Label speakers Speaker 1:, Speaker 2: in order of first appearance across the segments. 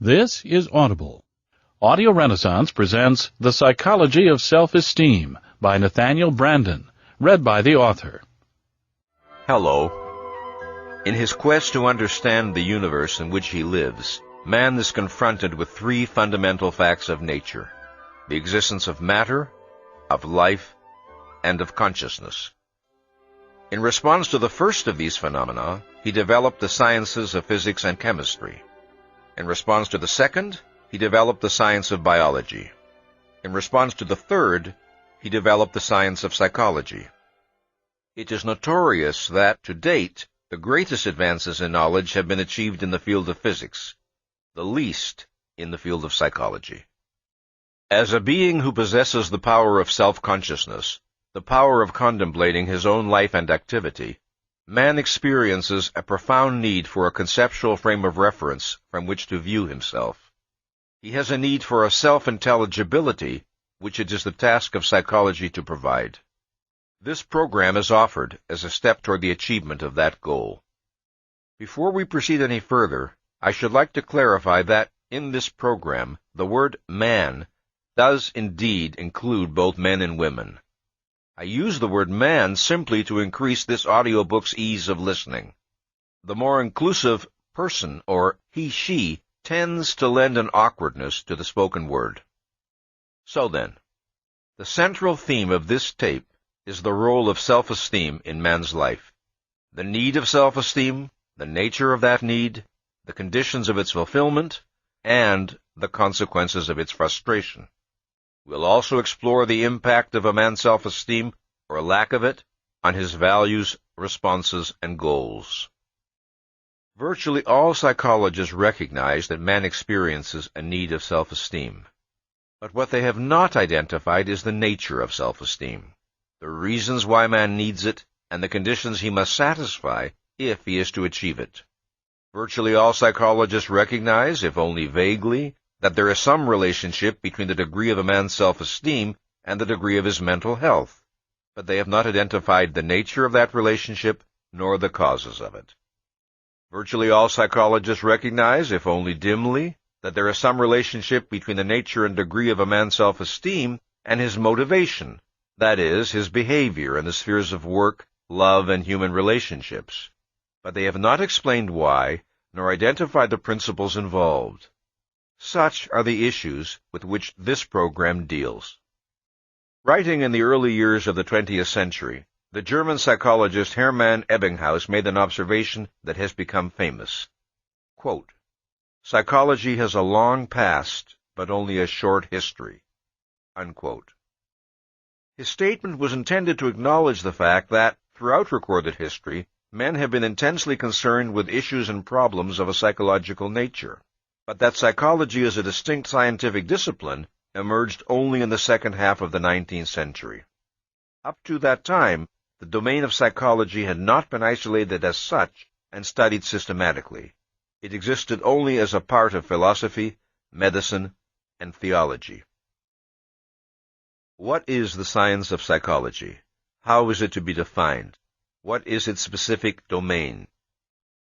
Speaker 1: This is Audible. Audio Renaissance presents The Psychology of Self-Esteem by Nathaniel Branden, read by the author.
Speaker 2: Hello. In his quest to understand the universe in which he lives, man is confronted with three fundamental facts of nature: the existence of matter, of life, and of consciousness. In response to the first of these phenomena, he developed the sciences of physics and chemistry. In response to the second, he developed the science of biology. In response to the third, he developed the science of psychology. It is notorious that, to date, the greatest advances in knowledge have been achieved in the field of physics, the least in the field of psychology. As a being who possesses the power of self-consciousness, the power of contemplating his own life and activity, man experiences a profound need for a conceptual frame of reference from which to view himself. He has a need for a self-intelligibility, which it is the task of psychology to provide. This program is offered as a step toward the achievement of that goal. Before we proceed any further, I should like to clarify that, in this program, the word man does indeed include both men and women. I use the word man simply to increase this audiobook's ease of listening. The more inclusive person, or he/she, tends to lend an awkwardness to the spoken word. So then, the central theme of this tape is the role of self-esteem in man's life. The need of self-esteem, the nature of that need, the conditions of its fulfillment, and the consequences of its frustration. We'll also explore the impact of a man's self-esteem, or lack of it, on his values, responses, and goals. Virtually all psychologists recognize that man experiences a need of self-esteem. But what they have not identified is the nature of self-esteem, the reasons why man needs it, and the conditions he must satisfy if he is to achieve it. Virtually all psychologists recognize, if only vaguely, that there is some relationship between the degree of a man's self-esteem and the degree of his mental health, but they have not identified the nature of that relationship nor the causes of it. Virtually all psychologists recognize, if only dimly, that there is some relationship between the nature and degree of a man's self-esteem and his motivation, that is, his behavior in the spheres of work, love, and human relationships, but they have not explained why, nor identified the principles involved. Such are the issues with which this program deals. Writing in the early years of the 20th century, the German psychologist Hermann Ebbinghaus made an observation that has become famous. Quote, "Psychology has a long past, but only a short history." Unquote. His statement was intended to acknowledge the fact that, throughout recorded history, men have been intensely concerned with issues and problems of a psychological nature, but that psychology as a distinct scientific discipline emerged only in the second half of the 19th century. Up to that time, the domain of psychology had not been isolated as such and studied systematically. It existed only as a part of philosophy, medicine, and theology. What is the science of psychology? How is it to be defined? What is its specific domain?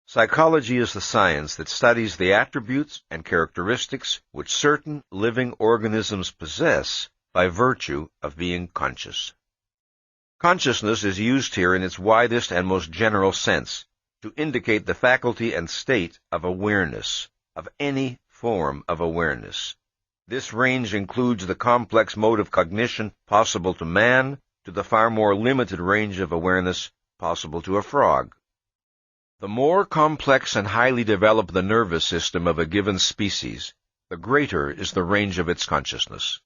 Speaker 2: Psychology is the science that studies the attributes and characteristics which certain living organisms possess by virtue of being conscious. Consciousness is used here in its widest and most general sense to indicate the faculty and state of awareness, of any form of awareness. This range includes the complex mode of cognition possible to man to the far more limited range of awareness possible to a frog. The more complex and highly developed the nervous system of a given species, the greater is the range of its consciousness.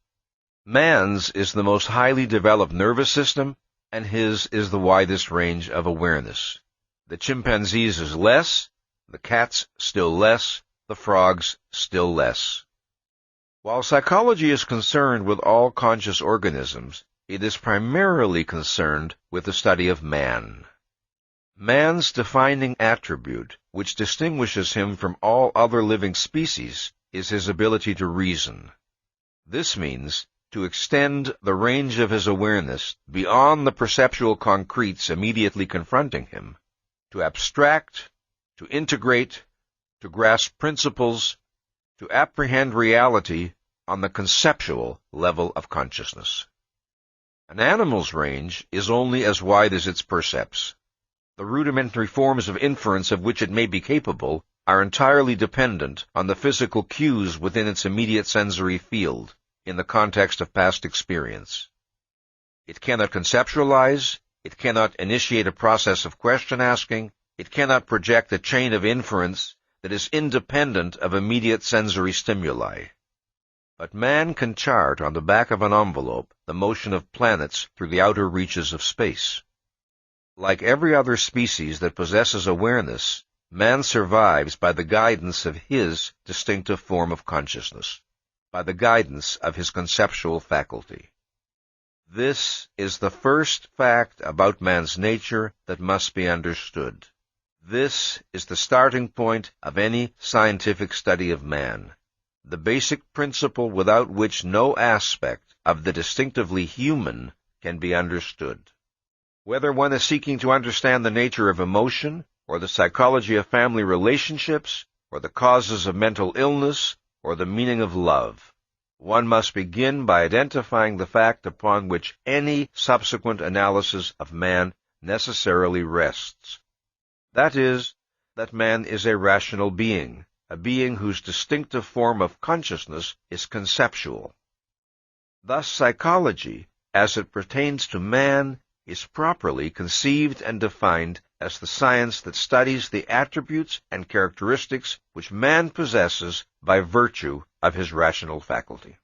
Speaker 2: Man's is the most highly developed nervous system, and his is the widest range of awareness. The chimpanzee's is less, the cat's still less, the frog's still less. While psychology is concerned with all conscious organisms, it is primarily concerned with the study of man. Man's defining attribute, which distinguishes him from all other living species, is his ability to reason. This means to extend the range of his awareness beyond the perceptual concretes immediately confronting him, to abstract, to integrate, to grasp principles, to apprehend reality on the conceptual level of consciousness. An animal's range is only as wide as its percepts. The rudimentary forms of inference of which it may be capable are entirely dependent on the physical cues within its immediate sensory field, in the context of past experience. It cannot conceptualize, it cannot initiate a process of question-asking, it cannot project a chain of inference that is independent of immediate sensory stimuli. But man can chart on the back of an envelope the motion of planets through the outer reaches of space. Like every other species that possesses awareness, man survives by the guidance of his distinctive form of consciousness, by the guidance of his conceptual faculty. This is the first fact about man's nature that must be understood. This is the starting point of any scientific study of man, the basic principle without which no aspect of the distinctively human can be understood. Whether one is seeking to understand the nature of emotion, or the psychology of family relationships, or the causes of mental illness, or the meaning of love, one must begin by identifying the fact upon which any subsequent analysis of man necessarily rests. That is, that man is a rational being, a being whose distinctive form of consciousness is conceptual. Thus, psychology, as it pertains to man, is properly conceived and defined as the science that studies the attributes and characteristics which man possesses by virtue of his rational faculty.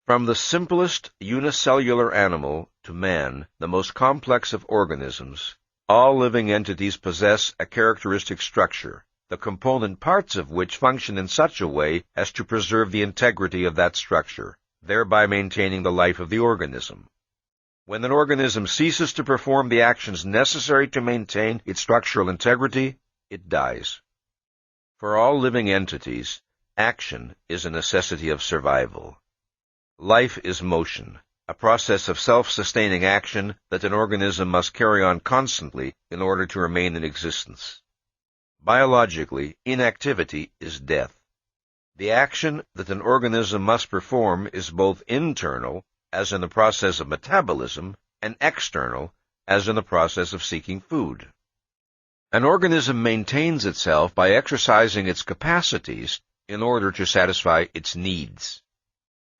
Speaker 2: From the simplest unicellular animal to man, the most complex of organisms, all living entities possess a characteristic structure, the component parts of which function in such a way as to preserve the integrity of that structure, thereby maintaining the life of the organism. When an organism ceases to perform the actions necessary to maintain its structural integrity, it dies. For all living entities, action is a necessity of survival. Life is motion, a process of self-sustaining action that an organism must carry on constantly in order to remain in existence. Biologically, inactivity is death. The action that an organism must perform is both internal, as in the process of metabolism, and external, as in the process of seeking food. An organism maintains itself by exercising its capacities in order to satisfy its needs.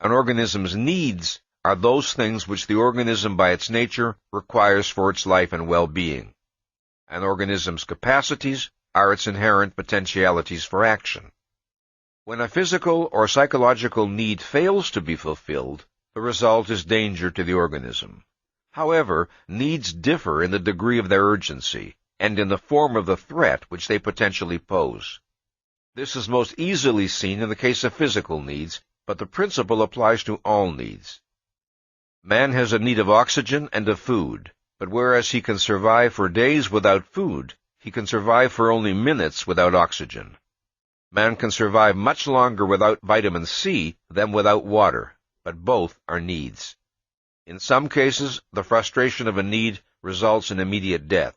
Speaker 2: An organism's needs are those things which the organism by its nature requires for its life and well-being. An organism's capacities are its inherent potentialities for action. When a physical or psychological need fails to be fulfilled, the result is danger to the organism. However, needs differ in the degree of their urgency and in the form of the threat which they potentially pose. This is most easily seen in the case of physical needs, but the principle applies to all needs. Man has a need of oxygen and of food, but whereas he can survive for days without food, he can survive for only minutes without oxygen. Man can survive much longer without vitamin C than without water, but both are needs. In some cases, the frustration of a need results in immediate death.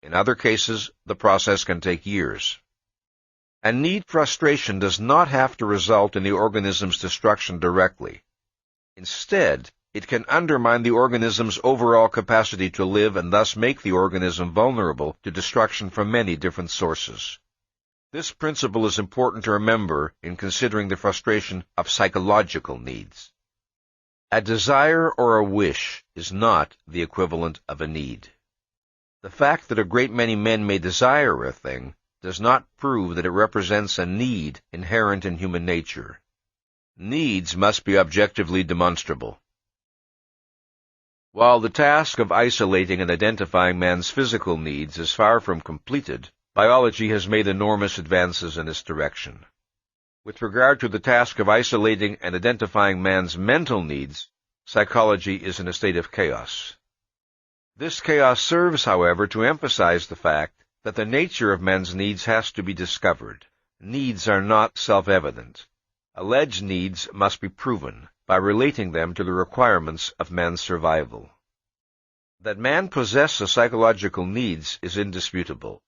Speaker 2: In other cases, the process can take years. And need frustration does not have to result in the organism's destruction directly. Instead, it can undermine the organism's overall capacity to live and thus make the organism vulnerable to destruction from many different sources. This principle is important to remember in considering the frustration of psychological needs. A desire or a wish is not the equivalent of a need. The fact that a great many men may desire a thing does not prove that it represents a need inherent in human nature. Needs must be objectively demonstrable. While the task of isolating and identifying man's physical needs is far from completed, biology has made enormous advances in this direction. With regard to the task of isolating and identifying man's mental needs, psychology is in a state of chaos. This chaos serves, however, to emphasize the fact that the nature of men's needs has to be discovered. Needs are not self-evident. Alleged needs must be proven by relating them to the requirements of man's survival. That man possesses psychological needs is indisputable.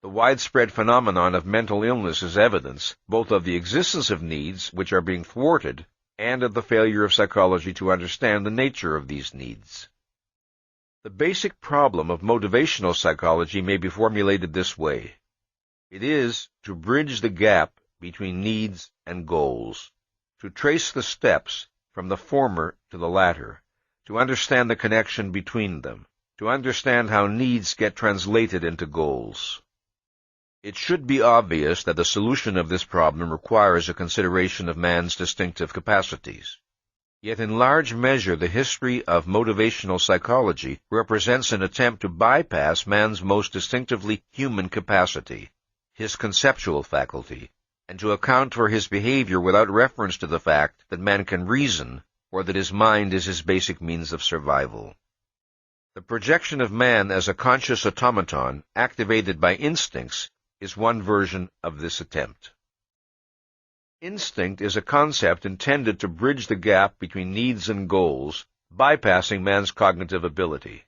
Speaker 2: The widespread phenomenon of mental illness is evidence both of the existence of needs which are being thwarted and of the failure of psychology to understand the nature of these needs. The basic problem of motivational psychology may be formulated this way. It is to bridge the gap between needs and goals, to trace the steps from the former to the latter, to understand the connection between them, to understand how needs get translated into goals. It should be obvious that the solution of this problem requires a consideration of man's distinctive capacities. Yet in large measure the history of motivational psychology represents an attempt to bypass man's most distinctively human capacity, his conceptual faculty, and to account for his behavior without reference to the fact that man can reason or that his mind is his basic means of survival. The projection of man as a conscious automaton activated by instincts is one version of this attempt. Instinct is a concept intended to bridge the gap between needs and goals, bypassing man's cognitive ability.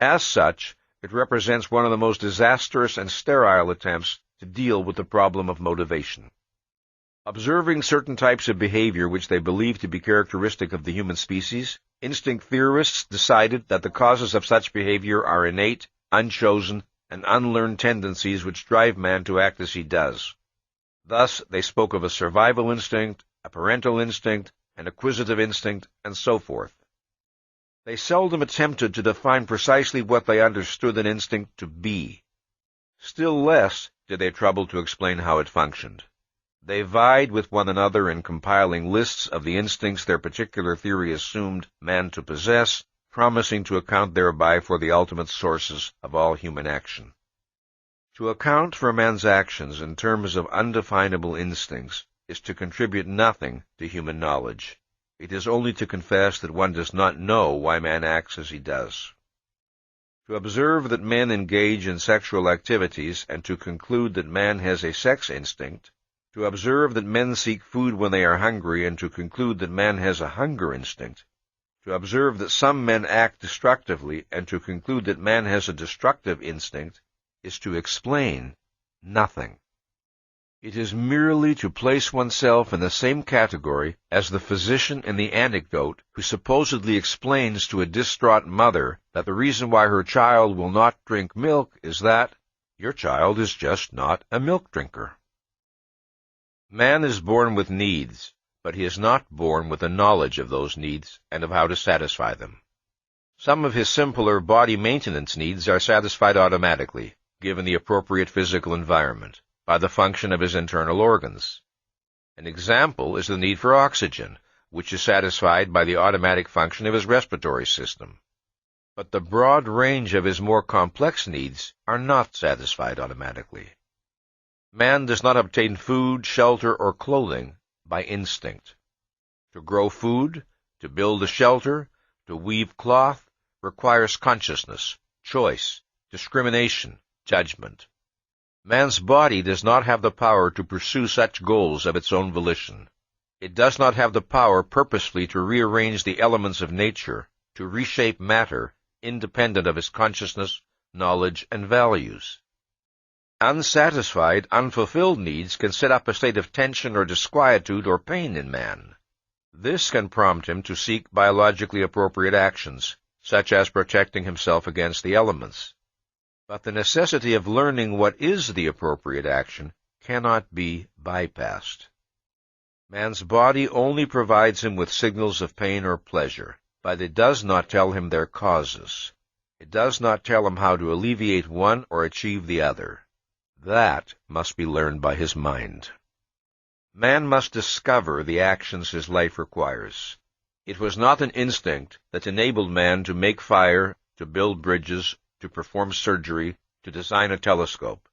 Speaker 2: As such, it represents one of the most disastrous and sterile attempts to deal with the problem of motivation. Observing certain types of behavior which they believe to be characteristic of the human species, instinct theorists decided that the causes of such behavior are innate, unchosen, and unlearned tendencies which drive man to act as he does. Thus, they spoke of a survival instinct, a parental instinct, an acquisitive instinct, and so forth. They seldom attempted to define precisely what they understood an instinct to be. Still less did they trouble to explain how it functioned. They vied with one another in compiling lists of the instincts their particular theory assumed man to possess, promising to account thereby for the ultimate sources of all human action. To account for man's actions in terms of undefinable instincts is to contribute nothing to human knowledge. It is only to confess that one does not know why man acts as he does. To observe that men engage in sexual activities and to conclude that man has a sex instinct, to observe that men seek food when they are hungry and to conclude that man has a hunger instinct, to observe that some men act destructively and to conclude that man has a destructive instinct, is to explain nothing. It is merely to place oneself in the same category as the physician in the anecdote who supposedly explains to a distraught mother that the reason why her child will not drink milk is that your child is just not a milk drinker. Man is born with needs, but he is not born with a knowledge of those needs and of how to satisfy them. Some of his simpler body maintenance needs are satisfied automatically, given the appropriate physical environment, by the function of his internal organs. An example is the need for oxygen, which is satisfied by the automatic function of his respiratory system. But the broad range of his more complex needs are not satisfied automatically. Man does not obtain food, shelter, or clothing by instinct. To grow food, to build a shelter, to weave cloth, requires consciousness, choice, discrimination, judgment. Man's body does not have the power to pursue such goals of its own volition. It does not have the power purposefully to rearrange the elements of nature, to reshape matter, independent of its consciousness, knowledge, and values. Unsatisfied, unfulfilled needs can set up a state of tension or disquietude or pain in man. This can prompt him to seek biologically appropriate actions, such as protecting himself against the elements. But the necessity of learning what is the appropriate action cannot be bypassed. Man's body only provides him with signals of pain or pleasure, but it does not tell him their causes. It does not tell him how to alleviate one or achieve the other. That must be learned by his mind. Man must discover the actions his life requires. It was not an instinct that enabled man to make fire, to build bridges, to perform surgery, to design a telescope.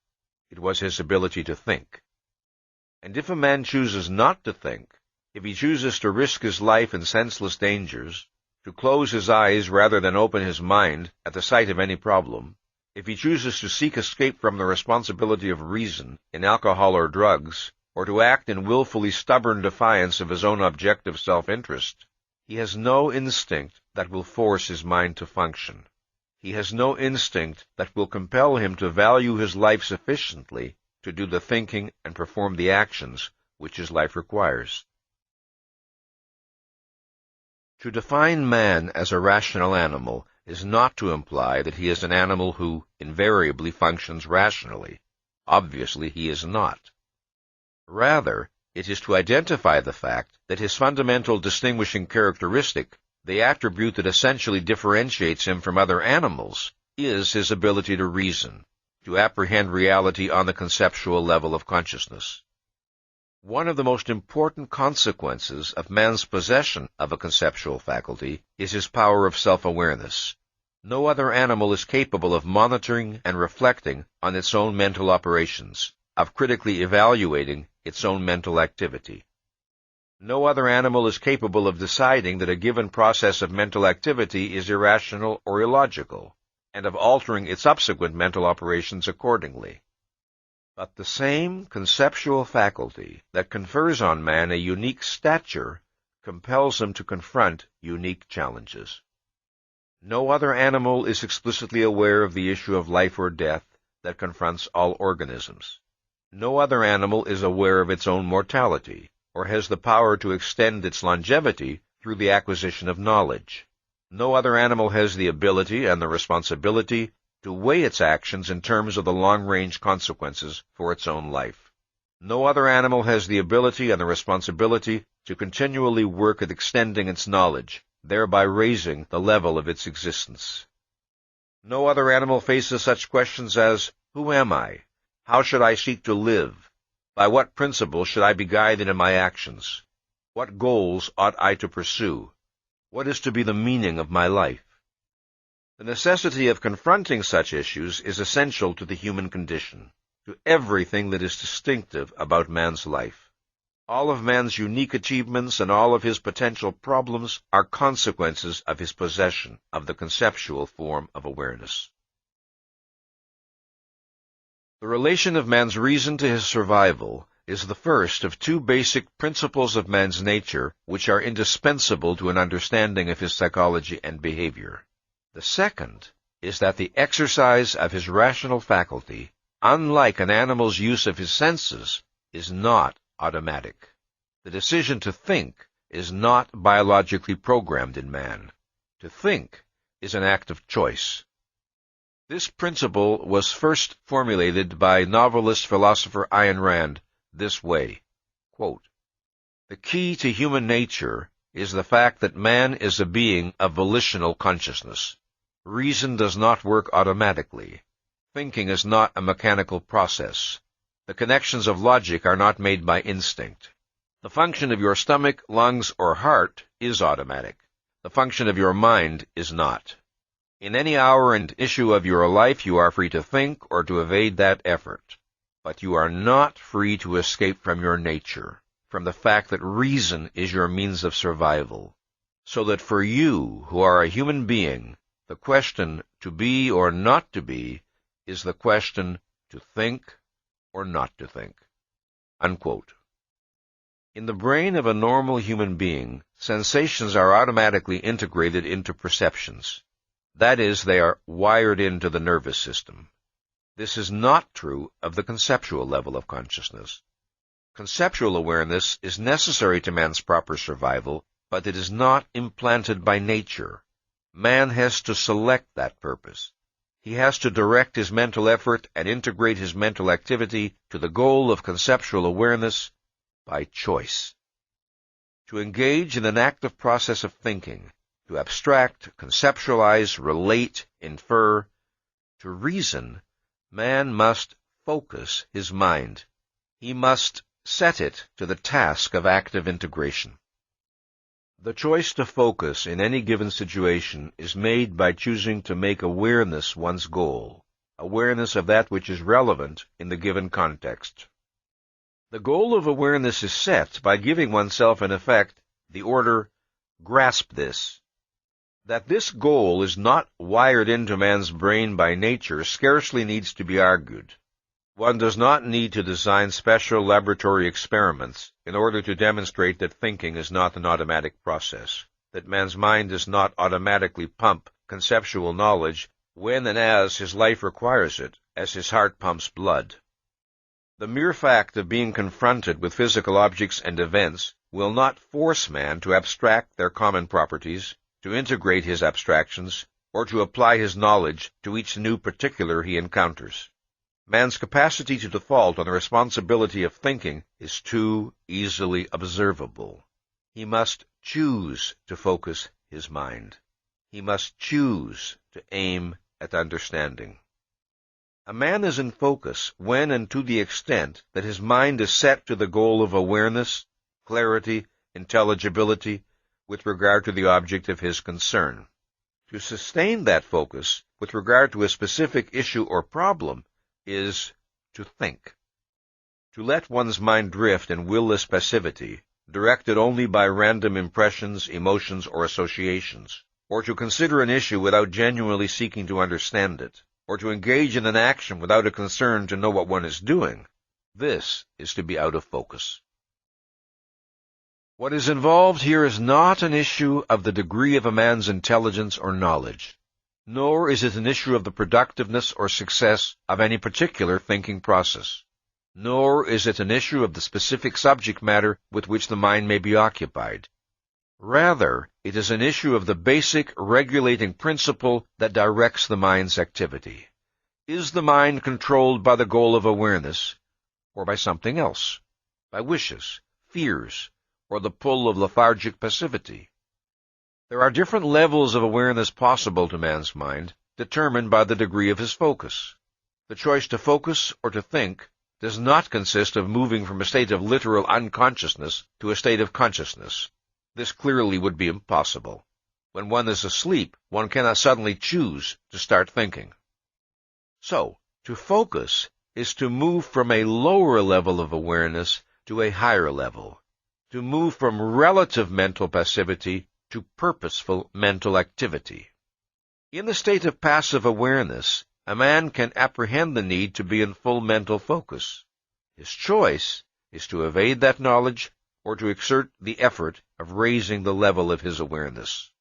Speaker 2: It was his ability to think. And if a man chooses not to think, if he chooses to risk his life in senseless dangers, to close his eyes rather than open his mind at the sight of any problem, if he chooses to seek escape from the responsibility of reason in alcohol or drugs, or to act in willfully stubborn defiance of his own objective self-interest, he has no instinct that will force his mind to function. He has no instinct that will compel him to value his life sufficiently to do the thinking and perform the actions which his life requires. To define man as a rational animal is not to imply that he is an animal who invariably functions rationally. Obviously, he is not. Rather, it is to identify the fact that his fundamental distinguishing characteristic, the attribute that essentially differentiates him from other animals, is his ability to reason, to apprehend reality on the conceptual level of consciousness. One of the most important consequences of man's possession of a conceptual faculty is his power of self-awareness. No other animal is capable of monitoring and reflecting on its own mental operations, of critically evaluating its own mental activity. No other animal is capable of deciding that a given process of mental activity is irrational or illogical, and of altering its subsequent mental operations accordingly. But the same conceptual faculty that confers on man a unique stature compels him to confront unique challenges. No other animal is explicitly aware of the issue of life or death that confronts all organisms. No other animal is aware of its own mortality, or has the power to extend its longevity through the acquisition of knowledge. No other animal has the ability and the responsibility to weigh its actions in terms of the long-range consequences for its own life. No other animal has the ability and the responsibility to continually work at extending its knowledge, thereby raising the level of its existence. No other animal faces such questions as, who am I? How should I seek to live? By what principles should I be guided in my actions? What goals ought I to pursue? What is to be the meaning of my life? The necessity of confronting such issues is essential to the human condition, to everything that is distinctive about man's life. All of man's unique achievements and all of his potential problems are consequences of his possession of the conceptual form of awareness. The relation of man's reason to his survival is the first of two basic principles of man's nature which are indispensable to an understanding of his psychology and behavior. The second is that the exercise of his rational faculty, unlike an animal's use of his senses, is not automatic. The decision to think is not biologically programmed in man. To think is an act of choice. This principle was first formulated by novelist-philosopher Ayn Rand this way, quote, "The key to human nature is the fact that man is a being of volitional consciousness. Reason does not work automatically. Thinking is not a mechanical process. The connections of logic are not made by instinct. The function of your stomach, lungs, or heart is automatic. The function of your mind is not. In any hour and issue of your life, you are free to think or to evade that effort. But you are not free to escape from your nature, from the fact that reason is your means of survival. So that for you, who are a human being, the question to be or not to be is the question to think or not to think." Unquote. In the brain of a normal human being, sensations are automatically integrated into perceptions. That is, they are wired into the nervous system. This is not true of the conceptual level of consciousness. Conceptual awareness is necessary to man's proper survival, but it is not implanted by nature. Man has to select that purpose. He has to direct his mental effort and integrate his mental activity to the goal of conceptual awareness by choice. To engage in an active process of thinking, to abstract, conceptualize, relate, infer, to reason, man must focus his mind. He must set it to the task of active integration. The choice to focus in any given situation is made by choosing to make awareness one's goal, awareness of that which is relevant in the given context. The goal of awareness is set by giving oneself, in effect, the order, grasp this. That this goal is not wired into man's brain by nature scarcely needs to be argued. One does not need to design special laboratory experiments in order to demonstrate that thinking is not an automatic process, that man's mind does not automatically pump conceptual knowledge when and as his life requires it, as his heart pumps blood. The mere fact of being confronted with physical objects and events will not force man to abstract their common properties, to integrate his abstractions, or to apply his knowledge to each new particular he encounters. Man's capacity to default on the responsibility of thinking is too easily observable. He must choose to focus his mind. He must choose to aim at understanding. A man is in focus when and to the extent that his mind is set to the goal of awareness, clarity, intelligibility with regard to the object of his concern. To sustain that focus with regard to a specific issue or problem is to think. To let one's mind drift in willless passivity, directed only by random impressions, emotions, or associations, or to consider an issue without genuinely seeking to understand it, or to engage in an action without a concern to know what one is doing, this is to be out of focus. What is involved here is not an issue of the degree of a man's intelligence or knowledge, nor is it an issue of the productiveness or success of any particular thinking process, nor is it an issue of the specific subject matter with which the mind may be occupied. Rather, it is an issue of the basic regulating principle that directs the mind's activity. Is the mind controlled by the goal of awareness, or by something else, by wishes, fears, or the pull of lethargic passivity? There are different levels of awareness possible to man's mind, determined by the degree of his focus. The choice to focus or to think does not consist of moving from a state of literal unconsciousness to a state of consciousness. This clearly would be impossible. When one is asleep, one cannot suddenly choose to start thinking. So, to focus is to move from a lower level of awareness to a higher level, to move from relative mental passivity to purposeful mental activity. In the state of passive awareness, a man can apprehend the need to be in full mental focus. His choice is to evade that knowledge or to exert the effort of raising the level of his awareness.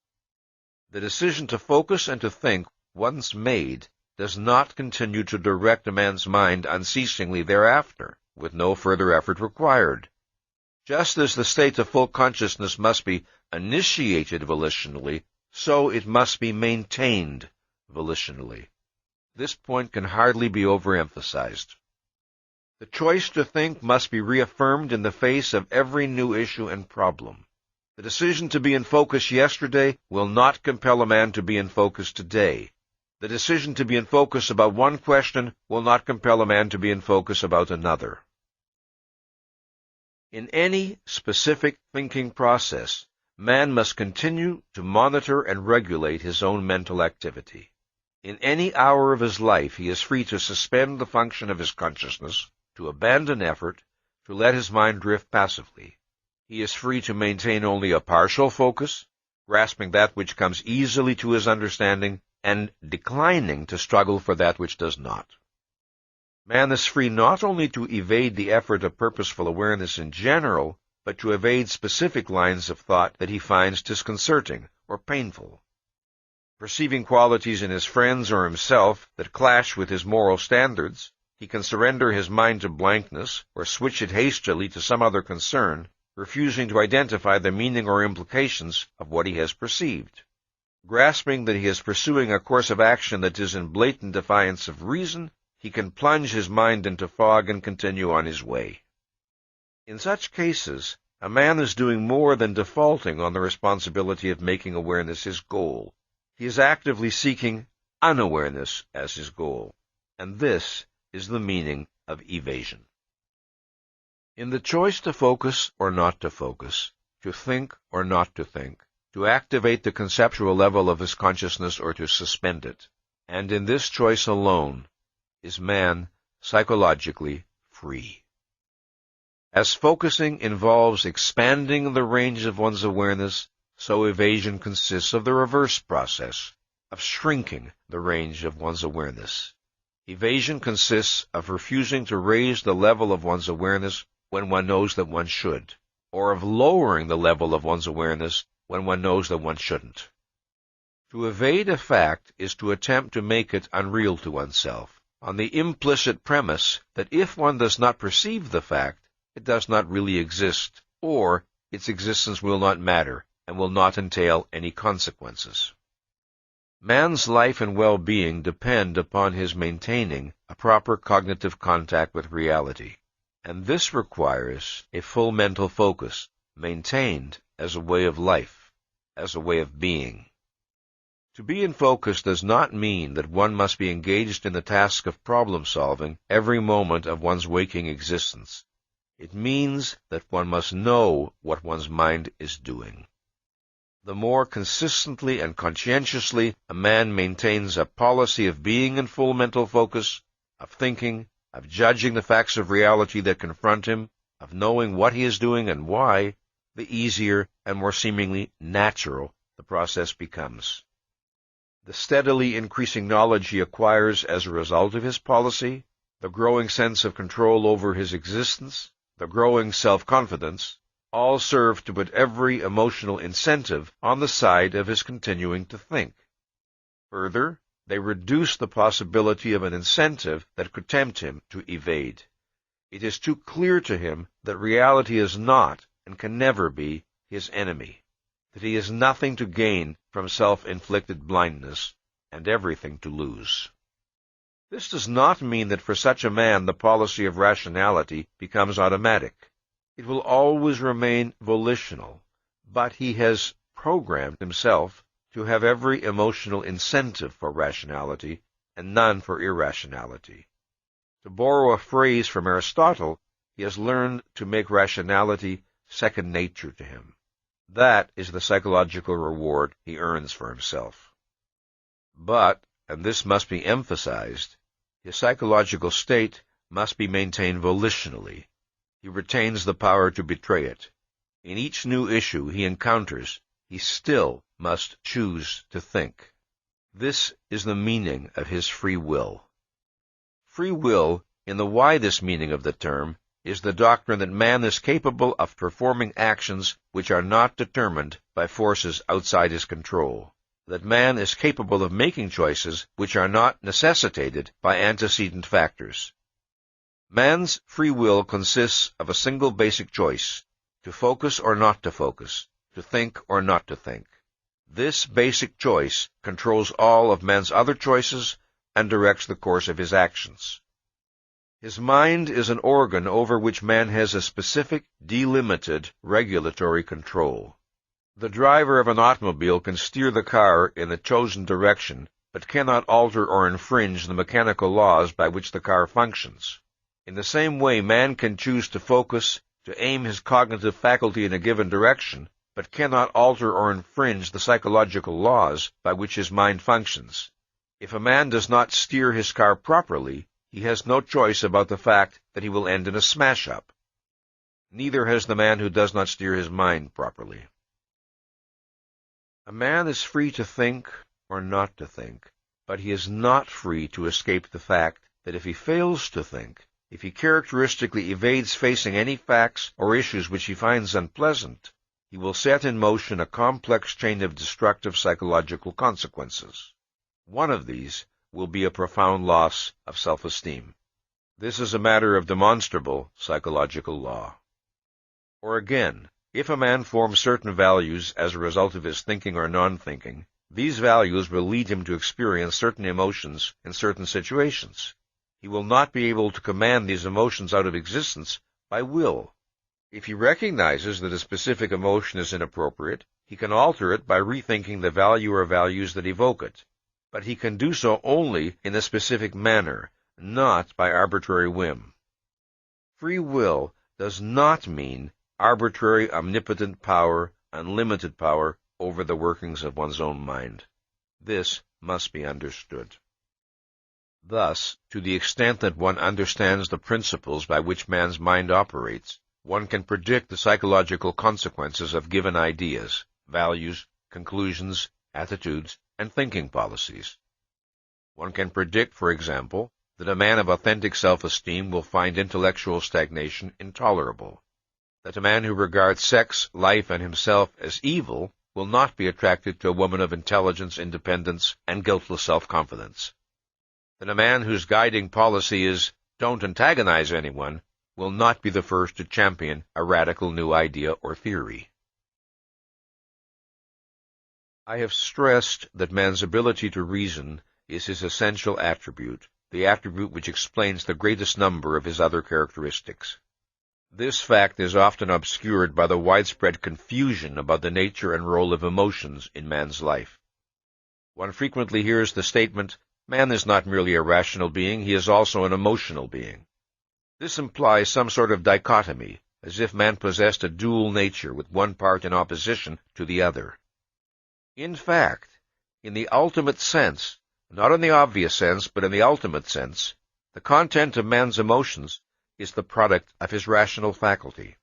Speaker 2: The decision to focus and to think, once made, does not continue to direct a man's mind unceasingly thereafter, with no further effort required. Just as the state of full consciousness must be initiated volitionally, so it must be maintained volitionally. This point can hardly be overemphasized. The choice to think must be reaffirmed in the face of every new issue and problem. The decision to be in focus yesterday will not compel a man to be in focus today. The decision to be in focus about one question will not compel a man to be in focus about another. In any specific thinking process, man must continue to monitor and regulate his own mental activity. In any hour of his life, he is free to suspend the function of his consciousness, to abandon effort, to let his mind drift passively. He is free to maintain only a partial focus, grasping that which comes easily to his understanding, and declining to struggle for that which does not. Man is free not only to evade the effort of purposeful awareness in general, but to evade specific lines of thought that he finds disconcerting or painful. Perceiving qualities in his friends or himself that clash with his moral standards, he can surrender his mind to blankness or switch it hastily to some other concern, refusing to identify the meaning or implications of what he has perceived. Grasping that he is pursuing a course of action that is in blatant defiance of reason, he can plunge his mind into fog and continue on his way. In such cases, a man is doing more than defaulting on the responsibility of making awareness his goal. He is actively seeking unawareness as his goal, and this is the meaning of evasion. In the choice to focus or not to focus, to think or not to think, to activate the conceptual level of his consciousness or to suspend it, and in this choice alone is man psychologically free. As focusing involves expanding the range of one's awareness, so evasion consists of the reverse process, of shrinking the range of one's awareness. Evasion consists of refusing to raise the level of one's awareness when one knows that one should, or of lowering the level of one's awareness when one knows that one shouldn't. To evade a fact is to attempt to make it unreal to oneself, on the implicit premise that if one does not perceive the fact, it does not really exist, or its existence will not matter and will not entail any consequences. Man's life and well-being depend upon his maintaining a proper cognitive contact with reality, and this requires a full mental focus, maintained as a way of life, as a way of being. To be in focus does not mean that one must be engaged in the task of problem-solving every moment of one's waking existence. It means that one must know what one's mind is doing. The more consistently and conscientiously a man maintains a policy of being in full mental focus, of thinking, of judging the facts of reality that confront him, of knowing what he is doing and why, the easier and more seemingly natural the process becomes. The steadily increasing knowledge he acquires as a result of his policy, the growing sense of control over his existence, the growing self-confidence, all serve to put every emotional incentive on the side of his continuing to think. Further, they reduce the possibility of an incentive that could tempt him to evade. It is too clear to him that reality is not, and can never be, his enemy, that he has nothing to gain from self-inflicted blindness, and everything to lose. This does not mean that for such a man the policy of rationality becomes automatic. It will always remain volitional, but he has programmed himself to have every emotional incentive for rationality and none for irrationality. To borrow a phrase from Aristotle, he has learned to make rationality second nature to him. That is the psychological reward he earns for himself. But, and this must be emphasized, his psychological state must be maintained volitionally. He retains the power to betray it. In each new issue he encounters, he still must choose to think. This is the meaning of his free will. Free will, in the widest meaning of the term, is the doctrine that man is capable of performing actions which are not determined by forces outside his control, that man is capable of making choices which are not necessitated by antecedent factors. Man's free will consists of a single basic choice, to focus or not to focus, to think or not to think. This basic choice controls all of man's other choices and directs the course of his actions. His mind is an organ over which man has a specific, delimited, regulatory control. The driver of an automobile can steer the car in the chosen direction, but cannot alter or infringe the mechanical laws by which the car functions. In the same way, man can choose to focus, to aim his cognitive faculty in a given direction, but cannot alter or infringe the psychological laws by which his mind functions. If a man does not steer his car properly, he has no choice about the fact that he will end in a smash-up. Neither has the man who does not steer his mind properly. A man is free to think or not to think, but he is not free to escape the fact that if he fails to think, if he characteristically evades facing any facts or issues which he finds unpleasant, he will set in motion a complex chain of destructive psychological consequences. One of these will be a profound loss of self-esteem. This is a matter of demonstrable psychological law. Or again, if a man forms certain values as a result of his thinking or non-thinking, these values will lead him to experience certain emotions in certain situations. He will not be able to command these emotions out of existence by will. If he recognizes that a specific emotion is inappropriate, he can alter it by rethinking the value or values that evoke it. But he can do so only in a specific manner, not by arbitrary whim. Free will does not mean arbitrary, omnipotent power, unlimited power over the workings of one's own mind. This must be understood. Thus, to the extent that one understands the principles by which man's mind operates, one can predict the psychological consequences of given ideas, values, conclusions, attitudes, and thinking policies. One can predict, for example, that a man of authentic self-esteem will find intellectual stagnation intolerable, that a man who regards sex, life, and himself as evil will not be attracted to a woman of intelligence, independence, and guiltless self-confidence. Then a man whose guiding policy is, "Don't antagonize anyone," will not be the first to champion a radical new idea or theory. I have stressed that man's ability to reason is his essential attribute, the attribute which explains the greatest number of his other characteristics. This fact is often obscured by the widespread confusion about the nature and role of emotions in man's life. One frequently hears the statement, "Man is not merely a rational being, he is also an emotional being." This implies some sort of dichotomy, as if man possessed a dual nature with one part in opposition to the other. In fact, in the ultimate sense, not in the obvious sense, but in the ultimate sense, the content of man's emotions is the product of his rational faculty.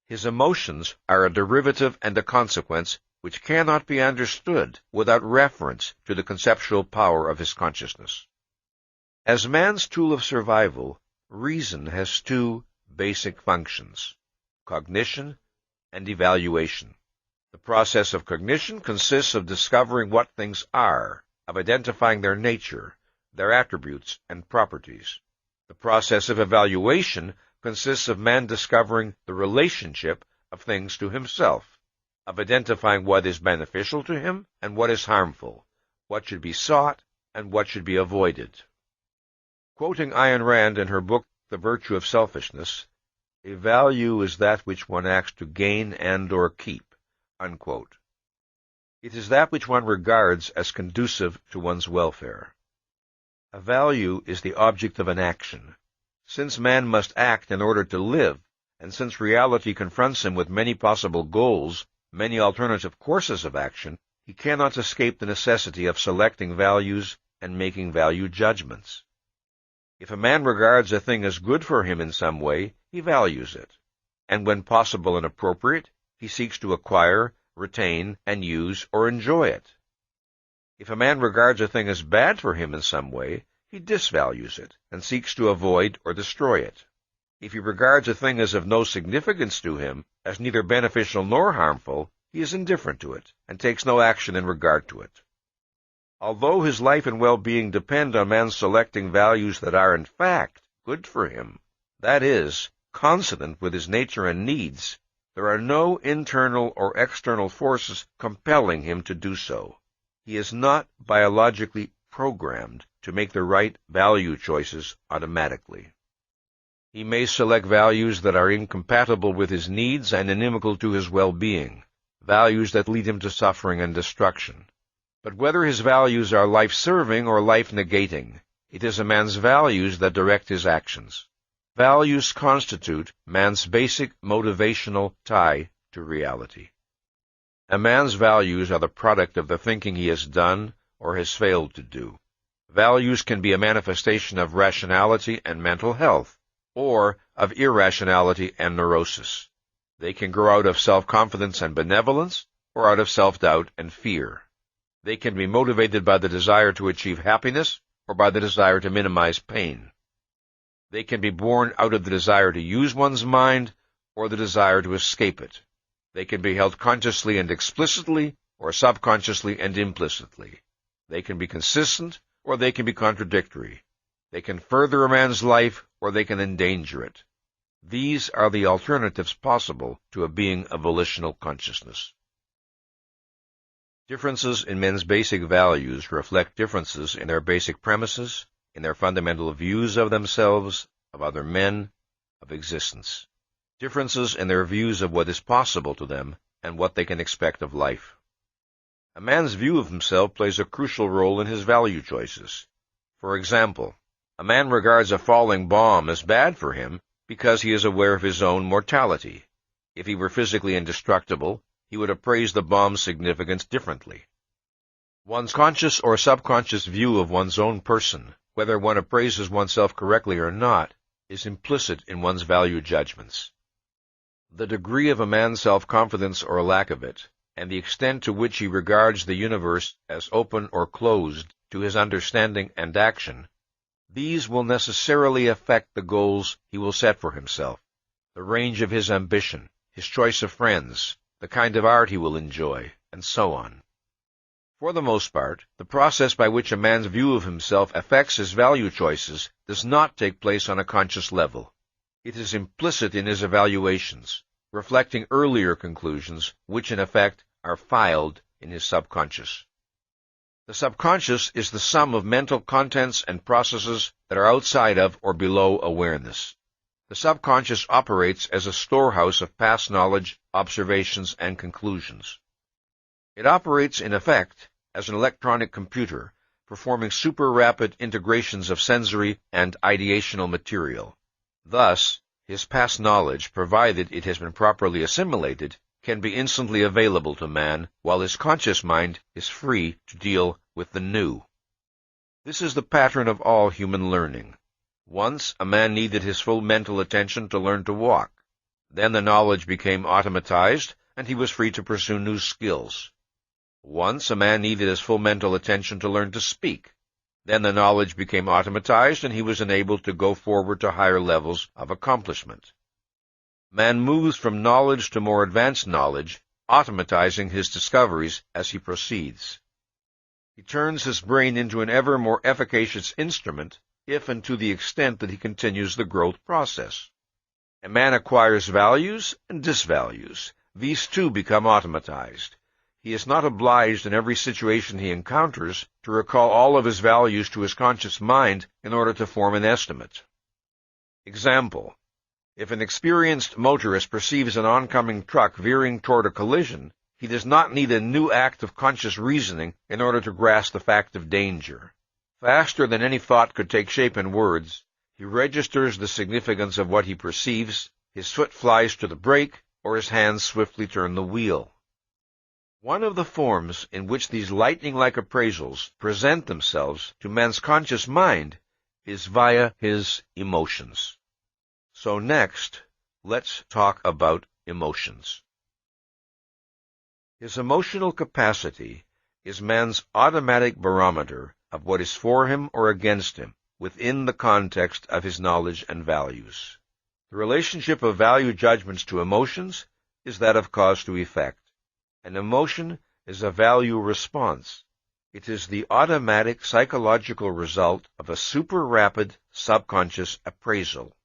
Speaker 2: His emotions are a derivative and a consequence which cannot be understood without reference to the conceptual power of his consciousness. As man's tool of survival, reason has two basic functions: cognition and evaluation. The process of cognition consists of discovering what things are, of identifying their nature, their attributes, and properties. The process of evaluation consists of man discovering the relationship of things to himself, of identifying what is beneficial to him and what is harmful, what should be sought and what should be avoided. Quoting Ayn Rand in her book, The Virtue of Selfishness, "A value is that which one acts to gain and or keep," unquote. It is that which one regards as conducive to one's welfare. A value is the object of an action. Since man must act in order to live, and since reality confronts him with many possible goals, many alternative courses of action, he cannot escape the necessity of selecting values and making value judgments. If a man regards a thing as good for him in some way, he values it, and when possible and appropriate, he seeks to acquire, retain, and use or enjoy it. If a man regards a thing as bad for him in some way, he disvalues it and seeks to avoid or destroy it. If he regards a thing as of no significance to him, as neither beneficial nor harmful, he is indifferent to it and takes no action in regard to it. Although his life and well-being depend on man's selecting values that are in fact good for him, that is, consonant with his nature and needs, there are no internal or external forces compelling him to do so. He is not biologically programmed to make the right value choices automatically. He may select values that are incompatible with his needs and inimical to his well-being, values that lead him to suffering and destruction. But whether his values are life-serving or life-negating, it is a man's values that direct his actions. Values constitute man's basic motivational tie to reality. A man's values are the product of the thinking he has done or has failed to do. Values can be a manifestation of rationality and mental health, or of irrationality and neurosis. They can grow out of self-confidence and benevolence, or out of self-doubt and fear. They can be motivated by the desire to achieve happiness, or by the desire to minimize pain. They can be born out of the desire to use one's mind, or the desire to escape it. They can be held consciously and explicitly, or subconsciously and implicitly. They can be consistent, or they can be contradictory. They can further a man's life, or they can endanger it. These are the alternatives possible to a being of volitional consciousness. Differences in men's basic values reflect differences in their basic premises, in their fundamental views of themselves, of other men, of existence. Differences in their views of what is possible to them and what they can expect of life. A man's view of himself plays a crucial role in his value choices. For example, a man regards a falling bomb as bad for him because he is aware of his own mortality. If he were physically indestructible, he would appraise the bomb's significance differently. One's conscious or subconscious view of one's own person, whether one appraises oneself correctly or not, is implicit in one's value judgments. The degree of a man's self-confidence or lack of it, and the extent to which he regards the universe as open or closed to his understanding and action, these will necessarily affect the goals he will set for himself, the range of his ambition, his choice of friends, the kind of art he will enjoy, and so on. For the most part, the process by which a man's view of himself affects his value choices does not take place on a conscious level. It is implicit in his evaluations, reflecting earlier conclusions, which in effect are filed in his subconscious. The subconscious is the sum of mental contents and processes that are outside of or below awareness. The subconscious operates as a storehouse of past knowledge, observations, and conclusions. It operates, in effect, as an electronic computer, performing super-rapid integrations of sensory and ideational material. Thus, his past knowledge, provided it has been properly assimilated, can be instantly available to man, while his conscious mind is free to deal with the new. This is the pattern of all human learning. Once, a man needed his full mental attention to learn to walk. Then the knowledge became automatized, and he was free to pursue new skills. Once, a man needed his full mental attention to learn to speak. Then the knowledge became automatized, and he was enabled to go forward to higher levels of accomplishment. Man moves from knowledge to more advanced knowledge, automatizing his discoveries as he proceeds. He turns his brain into an ever more efficacious instrument, if and to the extent that he continues the growth process. A man acquires values and disvalues. These too become automatized. He is not obliged in every situation he encounters to recall all of his values to his conscious mind in order to form an estimate. Example: if an experienced motorist perceives an oncoming truck veering toward a collision, he does not need a new act of conscious reasoning in order to grasp the fact of danger. Faster than any thought could take shape in words, he registers the significance of what he perceives, his foot flies to the brake, or his hands swiftly turn the wheel. One of the forms in which these lightning-like appraisals present themselves to man's conscious mind is via his emotions. So next, let's talk about emotions. His emotional capacity is man's automatic barometer of what is for him or against him within the context of his knowledge and values. The relationship of value judgments to emotions is that of cause to effect. An emotion is a value response. It is the automatic psychological result of a super-rapid subconscious appraisal.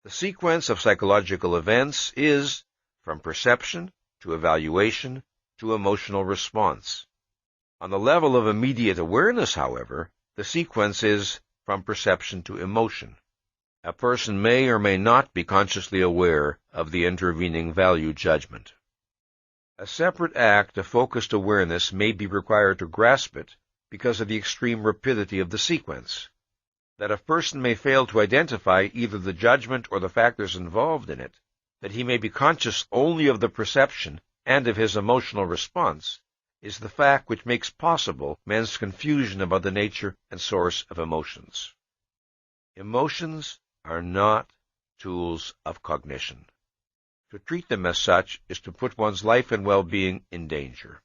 Speaker 2: The sequence of psychological events is from perception to evaluation to emotional response. On the level of immediate awareness, however, the sequence is from perception to emotion. A person may or may not be consciously aware of the intervening value judgment. A separate act of focused awareness may be required to grasp it because of the extreme rapidity of the sequence. That a person may fail to identify either the judgment or the factors involved in it, that he may be conscious only of the perception and of his emotional response, is the fact which makes possible man's confusion about the nature and source of emotions. Emotions are not tools of cognition. To treat them as such is to put one's life and well-being in danger.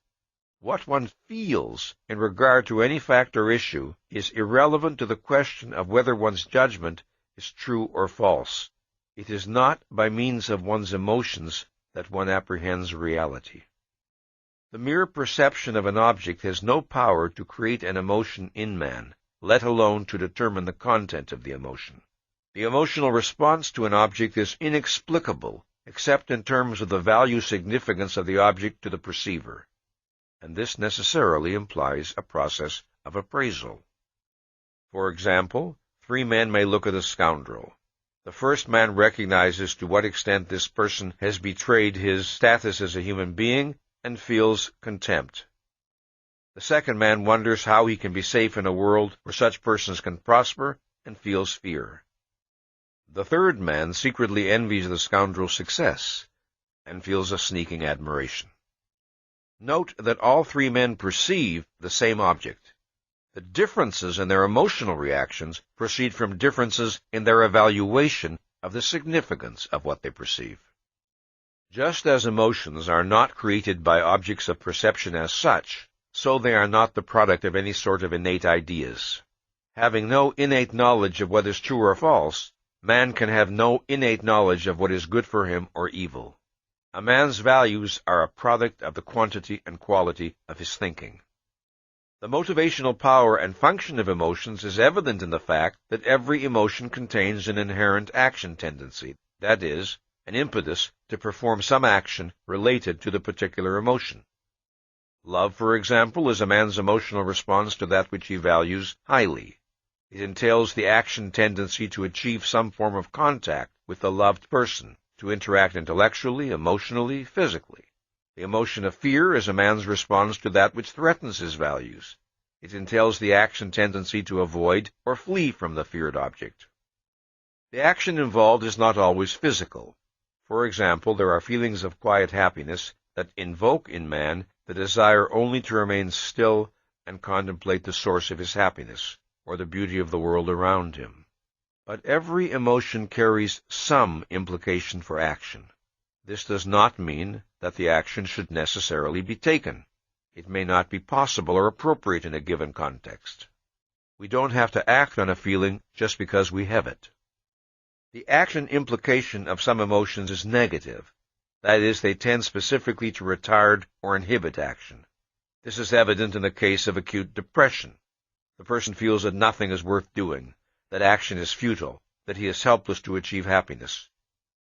Speaker 2: What one feels in regard to any fact or issue is irrelevant to the question of whether one's judgment is true or false. It is not by means of one's emotions that one apprehends reality. The mere perception of an object has no power to create an emotion in man, let alone to determine the content of the emotion. The emotional response to an object is inexplicable, except in terms of the value significance of the object to the perceiver. And this necessarily implies a process of appraisal. For example, 3 men may look at a scoundrel. The first man recognizes to what extent this person has betrayed his status as a human being and feels contempt. The second man wonders how he can be safe in a world where such persons can prosper and feels fear. The third man secretly envies the scoundrel's success and feels a sneaking admiration. Note that all 3 men perceive the same object. The differences in their emotional reactions proceed from differences in their evaluation of the significance of what they perceive. Just as emotions are not created by objects of perception as such, so they are not the product of any sort of innate ideas. Having no innate knowledge of what is true or false, man can have no innate knowledge of what is good for him or evil. A man's values are a product of the quantity and quality of his thinking. The motivational power and function of emotions is evident in the fact that every emotion contains an inherent action tendency, that is, an impetus to perform some action related to the particular emotion. Love, for example, is a man's emotional response to that which he values highly. It entails the action tendency to achieve some form of contact with the loved person, to interact intellectually, emotionally, physically. The emotion of fear is a man's response to that which threatens his values. It entails the action tendency to avoid or flee from the feared object. The action involved is not always physical. For example, there are feelings of quiet happiness that invoke in man the desire only to remain still and contemplate the source of his happiness, or the beauty of the world around him. But every emotion carries some implication for action. This does not mean that the action should necessarily be taken. It may not be possible or appropriate in a given context. We don't have to act on a feeling just because we have it. The action implication of some emotions is negative. That is, they tend specifically to retard or inhibit action. This is evident in the case of acute depression. The person feels that nothing is worth doing, that action is futile, that he is helpless to achieve happiness.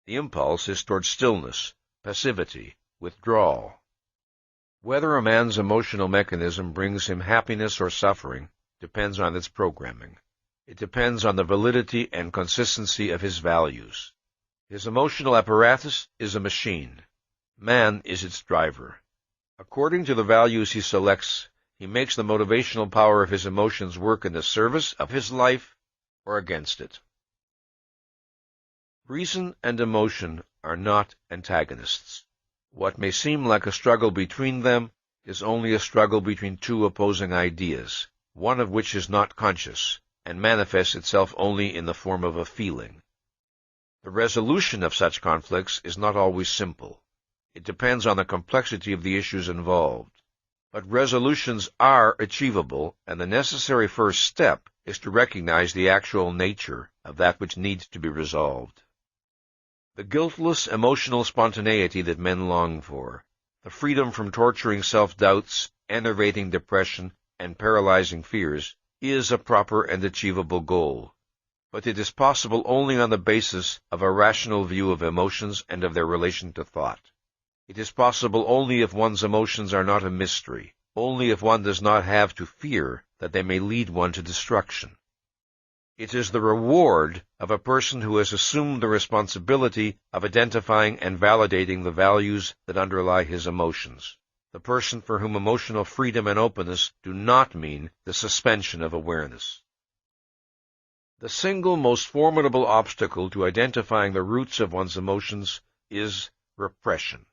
Speaker 2: The impulse is toward stillness, passivity, withdrawal. Whether a man's emotional mechanism brings him happiness or suffering depends on its programming. It depends on the validity and consistency of his values. His emotional apparatus is a machine. Man is its driver. According to the values he selects, he makes the motivational power of his emotions work in the service of his life or against it. Reason and emotion are not antagonists. What may seem like a struggle between them is only a struggle between two opposing ideas, one of which is not conscious and manifests itself only in the form of a feeling. The resolution of such conflicts is not always simple. It depends on the complexity of the issues involved. But resolutions are achievable, and the necessary first step is to recognize the actual nature of that which needs to be resolved. The guiltless emotional spontaneity that men long for, the freedom from torturing self-doubts, enervating depression, and paralyzing fears, is a proper and achievable goal. But it is possible only on the basis of a rational view of emotions and of their relation to thought. It is possible only if one's emotions are not a mystery, only if one does not have to fear that they may lead one to destruction. It is the reward of a person who has assumed the responsibility of identifying and validating the values that underlie his emotions, the person for whom emotional freedom and openness do not mean the suspension of awareness. The single most formidable obstacle to identifying the roots of one's emotions is repression.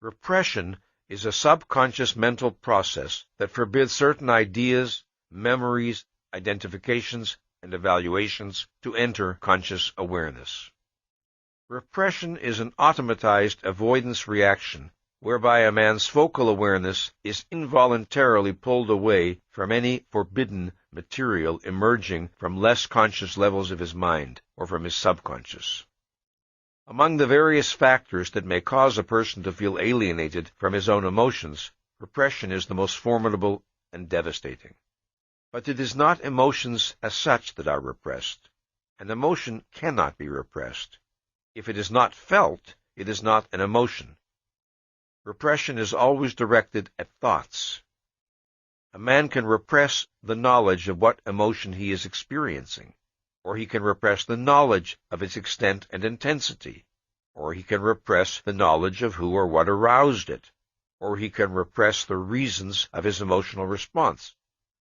Speaker 2: Repression is a subconscious mental process that forbids certain ideas, memories, identifications, and evaluations to enter conscious awareness. Repression is an automatized avoidance reaction whereby a man's focal awareness is involuntarily pulled away from any forbidden material emerging from less conscious levels of his mind or from his subconscious. Among the various factors that may cause a person to feel alienated from his own emotions, repression is the most formidable and devastating. But it is not emotions as such that are repressed. An emotion cannot be repressed. If it is not felt, it is not an emotion. Repression is always directed at thoughts. A man can repress the knowledge of what emotion he is experiencing, or he can repress the knowledge of its extent and intensity, or he can repress the knowledge of who or what aroused it, or he can repress the reasons of his emotional response,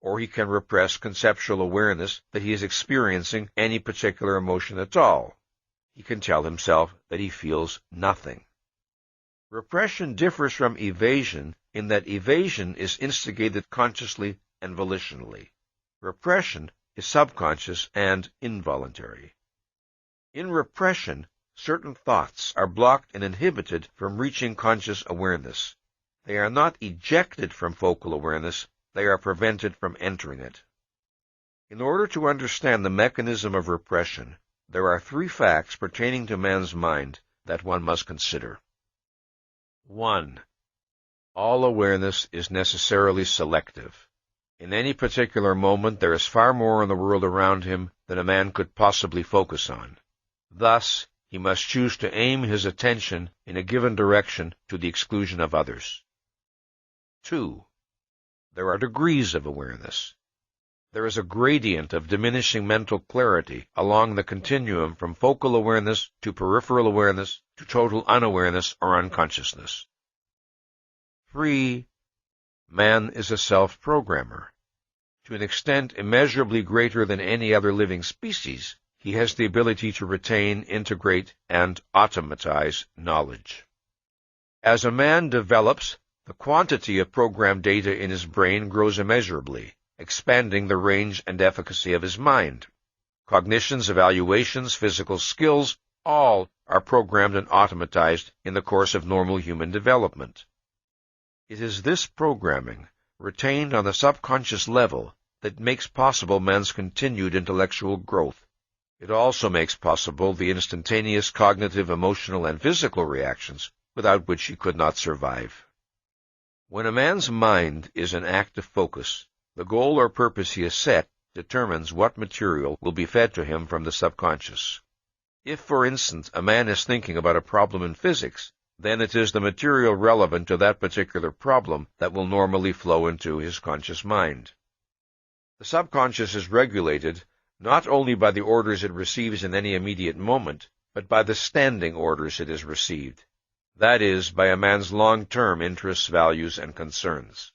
Speaker 2: or he can repress conceptual awareness that he is experiencing any particular emotion at all. He can tell himself that he feels nothing. Repression differs from evasion in that evasion is instigated consciously and volitionally. Repression is subconscious and involuntary. In repression, certain thoughts are blocked and inhibited from reaching conscious awareness. They are not ejected from focal awareness, they are prevented from entering it. In order to understand the mechanism of repression, there are three facts pertaining to man's mind that one must consider. 1. All awareness is necessarily selective. In any particular moment, there is far more in the world around him than a man could possibly focus on. Thus, he must choose to aim his attention in a given direction to the exclusion of others. 2. There are degrees of awareness. There is a gradient of diminishing mental clarity along the continuum from focal awareness to peripheral awareness to total unawareness or unconsciousness. 3. Man is a self-programmer. To an extent immeasurably greater than any other living species, he has the ability to retain, integrate, and automatize knowledge. As a man develops, the quantity of programmed data in his brain grows immeasurably, expanding the range and efficacy of his mind. Cognitions, evaluations, physical skills, all are programmed and automatized in the course of normal human development. It is this programming, retained on the subconscious level, that makes possible man's continued intellectual growth. It also makes possible the instantaneous cognitive, emotional, and physical reactions without which he could not survive. When a man's mind is in active focus, the goal or purpose he has set determines what material will be fed to him from the subconscious. If, for instance, a man is thinking about a problem in physics, then it is the material relevant to that particular problem that will normally flow into his conscious mind. The subconscious is regulated not only by the orders it receives in any immediate moment, but by the standing orders it has received. That is, by a man's long-term interests, values, and concerns.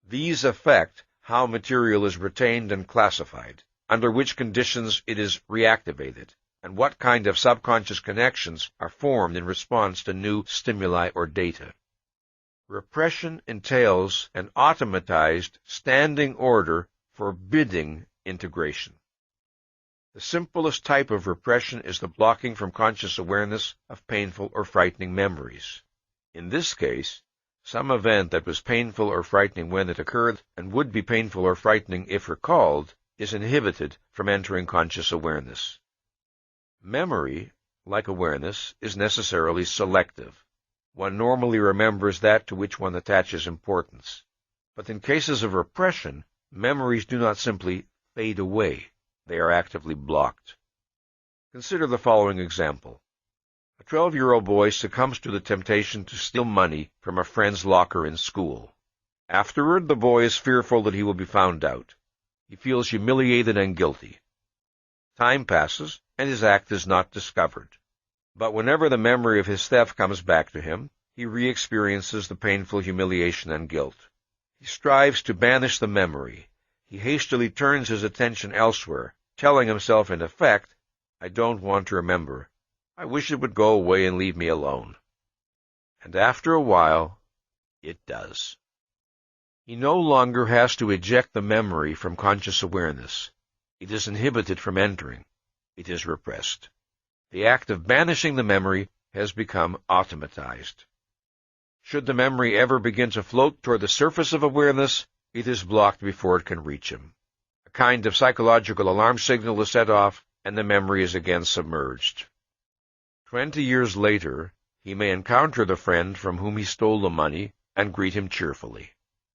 Speaker 2: These affect how material is retained and classified, under which conditions it is reactivated, and what kind of subconscious connections are formed in response to new stimuli or data. Repression entails an automatized standing order forbidding integration. The simplest type of repression is the blocking from conscious awareness of painful or frightening memories. In this case, some event that was painful or frightening when it occurred and would be painful or frightening if recalled is inhibited from entering conscious awareness. Memory, like awareness, is necessarily selective. One normally remembers that to which one attaches importance. But in cases of repression, memories do not simply fade away. They are actively blocked. Consider the following example. A 12-year-old boy succumbs to the temptation to steal money from a friend's locker in school. Afterward, the boy is fearful that he will be found out. He feels humiliated and guilty. Time passes, and his act is not discovered. But whenever the memory of his theft comes back to him, he re-experiences the painful humiliation and guilt. He strives to banish the memory. He hastily turns his attention elsewhere, telling himself in effect, "I don't want to remember. I wish it would go away and leave me alone." And after a while, it does. He no longer has to eject the memory from conscious awareness. It is inhibited from entering. It is repressed. The act of banishing the memory has become automatized. Should the memory ever begin to float toward the surface of awareness, it is blocked before it can reach him. A kind of psychological alarm signal is set off, and the memory is again submerged. 20 years later, he may encounter the friend from whom he stole the money and greet him cheerfully.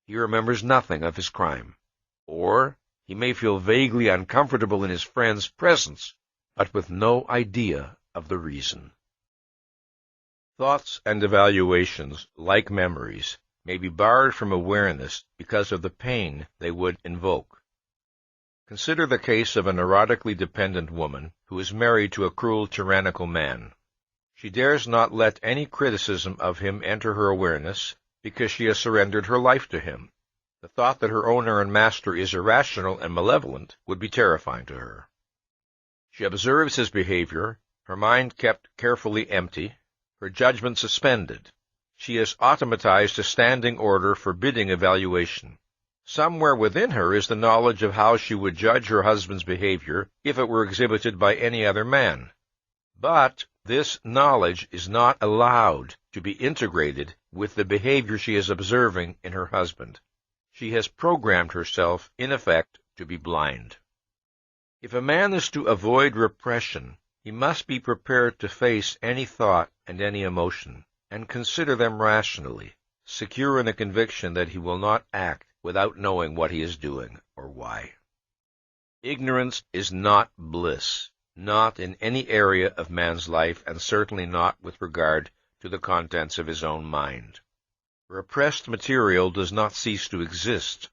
Speaker 2: He remembers nothing of his crime. Or he may feel vaguely uncomfortable in his friend's presence, but with no idea of the reason. Thoughts and evaluations, like memories, may be barred from awareness because of the pain they would invoke. Consider the case of a neurotically dependent woman who is married to a cruel, tyrannical man. She dares not let any criticism of him enter her awareness because she has surrendered her life to him. The thought that her owner and master is irrational and malevolent would be terrifying to her. She observes his behavior, her mind kept carefully empty, her judgment suspended. She has automatized a standing order forbidding evaluation. Somewhere within her is the knowledge of how she would judge her husband's behavior if it were exhibited by any other man. But this knowledge is not allowed to be integrated with the behavior she is observing in her husband. She has programmed herself, in effect, to be blind. If a man is to avoid repression, he must be prepared to face any thought and any emotion, and consider them rationally, secure in a conviction that he will not act without knowing what he is doing or why. Ignorance is not bliss, not in any area of man's life, and certainly not with regard to the contents of his own mind. Repressed material does not cease to exist.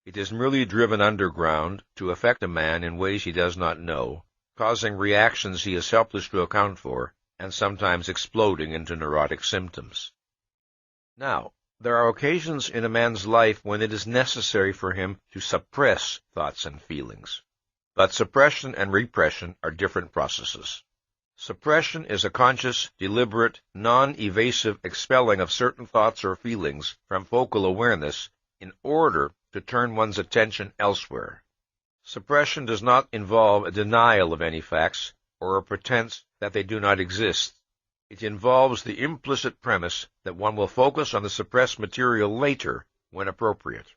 Speaker 2: It is merely driven underground to affect a man in ways he does not know, causing reactions he is helpless to account for, and sometimes exploding into neurotic symptoms. Now, there are occasions in a man's life when it is necessary for him to suppress thoughts and feelings. But suppression and repression are different processes. Suppression is a conscious, deliberate, non-evasive expelling of certain thoughts or feelings from focal awareness in order to turn one's attention elsewhere. Suppression does not involve a denial of any facts or a pretense that they do not exist. It involves the implicit premise that one will focus on the suppressed material later when appropriate.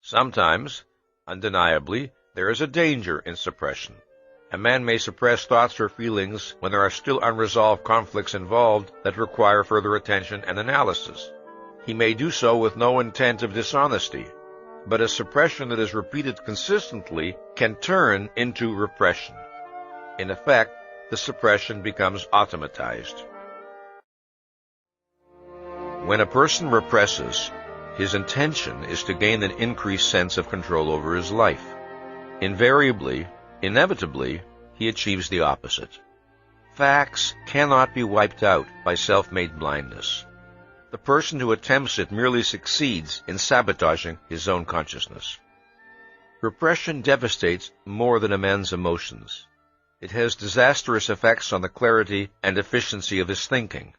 Speaker 2: Sometimes, undeniably, there is a danger in suppression. A man may suppress thoughts or feelings when there are still unresolved conflicts involved that require further attention and analysis. He may do so with no intent of dishonesty, but a suppression that is repeated consistently can turn into repression. In effect, the suppression becomes automatized. When a person represses, his intention is to gain an increased sense of control over his life. Invariably, inevitably, he achieves the opposite. Facts cannot be wiped out by self-made blindness. The person who attempts it merely succeeds in sabotaging his own consciousness. Repression devastates more than amends emotions. It has disastrous effects on the clarity and efficiency of his thinking.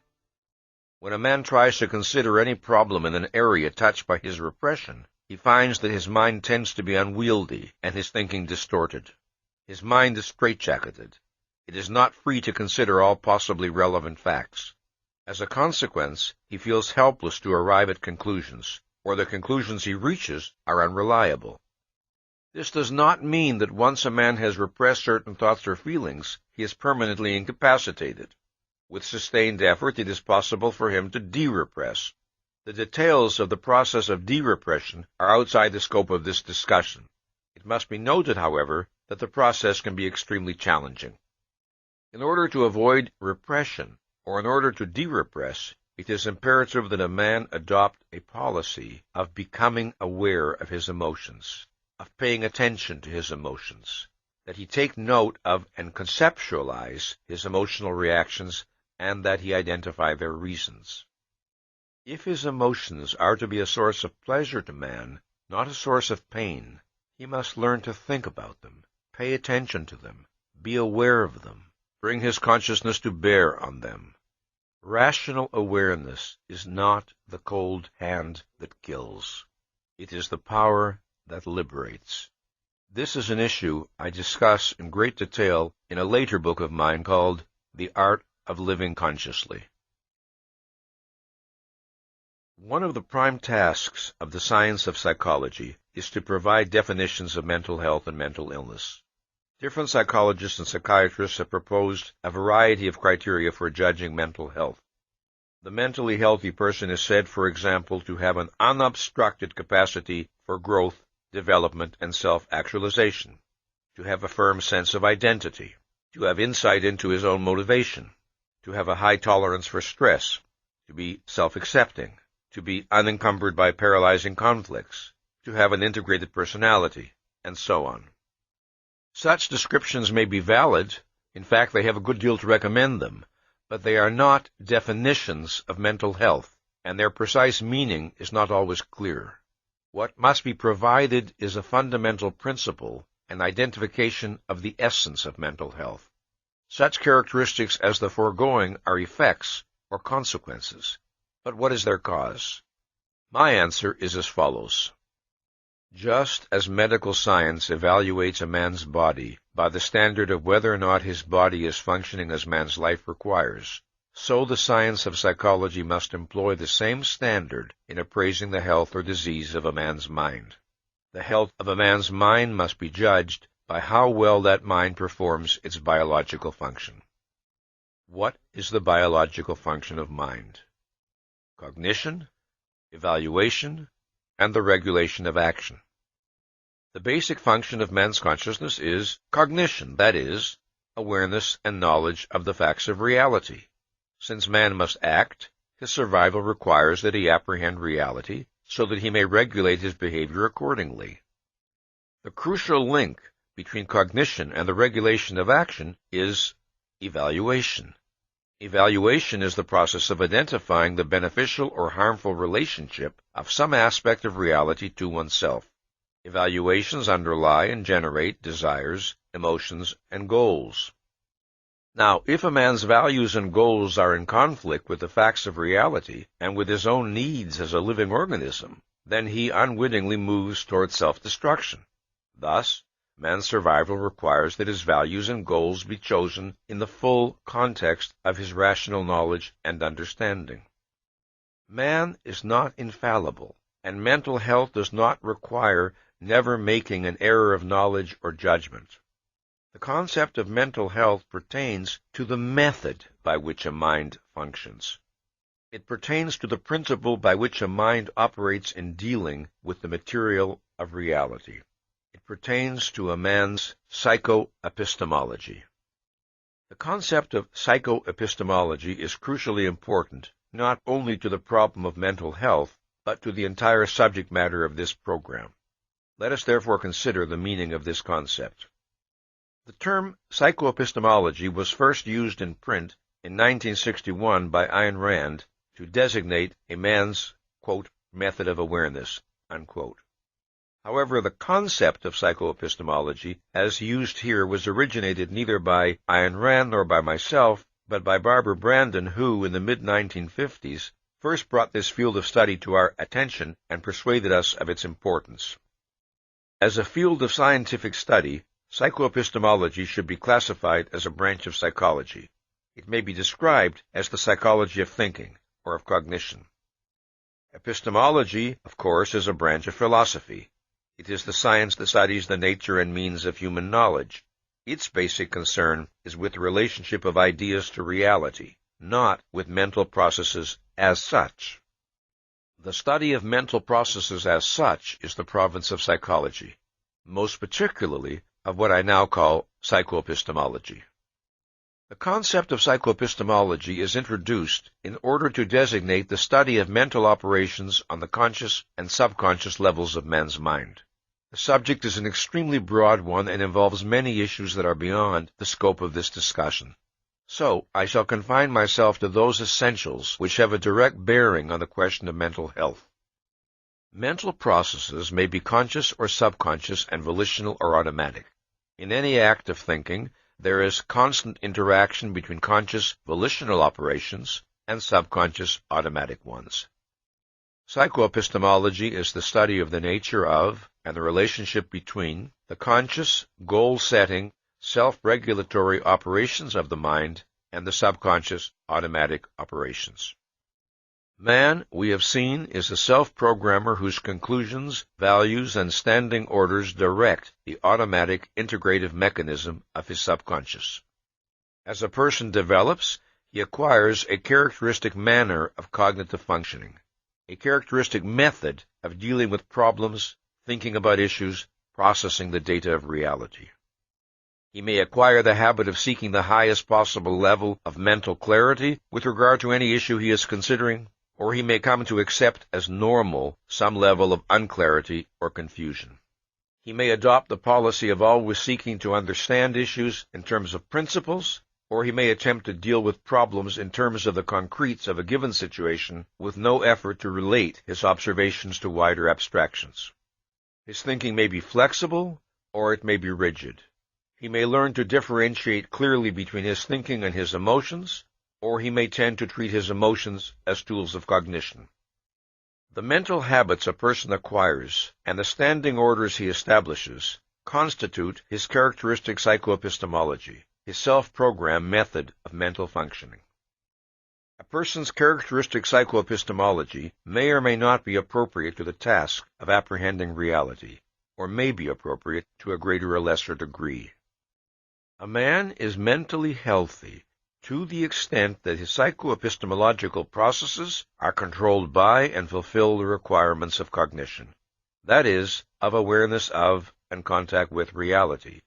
Speaker 2: When a man tries to consider any problem in an area touched by his repression, he finds that his mind tends to be unwieldy and his thinking distorted. His mind is straitjacketed. It is not free to consider all possibly relevant facts. As a consequence, he feels helpless to arrive at conclusions, or the conclusions he reaches are unreliable. This does not mean that once a man has repressed certain thoughts or feelings, he is permanently incapacitated. With sustained effort, it is possible for him to de-repress. The details of the process of de-repression are outside the scope of this discussion. It must be noted, however, that the process can be extremely challenging. In order to avoid repression, or in order to de-repress, it is imperative that a man adopt a policy of becoming aware of his emotions, of paying attention to his emotions, that he take note of and conceptualize his emotional reactions, and that he identify their reasons. If his emotions are to be a source of pleasure to man, not a source of pain, he must learn to think about them, pay attention to them, be aware of them, bring his consciousness to bear on them. Rational awareness is not the cold hand that kills. It is the power that liberates. This is an issue I discuss in great detail in a later book of mine called The Art of Living Consciously. One of the prime tasks of the science of psychology is to provide definitions of mental health and mental illness. Different psychologists and psychiatrists have proposed a variety of criteria for judging mental health. The mentally healthy person is said, for example, to have an unobstructed capacity for growth, development, and self-actualization, to have a firm sense of identity, to have insight into his own motivation, to have a high tolerance for stress, to be self-accepting, to be unencumbered by paralyzing conflicts, to have an integrated personality, and so on. Such descriptions may be valid. In fact, they have a good deal to recommend them, but they are not definitions of mental health, and their precise meaning is not always clear. What must be provided is a fundamental principle, an identification of the essence of mental health. Such characteristics as the foregoing are effects or consequences. But what is their cause? My answer is as follows. Just as medical science evaluates a man's body by the standard of whether or not his body is functioning as man's life requires, so the science of psychology must employ the same standard in appraising the health or disease of a man's mind. The health of a man's mind must be judged by how well that mind performs its biological function. What is the biological function of mind? cognition, evaluation, and the regulation of action. The basic function of man's consciousness is cognition, that is, awareness and knowledge of the facts of reality. Since man must act, his survival requires that he apprehend reality so that he may regulate his behavior accordingly. The crucial link between cognition and the regulation of action is evaluation. Evaluation is the process of identifying the beneficial or harmful relationship of some aspect of reality to oneself. Evaluations underlie and generate desires, emotions, and goals. Now, if a man's values and goals are in conflict with the facts of reality and with his own needs as a living organism, then he unwittingly moves toward self-destruction. Thus, man's survival requires that his values and goals be chosen in the full context of his rational knowledge and understanding. Man is not infallible, and mental health does not require never making an error of knowledge or judgment. The concept of mental health pertains to the method by which a mind functions. It pertains to the principle by which a mind operates in dealing with the material of reality. It pertains to a man's psychoepistemology. The concept of psychoepistemology is crucially important, not only to the problem of mental health, but to the entire subject matter of this program. Let us therefore consider the meaning of this concept. The term psychoepistemology was first used in print in 1961 by Ayn Rand to designate a man's, quote, method of awareness, unquote. However, the concept of psychoepistemology, as used here, was originated neither by Ayn Rand nor by myself, but by Barbara Brandon, who, in the mid-1950s, first brought this field of study to our attention and persuaded us of its importance. As a field of scientific study, psychoepistemology should be classified as a branch of psychology. It may be described as the psychology of thinking, or of cognition. Epistemology, of course, is a branch of philosophy. It is the science that studies the nature and means of human knowledge. Its basic concern is with the relationship of ideas to reality, not with mental processes as such. The study of mental processes as such is the province of psychology, most particularly of what I now call psychoepistemology. The concept of psychoepistemology is introduced in order to designate the study of mental operations on the conscious and subconscious levels of man's mind. The subject is an extremely broad one and involves many issues that are beyond the scope of this discussion. So, I shall confine myself to those essentials which have a direct bearing on the question of mental health. Mental processes may be conscious or subconscious and volitional or automatic. In any act of thinking, there is constant interaction between conscious volitional operations and subconscious automatic ones. Psychoepistemology is the study of the nature of and the relationship between the conscious, goal-setting, self-regulatory operations of the mind and the subconscious automatic operations. Man, we have seen, is a self-programmer whose conclusions, values, and standing orders direct the automatic integrative mechanism of his subconscious. As a person develops, he acquires a characteristic manner of cognitive functioning, a characteristic method of dealing with problems, thinking about issues, processing the data of reality. He may acquire the habit of seeking the highest possible level of mental clarity with regard to any issue he is considering, or he may come to accept as normal some level of unclarity or confusion. He may adopt the policy of always seeking to understand issues in terms of principles, or he may attempt to deal with problems in terms of the concretes of a given situation with no effort to relate his observations to wider abstractions. His thinking may be flexible, or it may be rigid. He may learn to differentiate clearly between his thinking and his emotions, or he may tend to treat his emotions as tools of cognition. The mental habits a person acquires and the standing orders he establishes constitute his characteristic psychoepistemology, his self-program method of mental functioning. A person's characteristic psychoepistemology may or may not be appropriate to the task of apprehending reality, or may be appropriate to a greater or lesser degree. A man is mentally healthy to the extent that his psychoepistemological processes are controlled by and fulfill the requirements of cognition, that is, of awareness of and contact with reality.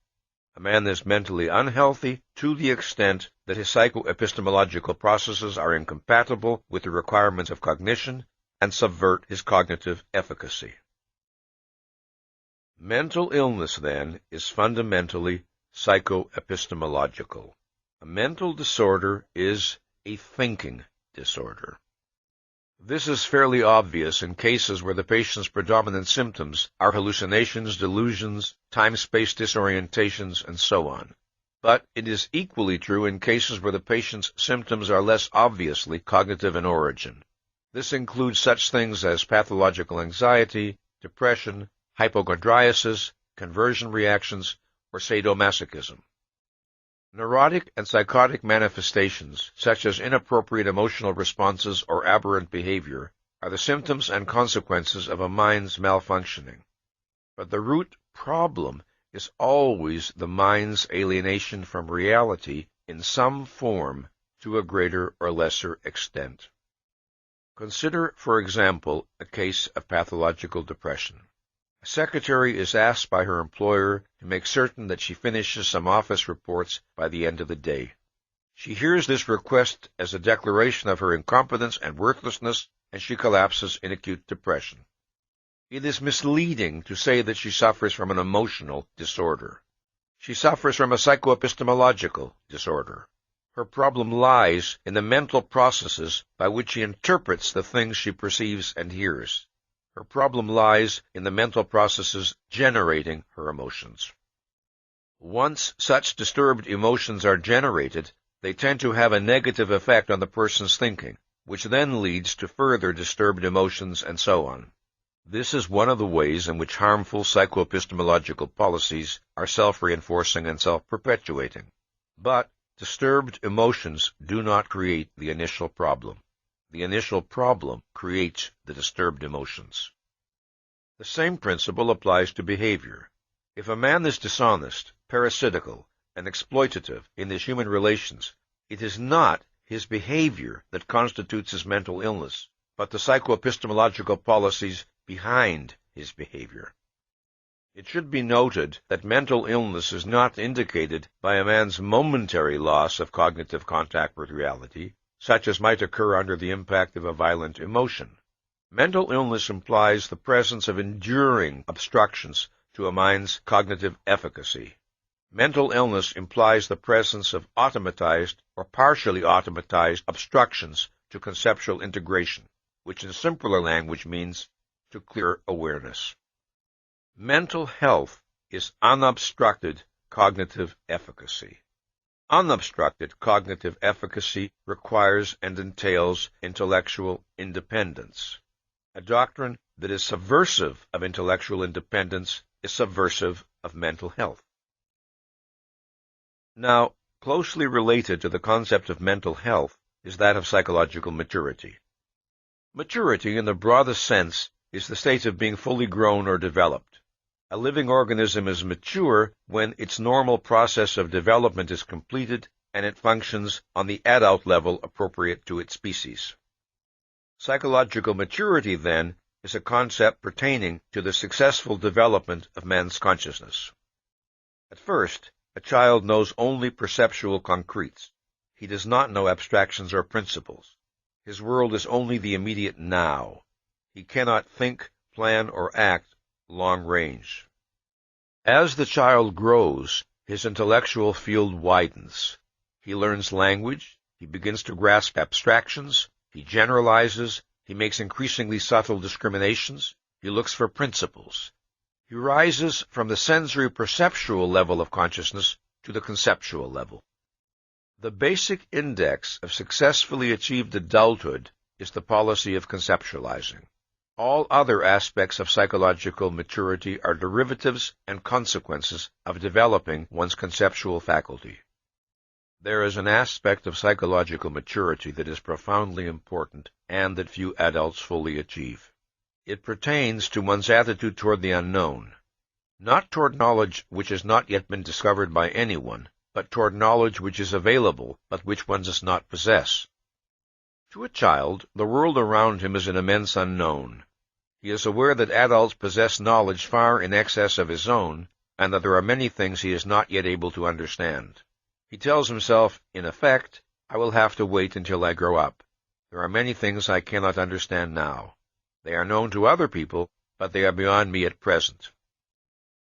Speaker 2: A man is mentally unhealthy to the extent that his psychoepistemological processes are incompatible with the requirements of cognition and subvert his cognitive efficacy. Mental illness, then, is fundamentally psychoepistemological. A mental disorder is a thinking disorder. This is fairly obvious in cases where the patient's predominant symptoms are hallucinations, delusions, time-space disorientations, and so on. But it is equally true in cases where the patient's symptoms are less obviously cognitive in origin. This includes such things as pathological anxiety, depression, hypochondriasis, conversion reactions, or sadomasochism. Neurotic and psychotic manifestations, such as inappropriate emotional responses or aberrant behavior, are the symptoms and consequences of a mind's malfunctioning. But the root problem is always the mind's alienation from reality in some form to a greater or lesser extent. Consider, for example, a case of pathological depression. A secretary is asked by her employer to make certain that she finishes some office reports by the end of the day. She hears this request as a declaration of her incompetence and worthlessness, and she collapses in acute depression. It is misleading to say that she suffers from an emotional disorder. She suffers from a psychoepistemological disorder. Her problem lies in the mental processes by which she interprets the things she perceives and hears. Her problem lies in the mental processes generating her emotions. Once such disturbed emotions are generated, they tend to have a negative effect on the person's thinking, which then leads to further disturbed emotions and so on. This is one of the ways in which harmful psychoepistemological policies are self-reinforcing and self-perpetuating. But disturbed emotions do not create the initial problem. The initial problem creates the disturbed emotions. The same principle applies to behavior. If a man is dishonest, parasitical, and exploitative in his human relations, it is not his behavior that constitutes his mental illness, but the psychoepistemological policies behind his behavior. It should be noted that mental illness is not indicated by a man's momentary loss of cognitive contact with reality, such as might occur under the impact of a violent emotion. Mental illness implies the presence of enduring obstructions to a mind's cognitive efficacy. Mental illness implies the presence of automatized or partially automatized obstructions to conceptual integration, which in simpler language means to clear awareness. Mental health is unobstructed cognitive efficacy. Unobstructed cognitive efficacy requires and entails intellectual independence. A doctrine that is subversive of intellectual independence is subversive of mental health. Now, closely related to the concept of mental health is that of psychological maturity. Maturity, in the broadest sense, is the state of being fully grown or developed. A living organism is mature when its normal process of development is completed and it functions on the adult level appropriate to its species. Psychological maturity, then, is a concept pertaining to the successful development of man's consciousness. At first, a child knows only perceptual concretes. He does not know abstractions or principles. His world is only the immediate now. He cannot think, plan, or act long range. As the child grows, his intellectual field widens. He learns language, he begins to grasp abstractions, he generalizes, he makes increasingly subtle discriminations, he looks for principles. He rises from the sensory-perceptual level of consciousness to the conceptual level. The basic index of successfully achieved adulthood is the policy of conceptualizing. All other aspects of psychological maturity are derivatives and consequences of developing one's conceptual faculty. There is an aspect of psychological maturity that is profoundly important and that few adults fully achieve. It pertains to one's attitude toward the unknown, not toward knowledge which has not yet been discovered by anyone, but toward knowledge which is available, but which one does not possess. To a child, the world around him is an immense unknown. He is aware that adults possess knowledge far in excess of his own, and that there are many things he is not yet able to understand. He tells himself, in effect, I will have to wait until I grow up. There are many things I cannot understand now. They are known to other people, but they are beyond me at present.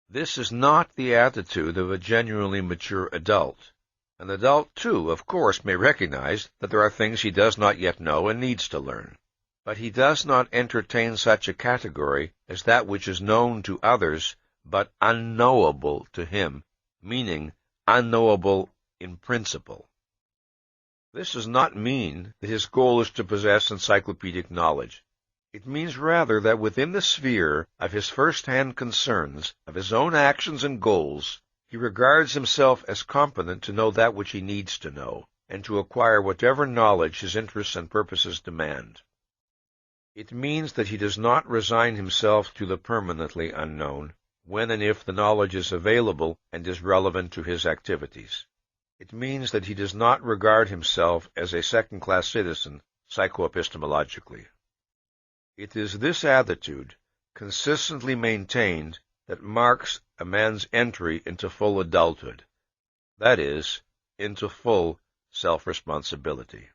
Speaker 2: This is not the attitude of a genuinely mature adult. An adult, too, of course, may recognize that there are things he does not yet know and needs to learn. But he does not entertain such a category as that which is known to others, but unknowable to him, meaning unknowable in principle. This does not mean that his goal is to possess encyclopedic knowledge. It means rather that within the sphere of his first-hand concerns, of his own actions and goals, he regards himself as competent to know that which he needs to know, and to acquire whatever knowledge his interests and purposes demand. It means that he does not resign himself to the permanently unknown, when and if the knowledge is available and is relevant to his activities. It means that he does not regard himself as a second-class citizen psychoepistemologically. It is this attitude, consistently maintained, that marks a man's entry into full adulthood, that is, into full self-responsibility.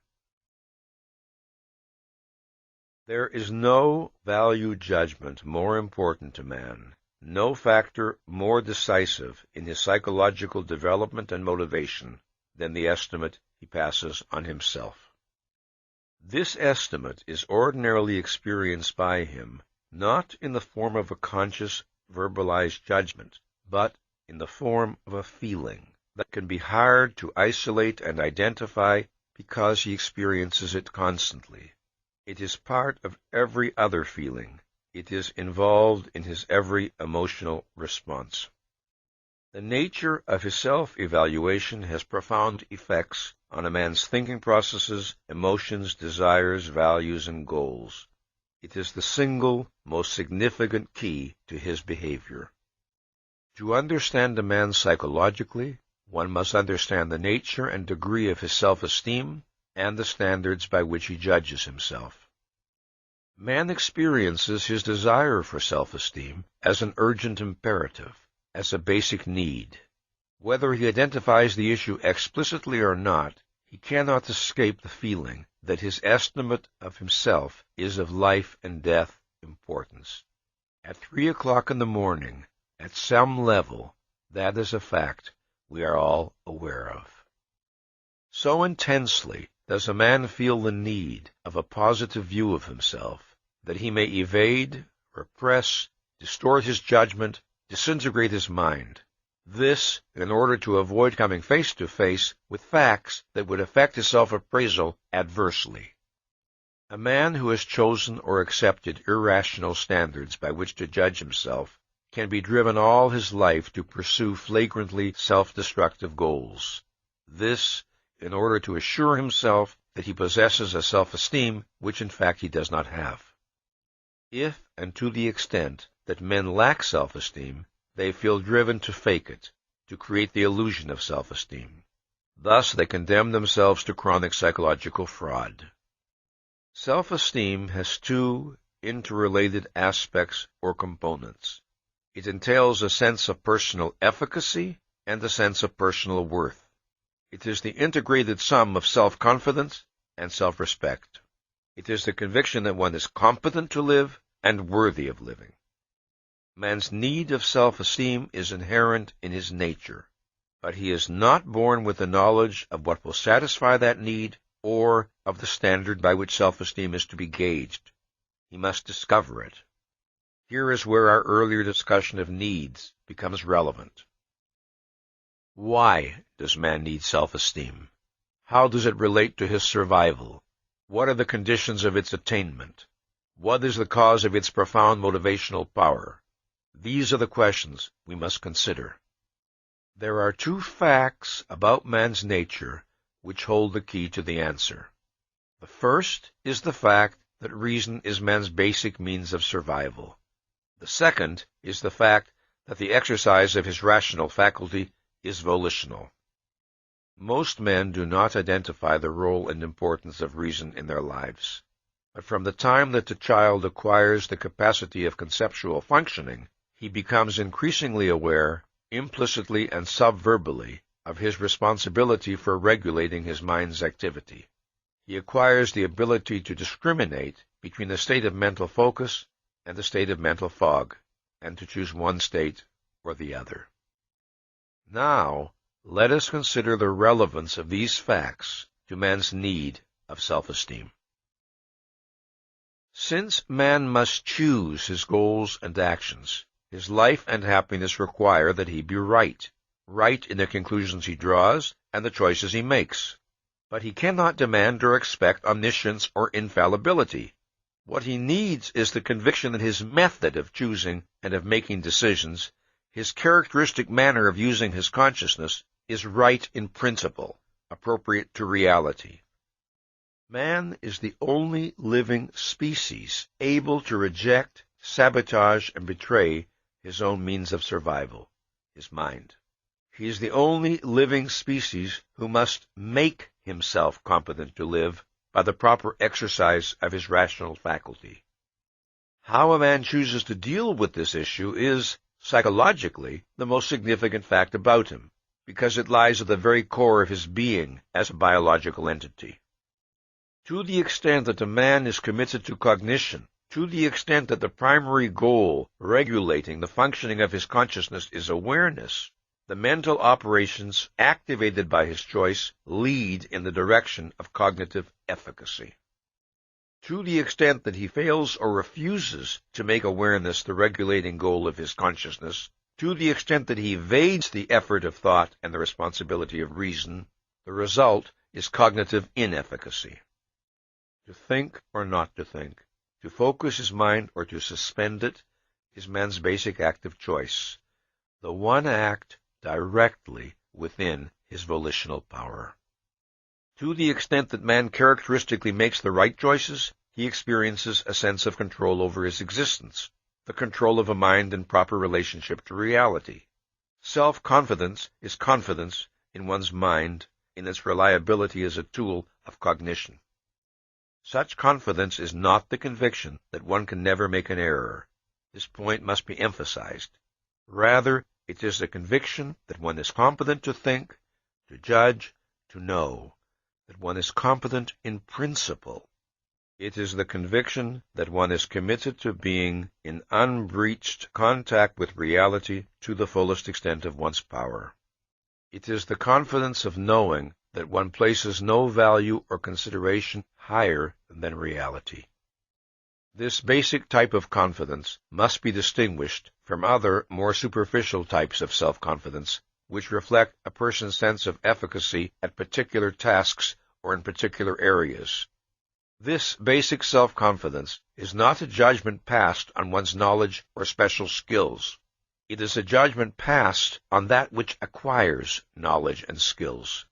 Speaker 2: There is no value judgment more important to man, no factor more decisive in his psychological development and motivation than the estimate he passes on himself. This estimate is ordinarily experienced by him not in the form of a conscious, verbalized judgment, but in the form of a feeling that can be hard to isolate and identify because he experiences it constantly. It is part of every other feeling. It is involved in his every emotional response. The nature of his self-evaluation has profound effects on a man's thinking processes, emotions, desires, values, and goals. It is the single most significant key to his behavior. To understand a man psychologically, one must understand the nature and degree of his self-esteem and the standards by which he judges himself. Man experiences his desire for self-esteem as an urgent imperative, as a basic need. Whether he identifies the issue explicitly or not, he cannot escape the feeling that his estimate of himself is of life and death importance. At 3 o'clock in the morning, at some level, that is a fact we are all aware of. So intensely does a man feel the need of a positive view of himself that he may evade, repress, distort his judgment, disintegrate his mind. This in order to avoid coming face to face with facts that would affect his self-appraisal adversely. A man who has chosen or accepted irrational standards by which to judge himself can be driven all his life to pursue flagrantly self-destructive goals. This in order to assure himself that he possesses a self-esteem which in fact he does not have. If and to the extent that men lack self-esteem, they feel driven to fake it, to create the illusion of self-esteem. Thus they condemn themselves to chronic psychological fraud. Self-esteem has two interrelated aspects or components. It entails a sense of personal efficacy and a sense of personal worth. It is the integrated sum of self-confidence and self-respect. It is the conviction that one is competent to live and worthy of living. Man's need of self-esteem is inherent in his nature, but he is not born with the knowledge of what will satisfy that need or of the standard by which self-esteem is to be gauged. He must discover it. Here is where our earlier discussion of needs becomes relevant. Why does man need self-esteem? How does it relate to his survival? What are the conditions of its attainment? What is the cause of its profound motivational power? These are the questions we must consider. There are two facts about man's nature which hold the key to the answer. The first is the fact that reason is man's basic means of survival. The second is the fact that the exercise of his rational faculty is volitional. Most men do not identify the role and importance of reason in their lives. But from the time that the child acquires the capacity of conceptual functioning, he becomes increasingly aware, implicitly and subverbally, of his responsibility for regulating his mind's activity. He acquires the ability to discriminate between the state of mental focus and the state of mental fog, and to choose one state or the other. Now, let us consider the relevance of these facts to man's need of self-esteem. Since man must choose his goals and actions, his life and happiness require that he be right in the conclusions he draws and the choices he makes. But he cannot demand or expect omniscience or infallibility. What he needs is the conviction that his method of choosing and of making decisions, his characteristic manner of using his consciousness, is right in principle, appropriate to reality. Man is the only living species able to reject, sabotage, and betray his own means of survival, his mind. He is the only living species who must make himself competent to live by the proper exercise of his rational faculty. How a man chooses to deal with this issue is, psychologically, the most significant fact about him, because it lies at the very core of his being as a biological entity. To the extent that a man is committed to cognition, to the extent that the primary goal regulating the functioning of his consciousness is awareness, the mental operations activated by his choice lead in the direction of cognitive efficacy. To the extent that he fails or refuses to make awareness the regulating goal of his consciousness, to the extent that he evades the effort of thought and the responsibility of reason, the result is cognitive inefficacy. To think or not to think, to focus his mind or to suspend it, is man's basic act of choice, the one act directly within his volitional power. To the extent that man characteristically makes the right choices, he experiences a sense of control over his existence, the control of a mind in proper relationship to reality. Self-confidence is confidence in one's mind, in its reliability as a tool of cognition. Such confidence is not the conviction that one can never make an error. This point must be emphasized. Rather, it is the conviction that one is competent to think, to judge, to know, that one is competent in principle. It is the conviction that one is committed to being in unbreached contact with reality to the fullest extent of one's power. It is the confidence of knowing that one places no value or consideration higher than reality. This basic type of confidence must be distinguished from other, more superficial types of self-confidence, which reflect a person's sense of efficacy at particular tasks or in particular areas. This basic self-confidence is not a judgment passed on one's knowledge or special skills. It is a judgment passed on that which acquires knowledge and skills.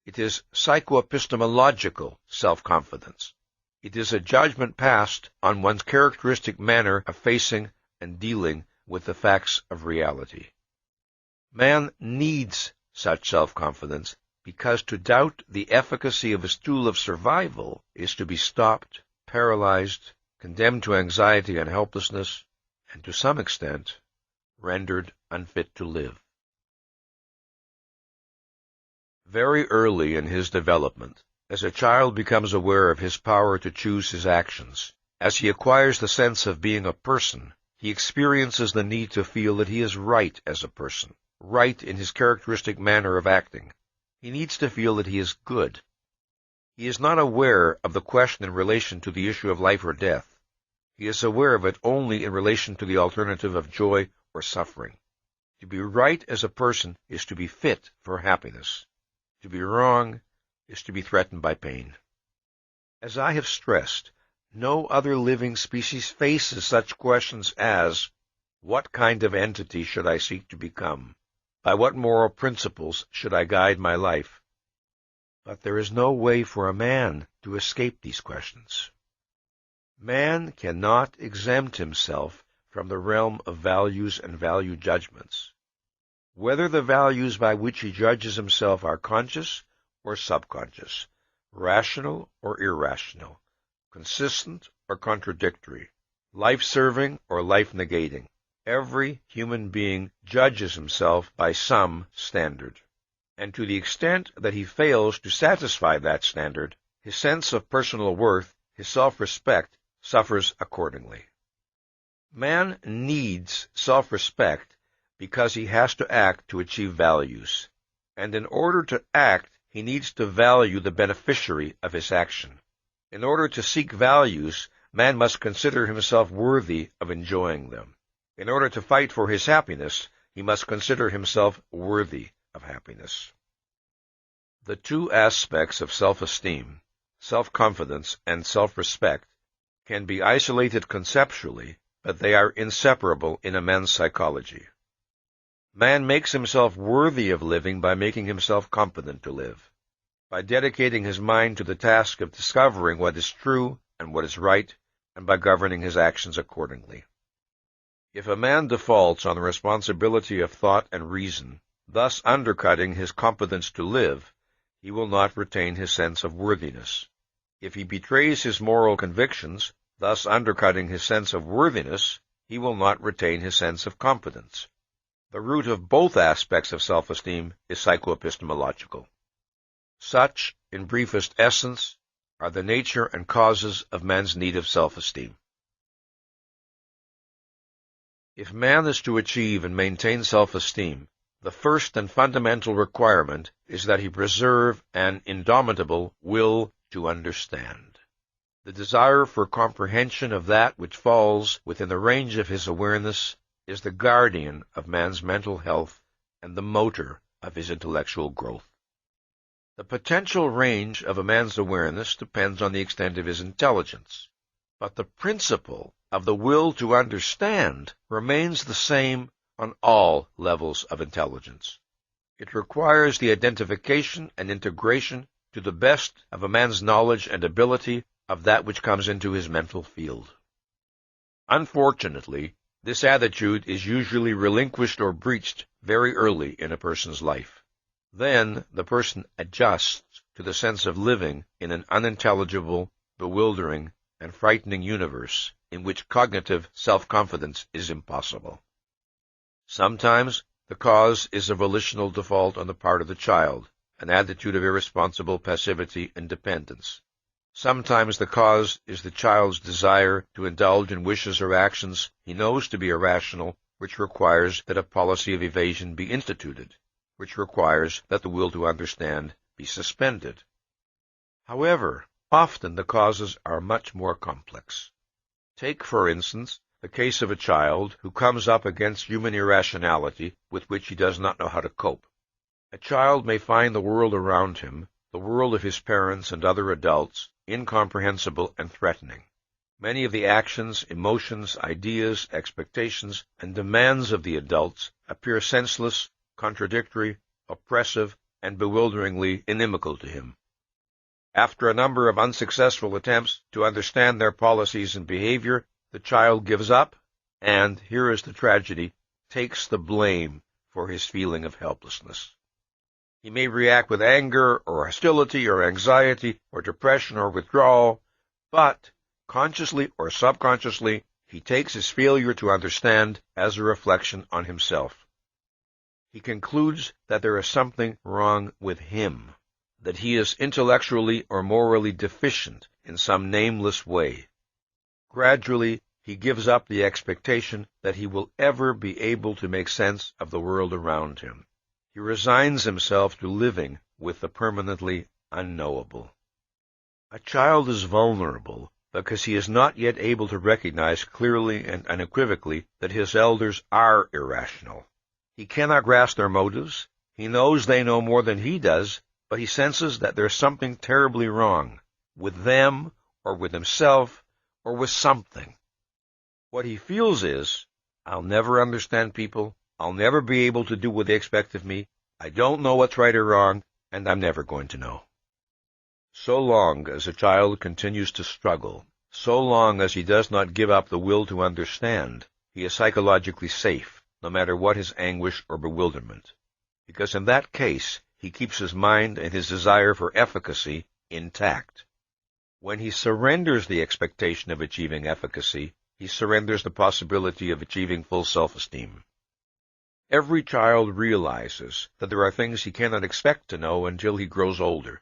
Speaker 2: It is psychoepistemological self-confidence. It is a judgment passed on one's characteristic manner of facing and dealing with the facts of reality. Man needs such self-confidence because to doubt the efficacy of his tool of survival is to be stopped, paralyzed, condemned to anxiety and helplessness, and to some extent, rendered unfit to live. Very early in his development, as a child becomes aware of his power to choose his actions, as he acquires the sense of being a person, he experiences the need to feel that he is right as a person, right in his characteristic manner of acting. He needs to feel that he is good. He is not aware of the question in relation to the issue of life or death. He is aware of it only in relation to the alternative of joy or suffering. To be right as a person is to be fit for happiness. To be wrong is to be threatened by pain. As I have stressed, no other living species faces such questions as, what kind of entity should I seek to become? By what moral principles should I guide my life? But there is no way for a man to escape these questions. Man cannot exempt himself from the realm of values and value judgments. Whether the values by which he judges himself are conscious or subconscious, rational or irrational, consistent or contradictory, life-serving or life-negating. Every human being judges himself by some standard, and to the extent that he fails to satisfy that standard, his sense of personal worth, his self-respect, suffers accordingly. Man needs self-respect because he has to act to achieve values, and in order to act, he needs to value the beneficiary of his action. In order to seek values, man must consider himself worthy of enjoying them. In order to fight for his happiness, he must consider himself worthy of happiness. The two aspects of self-esteem, self-confidence, and self-respect, can be isolated conceptually, but they are inseparable in a man's psychology. Man makes himself worthy of living by making himself competent to live, by dedicating his mind to the task of discovering what is true and what is right, and by governing his actions accordingly. If a man defaults on the responsibility of thought and reason, thus undercutting his competence to live, he will not retain his sense of worthiness. If he betrays his moral convictions, thus undercutting his sense of worthiness, he will not retain his sense of competence. The root of both aspects of self-esteem is psychoepistemological. Such, in briefest essence, are the nature and causes of man's need of self-esteem. If man is to achieve and maintain self-esteem, the first and fundamental requirement is that he preserve an indomitable will to understand. The desire for comprehension of that which falls within the range of his awareness is the guardian of man's mental health and the motor of his intellectual growth. The potential range of a man's awareness depends on the extent of his intelligence, but the principle of the will to understand remains the same on all levels of intelligence. It requires the identification and integration to the best of a man's knowledge and ability of that which comes into his mental field. Unfortunately, this attitude is usually relinquished or breached very early in a person's life. Then the person adjusts to the sense of living in an unintelligible, bewildering, and frightening universe in which cognitive self-confidence is impossible. Sometimes the cause is a volitional default on the part of the child, an attitude of irresponsible passivity and dependence. Sometimes the cause is the child's desire to indulge in wishes or actions he knows to be irrational, which requires that a policy of evasion be instituted, which requires that the will to understand be suspended. However, often the causes are much more complex. Take, for instance, the case of a child who comes up against human irrationality with which he does not know how to cope. A child may find the world around him, the world of his parents and other adults, incomprehensible and threatening. Many of the actions, emotions, ideas, expectations, and demands of the adults appear senseless, contradictory, oppressive, and bewilderingly inimical to him. After a number of unsuccessful attempts to understand their policies and behavior, the child gives up, and, here is the tragedy, takes the blame for his feeling of helplessness. He may react with anger, or hostility, or anxiety, or depression, or withdrawal, but, consciously or subconsciously, he takes his failure to understand as a reflection on himself. He concludes that there is something wrong with him, that he is intellectually or morally deficient in some nameless way. Gradually, he gives up the expectation that he will ever be able to make sense of the world around him. He resigns himself to living with the permanently unknowable. A child is vulnerable because he is not yet able to recognize clearly and unequivocally that his elders are irrational. He cannot grasp their motives. He knows they know more than he does, but he senses that there's something terribly wrong with them, or with himself, or with something. What he feels is, I'll never understand people, I'll never be able to do what they expect of me, I don't know what's right or wrong, and I'm never going to know. So long as a child continues to struggle, so long as he does not give up the will to understand, he is psychologically safe, no matter what his anguish or bewilderment, because in that case he keeps his mind and his desire for efficacy intact. When he surrenders the expectation of achieving efficacy, he surrenders the possibility of achieving full self-esteem. Every child realizes that there are things he cannot expect to know until he grows older.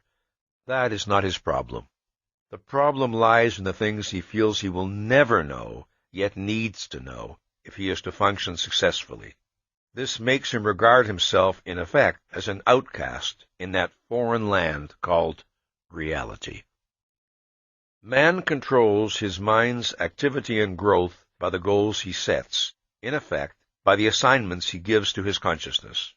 Speaker 2: That is not his problem. The problem lies in the things he feels he will never know, yet needs to know, if he is to function successfully. This makes him regard himself, in effect, as an outcast in that foreign land called reality. Man controls his mind's activity and growth by the goals he sets, in effect, by the assignments he gives to his consciousness.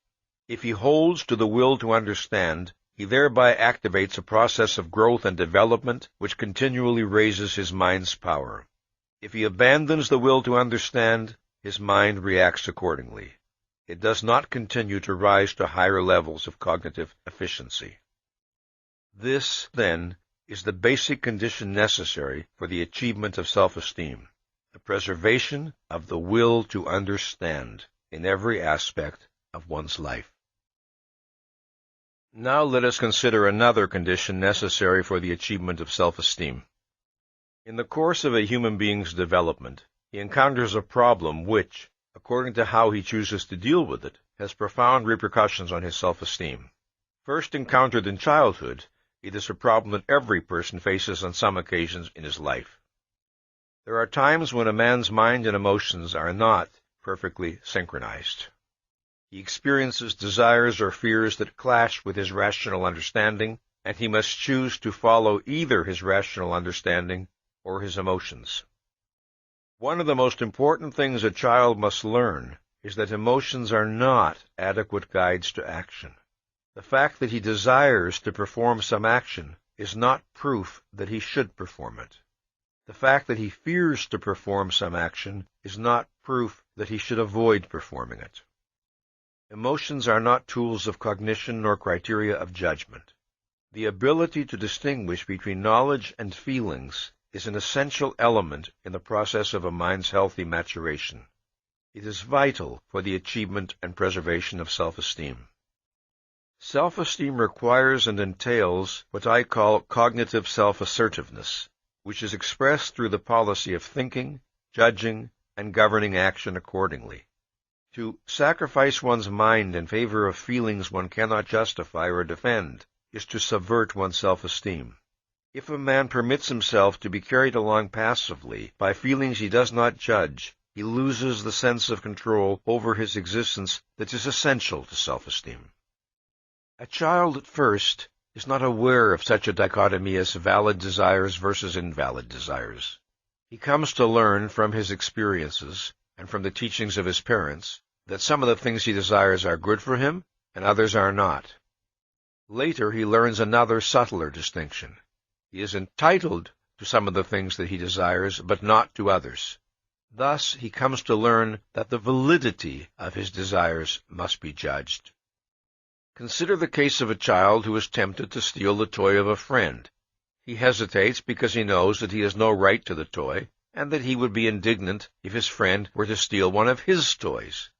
Speaker 2: If he holds to the will to understand, he thereby activates a process of growth and development which continually raises his mind's power. If he abandons the will to understand, his mind reacts accordingly. It does not continue to rise to higher levels of cognitive efficiency. This, then, is the basic condition necessary for the achievement of self-esteem, the preservation of the will to understand in every aspect of one's life. Now let us consider another condition necessary for the achievement of self-esteem. In the course of a human being's development, he encounters a problem which, according to how he chooses to deal with it, has profound repercussions on his self-esteem. First encountered in childhood, it is a problem that every person faces on some occasions in his life. There are times when a man's mind and emotions are not perfectly synchronized. He experiences desires or fears that clash with his rational understanding, and he must choose to follow either his rational understanding or his emotions. One of the most important things a child must learn is that emotions are not adequate guides to action. The fact that he desires to perform some action is not proof that he should perform it. The fact that he fears to perform some action is not proof that he should avoid performing it. Emotions are not tools of cognition nor criteria of judgment. The ability to distinguish between knowledge and feelings is an essential element in the process of a mind's healthy maturation. It is vital for the achievement and preservation of self-esteem. Self-esteem requires and entails what I call cognitive self-assertiveness, which is expressed through the policy of thinking, judging, and governing action accordingly. To sacrifice one's mind in favor of feelings one cannot justify or defend is to subvert one's self-esteem. If a man permits himself to be carried along passively by feelings he does not judge, he loses the sense of control over his existence that is essential to self-esteem. A child at first is not aware of such a dichotomy as valid desires versus invalid desires. He comes to learn from his experiences and from the teachings of his parents that some of the things he desires are good for him and others are not. Later he learns another subtler distinction. He is entitled to some of the things that he desires, but not to others. Thus he comes to learn that the validity of his desires must be judged. Consider the case of a child who is tempted to steal the toy of a friend. He hesitates because he knows that he has no right to the toy, and that he would be indignant if his friend were to steal one of his toys.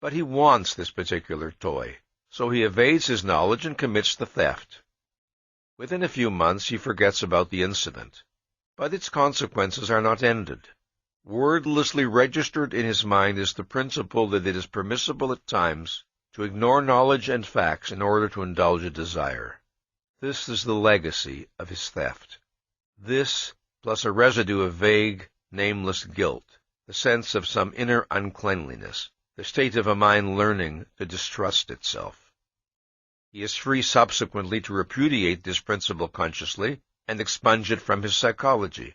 Speaker 2: But he wants this particular toy, so he evades his knowledge and commits the theft. Within a few months he forgets about the incident, but its consequences are not ended. Wordlessly registered in his mind is the principle that it is permissible at times to ignore knowledge and facts in order to indulge a desire. This is the legacy of his theft. This, plus a residue of vague, nameless guilt, the sense of some inner uncleanliness, the state of a mind learning to distrust itself. He is free subsequently to repudiate this principle consciously and expunge it from his psychology.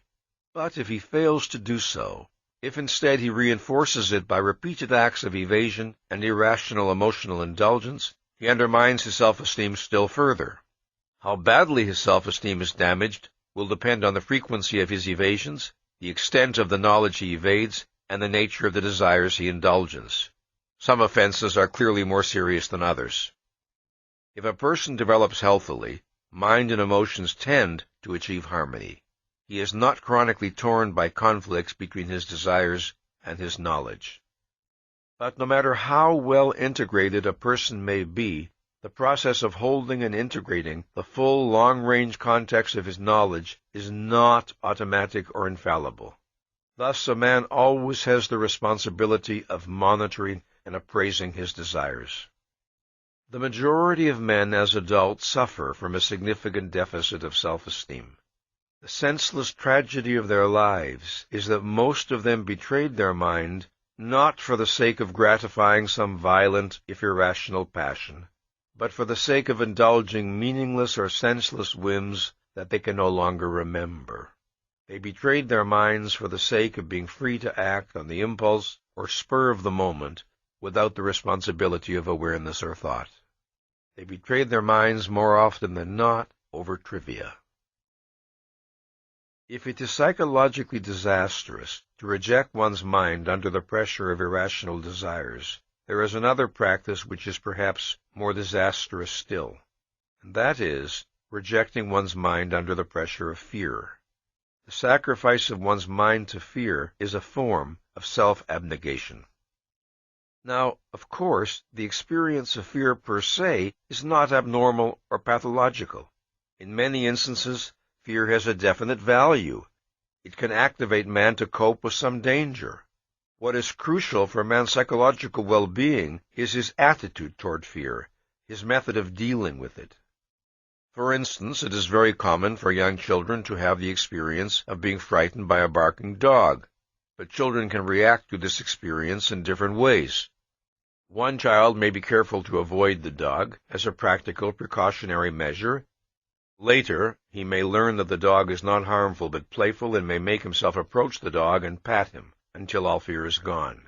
Speaker 2: But if he fails to do so, if instead he reinforces it by repeated acts of evasion and irrational emotional indulgence, he undermines his self-esteem still further. How badly his self-esteem is damaged will depend on the frequency of his evasions, the extent of the knowledge he evades, and the nature of the desires he indulges. Some offenses are clearly more serious than others. If a person develops healthily, mind and emotions tend to achieve harmony. He is not chronically torn by conflicts between his desires and his knowledge. But no matter how well integrated a person may be, The process of holding and integrating the full long-range context of his knowledge is not automatic or infallible. Thus, a man always has the responsibility of monitoring and appraising his desires. The majority of men as adults suffer from a significant deficit of self-esteem. The senseless tragedy of their lives is that most of them betrayed their mind not for the sake of gratifying some violent, if irrational passion, but for the sake of indulging meaningless or senseless whims that they can no longer remember. They betrayed their minds for the sake of being free to act on the impulse or spur of the moment without the responsibility of awareness or thought. They betrayed their minds more often than not over trivia. If it is psychologically disastrous to reject one's mind under the pressure of irrational desires, there is another practice which is perhaps more disastrous still, and that is rejecting one's mind under the pressure of fear. The sacrifice of one's mind to fear is a form of self-abnegation. Now, of course, the experience of fear per se is not abnormal or pathological. In many instances, fear has a definite value. It can activate man to cope with some danger. What is crucial for man's psychological well-being is his attitude toward fear, his method of dealing with it. For instance, it is very common for young children to have the experience of being frightened by a barking dog, but children can react to this experience in different ways. One child may be careful to avoid the dog as a practical precautionary measure. Later, he may learn that the dog is not harmful but playful and may make himself approach the dog and pat him until all fear is gone.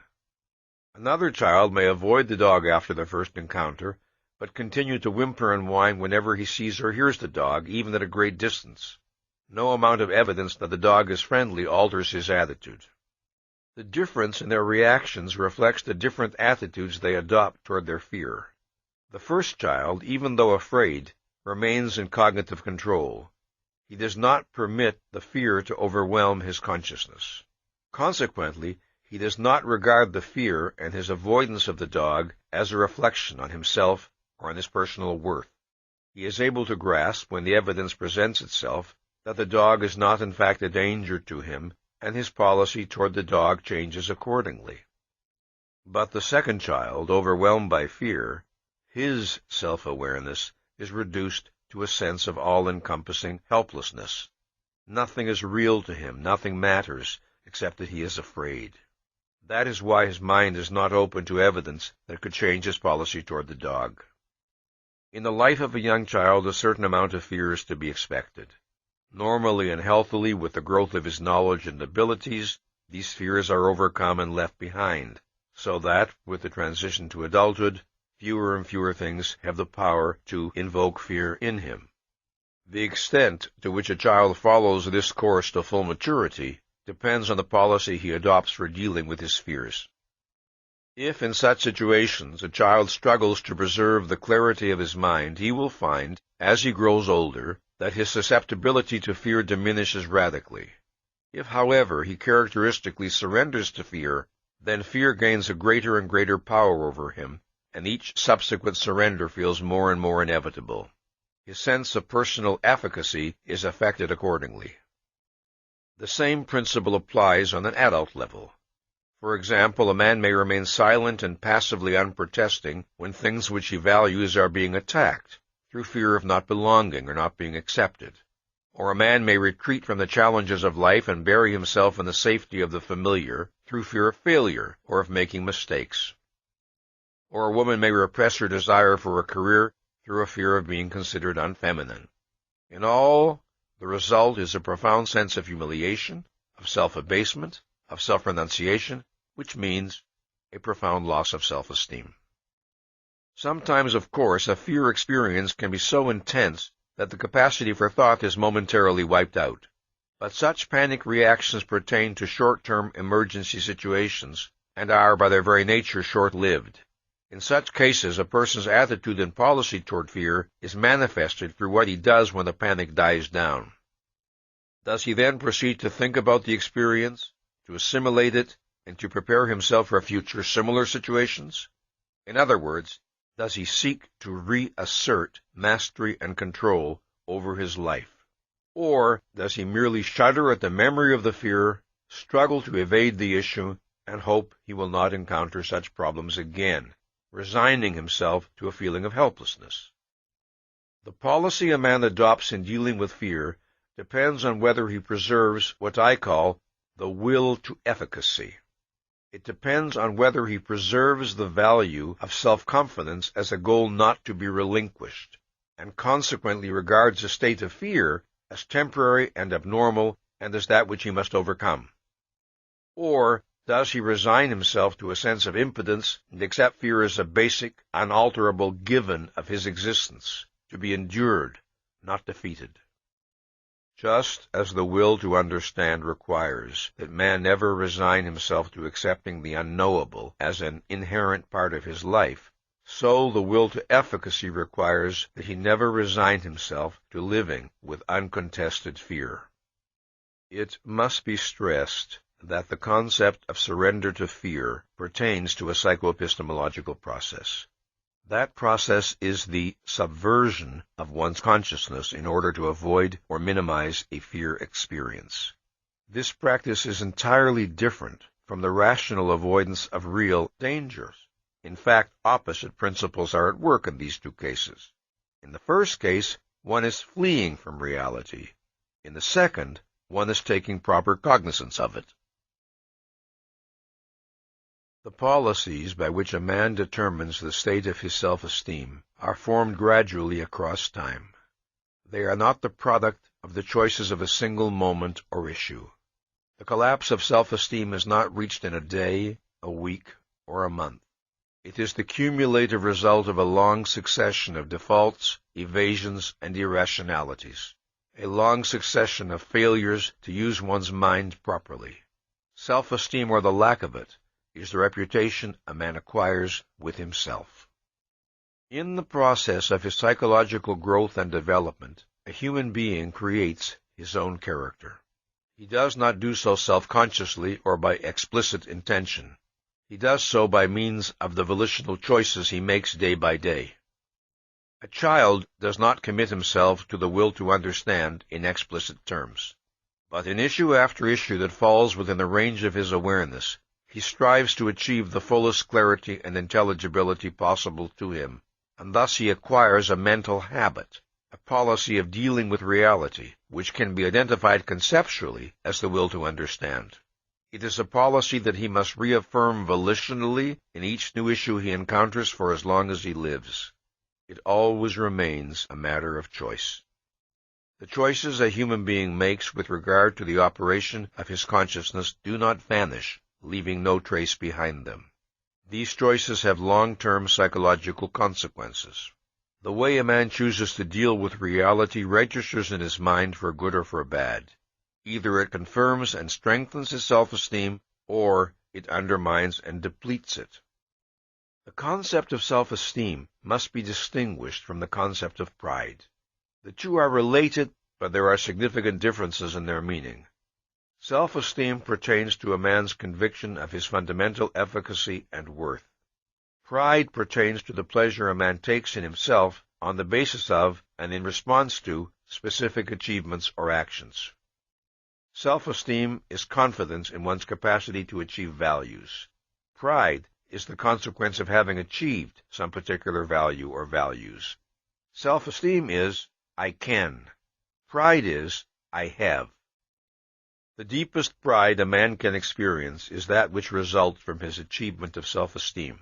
Speaker 2: Another child may avoid the dog after the first encounter, but continue to whimper and whine whenever he sees or hears the dog, even at a great distance. No amount of evidence that the dog is friendly alters his attitude. The difference in their reactions reflects the different attitudes they adopt toward their fear. The first child, even though afraid, remains in cognitive control. He does not permit the fear to overwhelm his consciousness. Consequently, he does not regard the fear and his avoidance of the dog as a reflection on himself or on his personal worth. He is able to grasp, when the evidence presents itself, that the dog is not in fact a danger to him, and his policy toward the dog changes accordingly. But the second child, overwhelmed by fear, his self-awareness is reduced to a sense of all-encompassing helplessness. Nothing is real to him, nothing matters, except that he is afraid. That is why his mind is not open to evidence that could change his policy toward the dog. In the life of a young child, a certain amount of fear is to be expected. Normally and healthily, with the growth of his knowledge and abilities, these fears are overcome and left behind, so that, with the transition to adulthood, fewer and fewer things have the power to invoke fear in him. The extent to which a child follows this course to full maturity depends on the policy he adopts for dealing with his fears. If, in such situations, a child struggles to preserve the clarity of his mind, he will find, as he grows older, that his susceptibility to fear diminishes radically. If, however, he characteristically surrenders to fear, then fear gains a greater and greater power over him, and each subsequent surrender feels more and more inevitable. His sense of personal efficacy is affected accordingly. The same principle applies on an adult level. For example, a man may remain silent and passively unprotesting when things which he values are being attacked, through fear of not belonging or not being accepted. Or a man may retreat from the challenges of life and bury himself in the safety of the familiar, through fear of failure or of making mistakes. Or a woman may repress her desire for a career through a fear of being considered unfeminine. In all, the result is a profound sense of humiliation, of self-abasement, of self-renunciation, which means a profound loss of self-esteem. Sometimes, of course, a fear experience can be so intense that the capacity for thought is momentarily wiped out. But such panic reactions pertain to short-term emergency situations and are, by their very nature, short-lived. In such cases, a person's attitude and policy toward fear is manifested through what he does when the panic dies down. Does he then proceed to think about the experience, to assimilate it, and to prepare himself for future similar situations? In other words, does he seek to reassert mastery and control over his life? Or does he merely shudder at the memory of the fear, struggle to evade the issue, and hope he will not encounter such problems again, resigning himself to a feeling of helplessness? The policy a man adopts in dealing with fear depends on whether he preserves what I call the will to efficacy. It depends on whether he preserves the value of self-confidence as a goal not to be relinquished, and consequently regards a state of fear as temporary and abnormal and as that which he must overcome. Or does he resign himself to a sense of impotence and accept fear as a basic, unalterable given of his existence, to be endured, not defeated? Just as the will to understand requires that man never resign himself to accepting the unknowable as an inherent part of his life, so the will to efficacy requires that he never resign himself to living with uncontested fear. It must be stressed that the concept of surrender to fear pertains to a psychoepistemological process. That process is the subversion of one's consciousness in order to avoid or minimize a fear experience. This practice is entirely different from the rational avoidance of real dangers. In fact, opposite principles are at work in these two cases. In the first case, one is fleeing from reality. In the second, one is taking proper cognizance of it. The policies by which a man determines the state of his self-esteem are formed gradually across time. They are not the product of the choices of a single moment or issue. The collapse of self-esteem is not reached in a day, a week, or a month. It is the cumulative result of a long succession of defaults, evasions, and irrationalities, a long succession of failures to use one's mind properly. Self-esteem, or the lack of it, is the reputation a man acquires with himself. In the process of his psychological growth and development, a human being creates his own character. He does not do so self-consciously or by explicit intention. He does so by means of the volitional choices he makes day by day. A child does not commit himself to the will to understand in explicit terms, but in issue after issue that falls within the range of his awareness, he strives to achieve the fullest clarity and intelligibility possible to him, and thus he acquires a mental habit, a policy of dealing with reality, which can be identified conceptually as the will to understand. It is a policy that he must reaffirm volitionally in each new issue he encounters for as long as he lives. It always remains a matter of choice. The choices a human being makes with regard to the operation of his consciousness do not vanish, leaving no trace behind them. These choices have long-term psychological consequences. The way a man chooses to deal with reality registers in his mind for good or for bad. Either it confirms and strengthens his self-esteem, or it undermines and depletes it. The concept of self-esteem must be distinguished from the concept of pride. The two are related, but there are significant differences in their meaning. Self-esteem pertains to a man's conviction of his fundamental efficacy and worth. Pride pertains to the pleasure a man takes in himself on the basis of and in response to specific achievements or actions. Self-esteem is confidence in one's capacity to achieve values. Pride is the consequence of having achieved some particular value or values. Self-esteem is, I can. Pride is, I have. The deepest pride a man can experience is that which results from his achievement of self-esteem.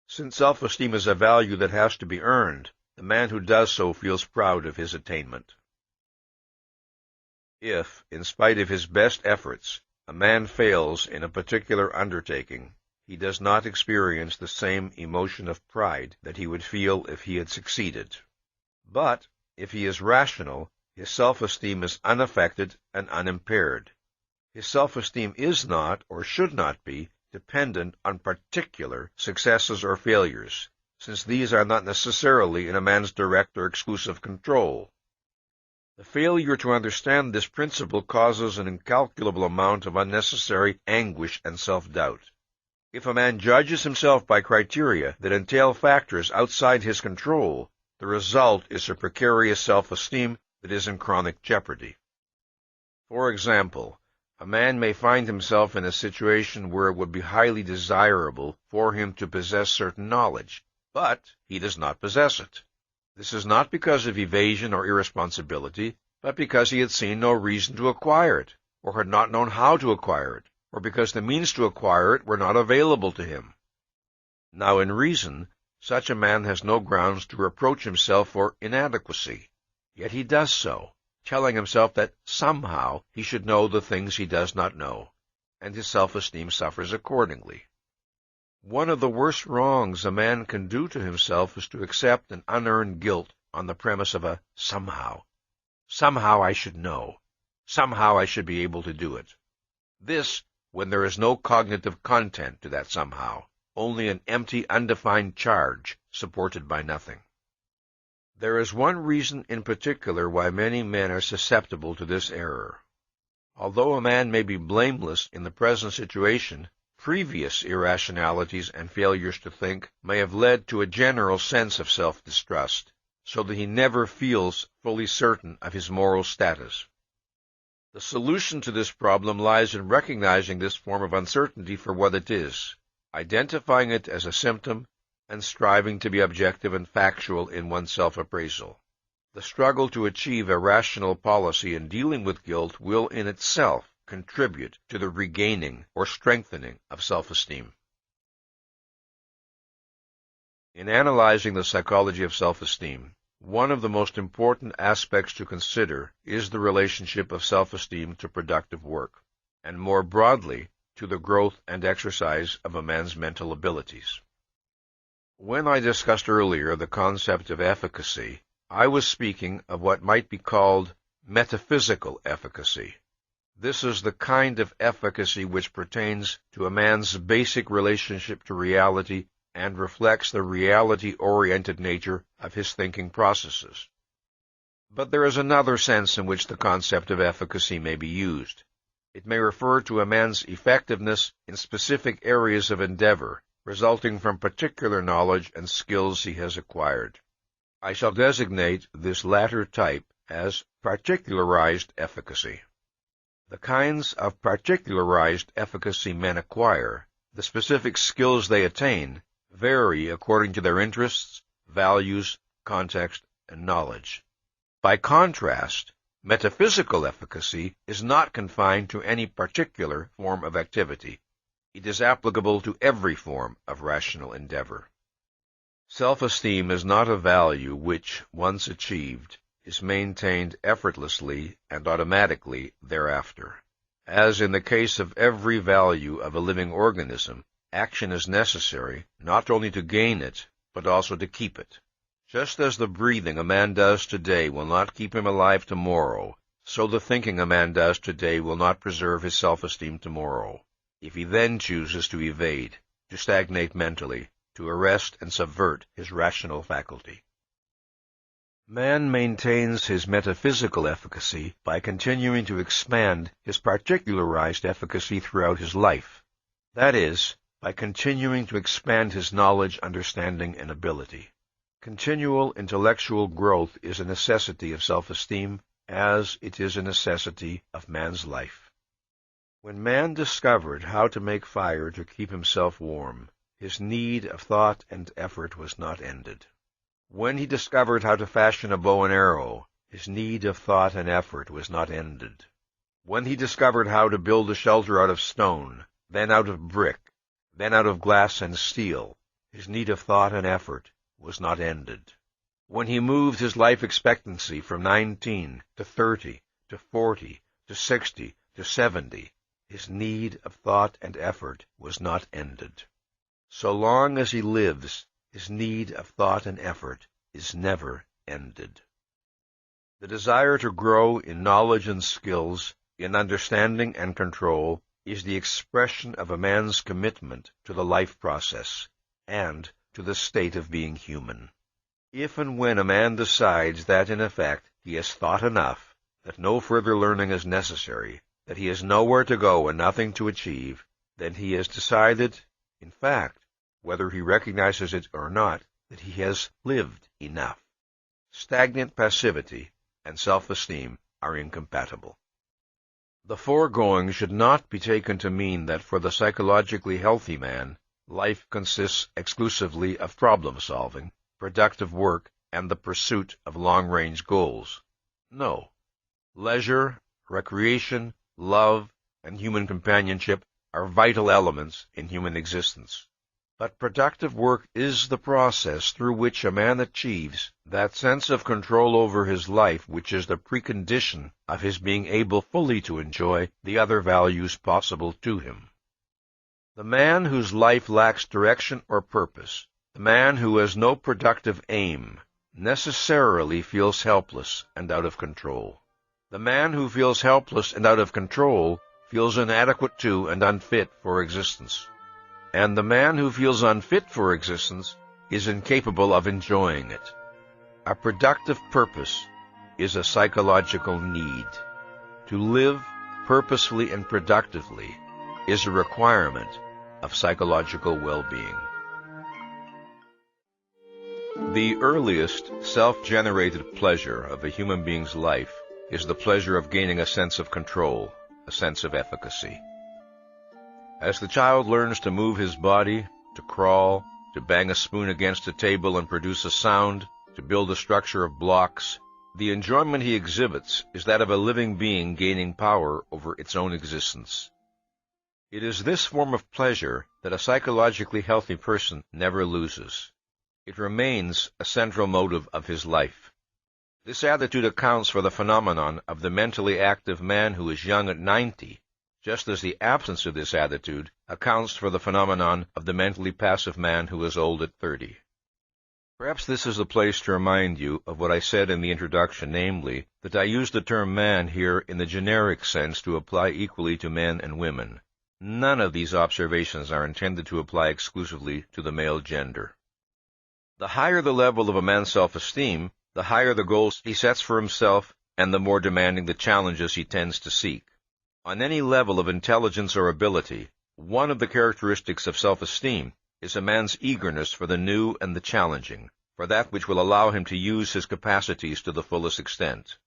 Speaker 2: Since self-esteem is a value that has to be earned, the man who does so feels proud of his attainment. If, in spite of his best efforts, a man fails in a particular undertaking, he does not experience the same emotion of pride that he would feel if he had succeeded. But, if he is rational, his self-esteem is unaffected and unimpaired. His self-esteem is not, or should not be, dependent on particular successes or failures, since these are not necessarily in a man's direct or exclusive control. The failure to understand this principle causes an incalculable amount of unnecessary anguish and self-doubt. If a man judges himself by criteria that entail factors outside his control, the result is a precarious self-esteem that is in chronic jeopardy. For example, a man may find himself in a situation where it would be highly desirable for him to possess certain knowledge, but he does not possess it. This is not because of evasion or irresponsibility, but because he had seen no reason to acquire it, or had not known how to acquire it, or because the means to acquire it were not available to him. Now in reason, such a man has no grounds to reproach himself for inadequacy, yet he does so, telling himself that somehow he should know the things he does not know, and his self-esteem suffers accordingly. One of the worst wrongs a man can do to himself is to accept an unearned guilt on the premise of a somehow. Somehow I should know. Somehow I should be able to do it. This, when there is no cognitive content to that somehow, only an empty, undefined charge supported by nothing. There is one reason in particular why many men are susceptible to this error. Although a man may be blameless in the present situation, previous irrationalities and failures to think may have led to a general sense of self-distrust, so that he never feels fully certain of his moral status. The solution to this problem lies in recognizing this form of uncertainty for what it is, identifying it as a symptom, and striving to be objective and factual in one's self-appraisal. The struggle to achieve a rational policy in dealing with guilt will in itself contribute to the regaining or strengthening of self-esteem. In analyzing the psychology of self-esteem, one of the most important aspects to consider is the relationship of self-esteem to productive work, and more broadly, to the growth and exercise of a man's mental abilities. When I discussed earlier the concept of efficacy, I was speaking of what might be called metaphysical efficacy. This is the kind of efficacy which pertains to a man's basic relationship to reality and reflects the reality-oriented nature of his thinking processes. But there is another sense in which the concept of efficacy may be used. It may refer to a man's effectiveness in specific areas of endeavor, resulting from particular knowledge and skills he has acquired. I shall designate this latter type as particularized efficacy. The kinds of particularized efficacy men acquire, the specific skills they attain, vary according to their interests, values, context, and knowledge. By contrast, metaphysical efficacy is not confined to any particular form of activity. It is applicable to every form of rational endeavor. Self-esteem is not a value which, once achieved, is maintained effortlessly and automatically thereafter. As in the case of every value of a living organism, action is necessary not only to gain it, but also to keep it. Just as the breathing a man does today will not keep him alive tomorrow, so the thinking a man does today will not preserve his self-esteem tomorrow, if he then chooses to evade, to stagnate mentally, to arrest and subvert his rational faculty. Man maintains his metaphysical efficacy by continuing to expand his particularized efficacy throughout his life. That is, by continuing to expand his knowledge, understanding, and ability. Continual intellectual growth is a necessity of self-esteem, as it is a necessity of man's life. When man discovered how to make fire to keep himself warm, his need of thought and effort was not ended. When he discovered how to fashion a bow and arrow, his need of thought and effort was not ended. When he discovered how to build a shelter out of stone, then out of brick, then out of glass and steel, his need of thought and effort was not ended. When he moved his life expectancy from 19 to 30 to 40 to 60 to 70, his need of thought and effort was not ended. So long as he lives, his need of thought and effort is never ended. The desire to grow in knowledge and skills, in understanding and control, is the expression of a man's commitment to the life process and to the state of being human. If and when a man decides that, in effect, he has thought enough, that no further learning is necessary, that he has nowhere to go and nothing to achieve, then he has decided, In fact, whether he recognizes it or not, that he has lived enough. Stagnant passivity and self-esteem are incompatible. The foregoing should not be taken to mean that for the psychologically healthy man, life consists exclusively of problem-solving, productive work, and the pursuit of long-range goals. No. Leisure, recreation, love, and human companionship are vital elements in human existence. But productive work is the process through which a man achieves that sense of control over his life which is the precondition of his being able fully to enjoy the other values possible to him. The man whose life lacks direction or purpose, the man who has no productive aim, necessarily feels helpless and out of control. The man who feels helpless and out of control feels inadequate to and unfit for existence. And the man who feels unfit for existence is incapable of enjoying it. A productive purpose is a psychological need. To live purposefully and productively is a requirement of psychological well-being. The earliest self-generated pleasure of a human being's life is the pleasure of gaining a sense of control, a sense of efficacy. As the child learns to move his body, to crawl, to bang a spoon against a table and produce a sound, to build a structure of blocks, the enjoyment he exhibits is that of a living being gaining power over its own existence. It is this form of pleasure that a psychologically healthy person never loses. It remains a central motive of his life. This attitude accounts for the phenomenon of the mentally active man who is young at 90, just as the absence of this attitude accounts for the phenomenon of the mentally passive man who is old at 30. Perhaps this is the place to remind you of what I said in the introduction, namely, that I use the term man here in the generic sense to apply equally to men and women. None of these observations are intended to apply exclusively to the male gender. The higher the level of a man's self-esteem, the higher the goals he sets for himself, and the more demanding the challenges he tends to seek. On any level of intelligence or ability, one of the characteristics of self-esteem is a man's eagerness for the new and the challenging, for that which will allow him to use his capacities to the fullest extent.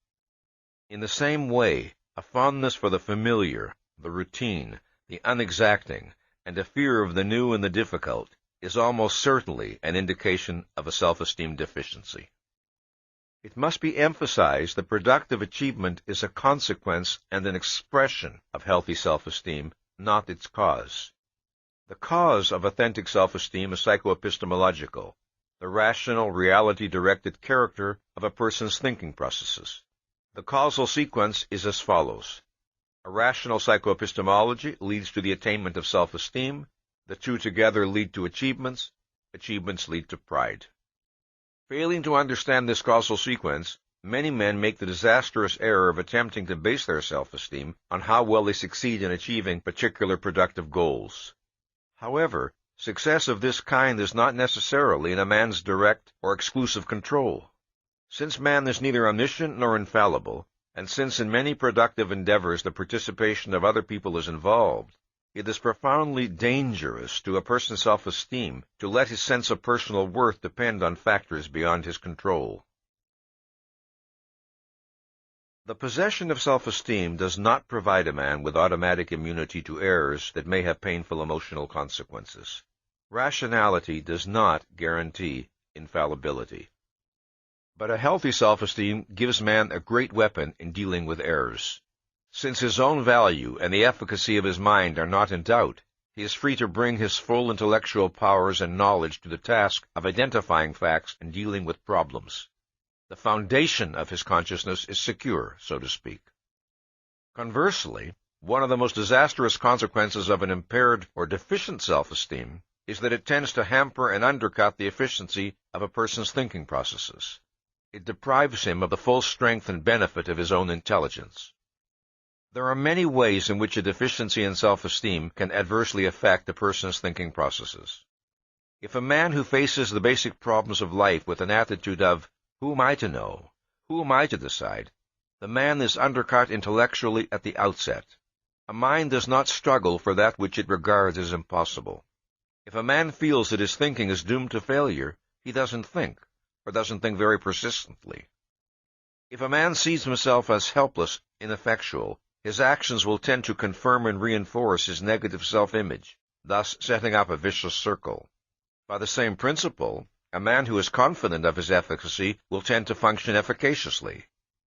Speaker 2: In the same way, a fondness for the familiar, the routine, the unexacting, and a fear of the new and the difficult is almost certainly an indication of a self-esteem deficiency. It must be emphasized that productive achievement is a consequence and an expression of healthy self-esteem, not its cause. The cause of authentic self-esteem is psychoepistemological, the rational, reality-directed character of a person's thinking processes. The causal sequence is as follows. A rational psychoepistemology leads to the attainment of self-esteem. The two together lead to achievements. Achievements lead to pride. Failing to understand this causal sequence, many men make the disastrous error of attempting to base their self-esteem on how well they succeed in achieving particular productive goals. However, success of this kind is not necessarily in a man's direct or exclusive control. Since man is neither omniscient nor infallible, and since in many productive endeavors the participation of other people is involved, it is profoundly dangerous to a person's self-esteem to let his sense of personal worth depend on factors beyond his control. The possession of self-esteem does not provide a man with automatic immunity to errors that may have painful emotional consequences. Rationality does not guarantee infallibility. But a healthy self-esteem gives man a great weapon in dealing with errors. Since his own value and the efficacy of his mind are not in doubt, he is free to bring his full intellectual powers and knowledge to the task of identifying facts and dealing with problems. The foundation of his consciousness is secure, so to speak. Conversely, one of the most disastrous consequences of an impaired or deficient self-esteem is that it tends to hamper and undercut the efficiency of a person's thinking processes. It deprives him of the full strength and benefit of his own intelligence. There are many ways in which a deficiency in self-esteem can adversely affect a person's thinking processes. If a man who faces the basic problems of life with an attitude of, "Who am I to know? Who am I to decide?" the man is undercut intellectually at the outset. A mind does not struggle for that which it regards as impossible. If a man feels that his thinking is doomed to failure, he doesn't think, or doesn't think very persistently. If a man sees himself as helpless, ineffectual, his actions will tend to confirm and reinforce his negative self-image, thus setting up a vicious circle. By the same principle, a man who is confident of his efficacy will tend to function efficaciously.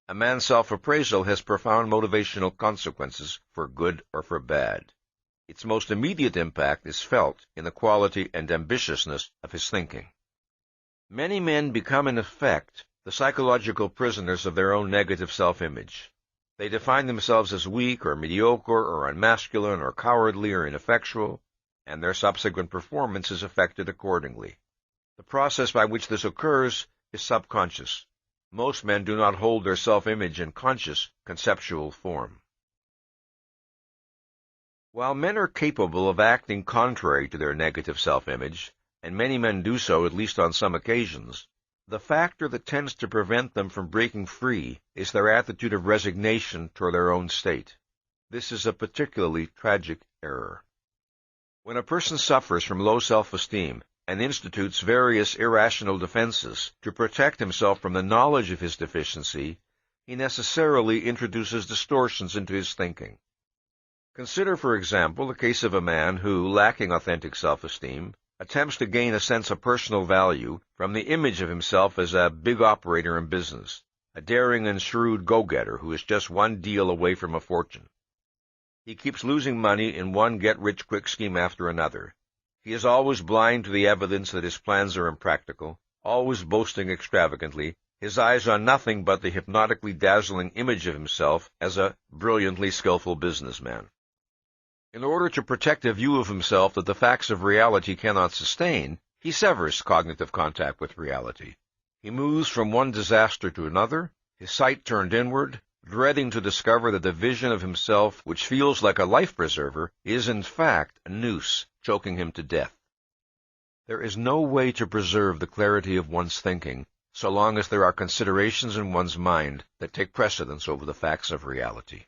Speaker 2: A man's self-appraisal has profound motivational consequences for good or for bad. Its most immediate impact is felt in the quality and ambitiousness of his thinking. Many men become, in effect, the psychological prisoners of their own negative self-image. They define themselves as weak or mediocre or unmasculine or cowardly or ineffectual, and their subsequent performance is affected accordingly. The process by which this occurs is subconscious. Most men do not hold their self-image in conscious, conceptual form. While men are capable of acting contrary to their negative self-image, and many men do so at least on some occasions, the factor that tends to prevent them from breaking free is their attitude of resignation toward their own state. This is a particularly tragic error. When a person suffers from low self-esteem and institutes various irrational defenses to protect himself from the knowledge of his deficiency, he necessarily introduces distortions into his thinking. Consider, for example, the case of a man who, lacking authentic self-esteem, attempts to gain a sense of personal value from the image of himself as a big operator in business, a daring and shrewd go-getter who is just one deal away from a fortune. He keeps losing money in one get-rich-quick scheme after another. He is always blind to the evidence that his plans are impractical, always boasting extravagantly, his eyes on nothing but the hypnotically dazzling image of himself as a brilliantly skillful businessman. In order to protect a view of himself that the facts of reality cannot sustain, he severs cognitive contact with reality. He moves from one disaster to another, his sight turned inward, dreading to discover that the vision of himself, which feels like a life-preserver, is in fact a noose choking him to death. There is no way to preserve the clarity of one's thinking so long as there are considerations in one's mind that take precedence over the facts of reality.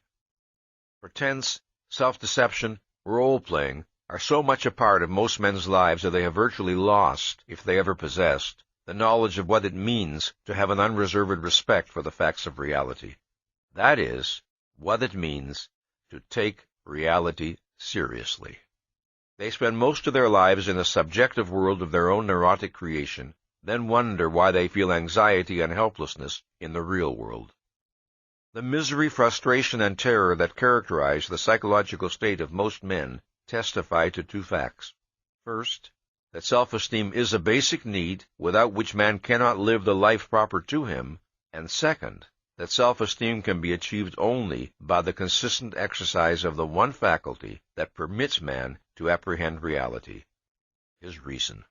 Speaker 2: Pretense, self-deception, role-playing are so much a part of most men's lives that they have virtually lost, if they ever possessed, the knowledge of what it means to have an unreserved respect for the facts of reality. That is, what it means to take reality seriously. They spend most of their lives in the subjective world of their own neurotic creation, then wonder why they feel anxiety and helplessness in the real world. The misery, frustration, and terror that characterize the psychological state of most men testify to two facts. First, that self-esteem is a basic need without which man cannot live the life proper to him, and second, that self-esteem can be achieved only by the consistent exercise of the one faculty that permits man to apprehend reality, his reason.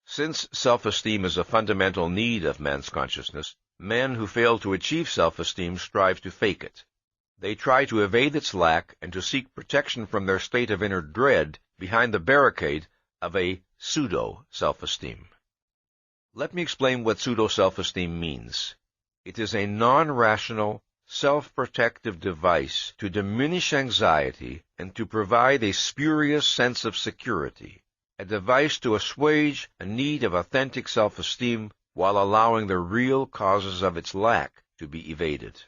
Speaker 2: Since self-esteem is a fundamental need of man's consciousness, men who fail to achieve self-esteem strive to fake it. They try to evade its lack and to seek protection from their state of inner dread behind the barricade of a pseudo-self-esteem. Let me explain what pseudo-self-esteem means. It is a non-rational, self-protective device to diminish anxiety and to provide a spurious sense of security, a device to assuage a need of authentic self-esteem while allowing the real causes of its lack to be evaded.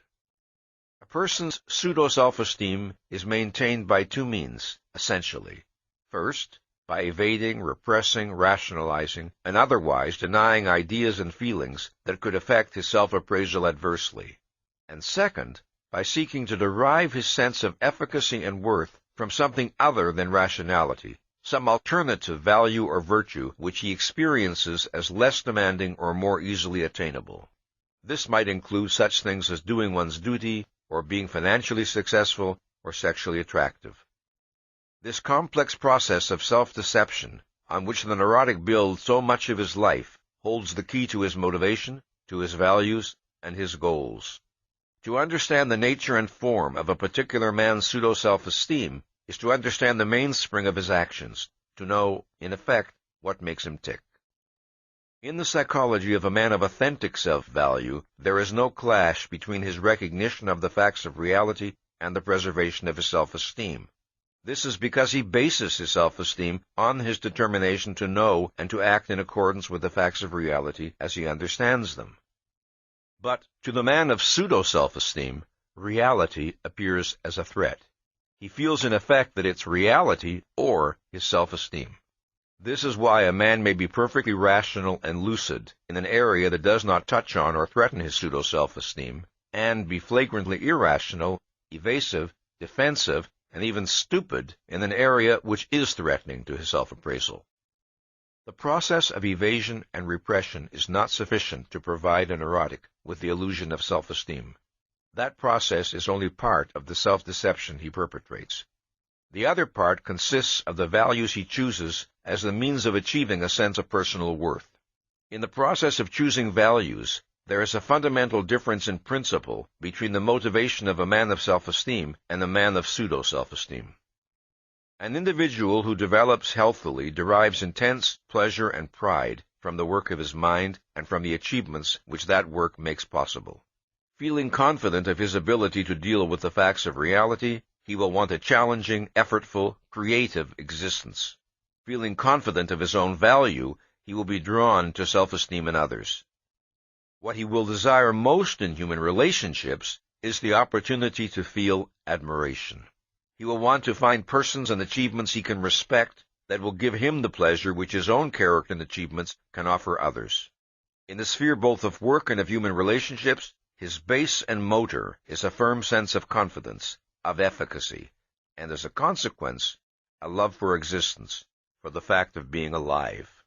Speaker 2: A person's pseudo-self-esteem is maintained by two means, essentially. First, by evading, repressing, rationalizing, and otherwise denying ideas and feelings that could affect his self-appraisal adversely. And second, by seeking to derive his sense of efficacy and worth from something other than rationality, some alternative value or virtue which he experiences as less demanding or more easily attainable. This might include such things as doing one's duty, or being financially successful, or sexually attractive. This complex process of self-deception, on which the neurotic builds so much of his life, holds the key to his motivation, to his values, and his goals. To understand the nature and form of a particular man's pseudo-self-esteem is to understand the mainspring of his actions, to know, in effect, what makes him tick. In the psychology of a man of authentic self-value, there is no clash between his recognition of the facts of reality and the preservation of his self-esteem. This is because he bases his self-esteem on his determination to know and to act in accordance with the facts of reality as he understands them. But to the man of pseudo-self-esteem, reality appears as a threat. He feels in effect that it's reality or his self-esteem. This is why a man may be perfectly rational and lucid in an area that does not touch on or threaten his pseudo-self-esteem, and be flagrantly irrational, evasive, defensive, and even stupid in an area which is threatening to his self-appraisal. The process of evasion and repression is not sufficient to provide a neurotic with the illusion of self-esteem. That process is only part of the self-deception he perpetrates. The other part consists of the values he chooses as the means of achieving a sense of personal worth. In the process of choosing values, there is a fundamental difference in principle between the motivation of a man of self-esteem and a man of pseudo-self-esteem. An individual who develops healthily derives intense pleasure and pride from the work of his mind and from the achievements which that work makes possible. Feeling confident of his ability to deal with the facts of reality, he will want a challenging, effortful, creative existence. Feeling confident of his own value, he will be drawn to self-esteem in others. What he will desire most in human relationships is the opportunity to feel admiration. He will want to find persons and achievements he can respect that will give him the pleasure which his own character and achievements can offer others. In the sphere both of work and of human relationships, his base and motor is a firm sense of confidence, of efficacy, and as a consequence, a love for existence, for the fact of being alive.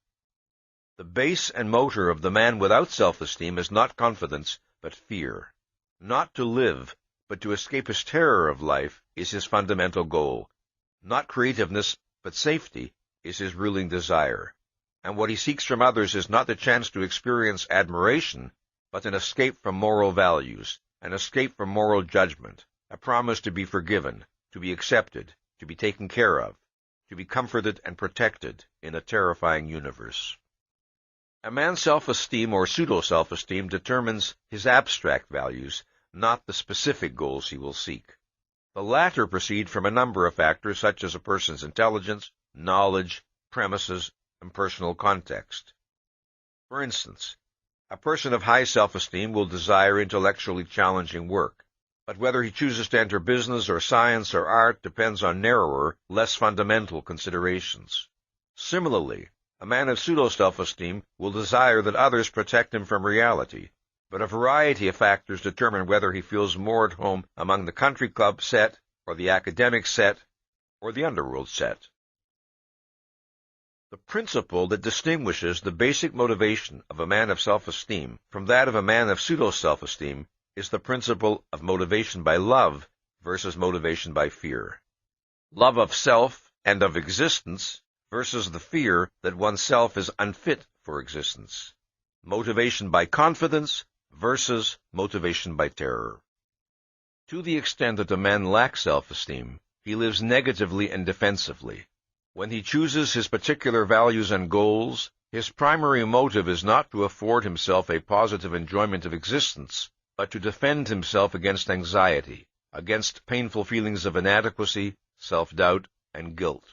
Speaker 2: The base and motor of the man without self-esteem is not confidence, but fear. Not to live, but to escape his terror of life is his fundamental goal. Not creativeness, but safety is his ruling desire. And what he seeks from others is not the chance to experience admiration, but an escape from moral values, an escape from moral judgment, a promise to be forgiven, to be accepted, to be taken care of, to be comforted and protected in a terrifying universe. A man's self-esteem or pseudo-self-esteem determines his abstract values, not the specific goals he will seek. The latter proceed from a number of factors such as a person's intelligence, knowledge, premises, and personal context. For instance, a person of high self-esteem will desire intellectually challenging work, but whether he chooses to enter business or science or art depends on narrower, less fundamental considerations. Similarly, a man of pseudo-self-esteem will desire that others protect him from reality, but a variety of factors determine whether he feels more at home among the country club set, or the academic set, or the underworld set. The principle that distinguishes the basic motivation of a man of self-esteem from that of a man of pseudo-self-esteem is the principle of motivation by love versus motivation by fear. Love of self and of existence versus the fear that oneself is unfit for existence. Motivation by confidence versus motivation by terror. To the extent that a man lacks self-esteem, he lives negatively and defensively. When he chooses his particular values and goals, his primary motive is not to afford himself a positive enjoyment of existence, but to defend himself against anxiety, against painful feelings of inadequacy, self-doubt, and guilt.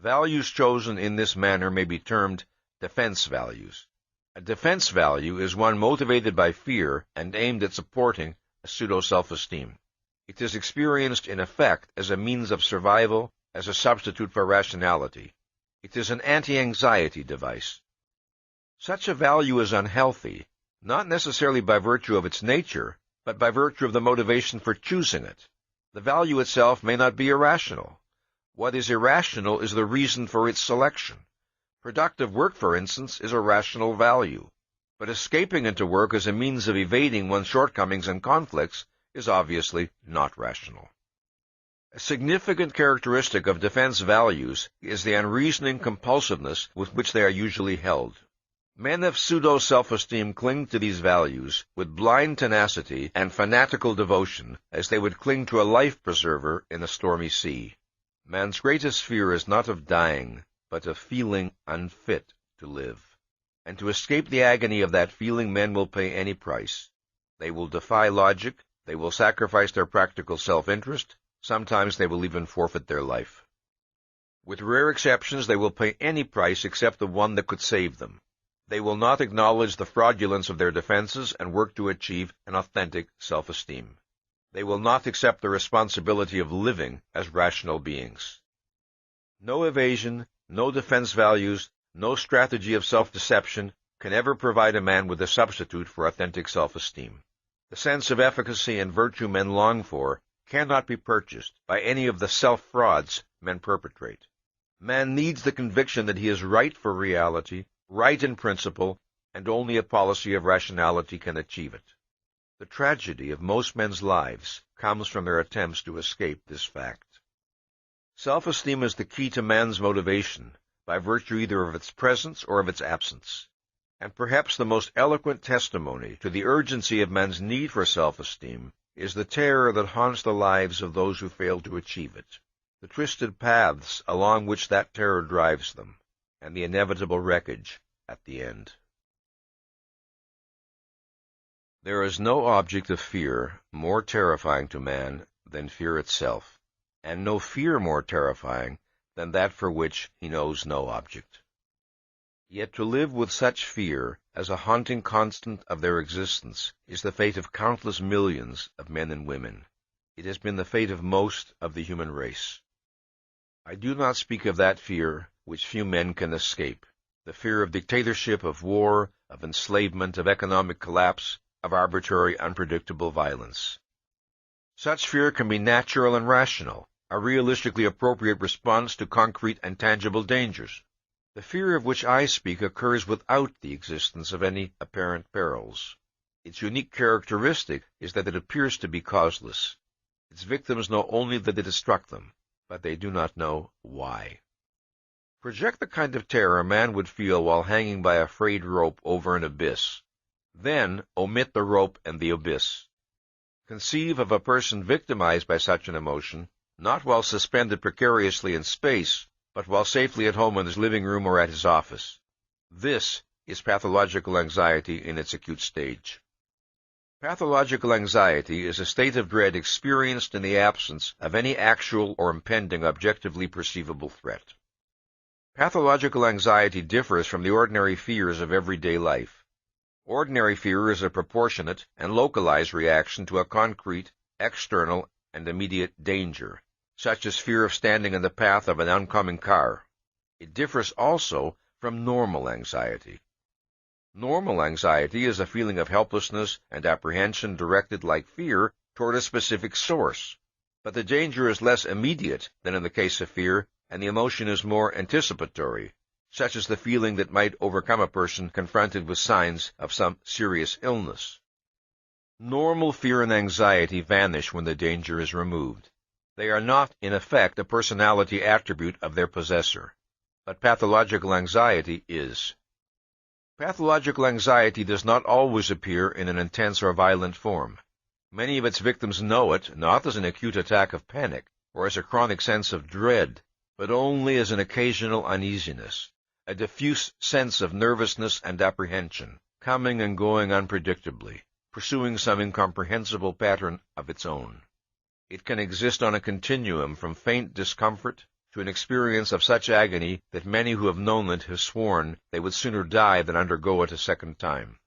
Speaker 2: Values chosen in this manner may be termed defense values. A defense value is one motivated by fear and aimed at supporting a pseudo-self-esteem. It is experienced in effect as a means of survival, as a substitute for rationality. It is an anti-anxiety device. Such a value is unhealthy, not necessarily by virtue of its nature, but by virtue of the motivation for choosing it. The value itself may not be irrational. What is irrational is the reason for its selection. Productive work, for instance, is a rational value. But escaping into work as a means of evading one's shortcomings and conflicts is obviously not rational. A significant characteristic of defense values is the unreasoning compulsiveness with which they are usually held. Men of pseudo-self-esteem cling to these values with blind tenacity and fanatical devotion as they would cling to a life-preserver in a stormy sea. Man's greatest fear is not of dying, but of feeling unfit to live. And to escape the agony of that feeling, men will pay any price. They will defy logic, they will sacrifice their practical self-interest, Sometimes they will even forfeit their life. With rare exceptions, they will pay any price except the one that could save them. They will not acknowledge the fraudulence of their defenses and work to achieve an authentic self-esteem. They will not accept the responsibility of living as rational beings. No evasion, no defense values, no strategy of self-deception can ever provide a man with a substitute for authentic self-esteem. The sense of efficacy and virtue men long for cannot be purchased by any of the self-frauds men perpetrate. Man needs the conviction that he is right for reality, right in principle, and only a policy of rationality can achieve it. The tragedy of most men's lives comes from their attempts to escape this fact. Self-esteem is the key to man's motivation, by virtue either of its presence or of its absence. And perhaps the most eloquent testimony to the urgency of man's need for self-esteem is the terror that haunts the lives of those who fail to achieve it, the twisted paths along which that terror drives them, and the inevitable wreckage at the end. There is no object of fear more terrifying to man than fear itself, and no fear more terrifying than that for which he knows no object. Yet to live with such fear as a haunting constant of their existence is the fate of countless millions of men and women. It has been the fate of most of the human race. I do not speak of that fear which few men can escape, the fear of dictatorship, of war, of enslavement, of economic collapse, of arbitrary, unpredictable violence. Such fear can be natural and rational, a realistically appropriate response to concrete and tangible dangers. The fear of which I speak occurs without the existence of any apparent perils. Its unique characteristic is that it appears to be causeless. Its victims know only that it has struck them, but they do not know why. Project the kind of terror a man would feel while hanging by a frayed rope over an abyss. Then omit the rope and the abyss. Conceive of a person victimized by such an emotion, not while suspended precariously in space, but while safely at home in his living room or at his office. This is pathological anxiety in its acute stage. Pathological anxiety is a state of dread experienced in the absence of any actual or impending objectively perceivable threat. Pathological anxiety differs from the ordinary fears of everyday life. Ordinary fear is a proportionate and localized reaction to a concrete, external, and immediate danger, such as fear of standing in the path of an oncoming car. It differs also from normal anxiety. Normal anxiety is a feeling of helplessness and apprehension directed, like fear, toward a specific source. But the danger is less immediate than in the case of fear, and the emotion is more anticipatory, such as the feeling that might overcome a person confronted with signs of some serious illness. Normal fear and anxiety vanish when the danger is removed. They are not, in effect, a personality attribute of their possessor, but pathological anxiety is. Pathological anxiety does not always appear in an intense or violent form. Many of its victims know it not as an acute attack of panic or as a chronic sense of dread, but only as an occasional uneasiness, a diffuse sense of nervousness and apprehension, coming and going unpredictably, pursuing some incomprehensible pattern of its own. It can exist on a continuum from faint discomfort to an experience of such agony that many who have known it have sworn they would sooner die than undergo it a second time.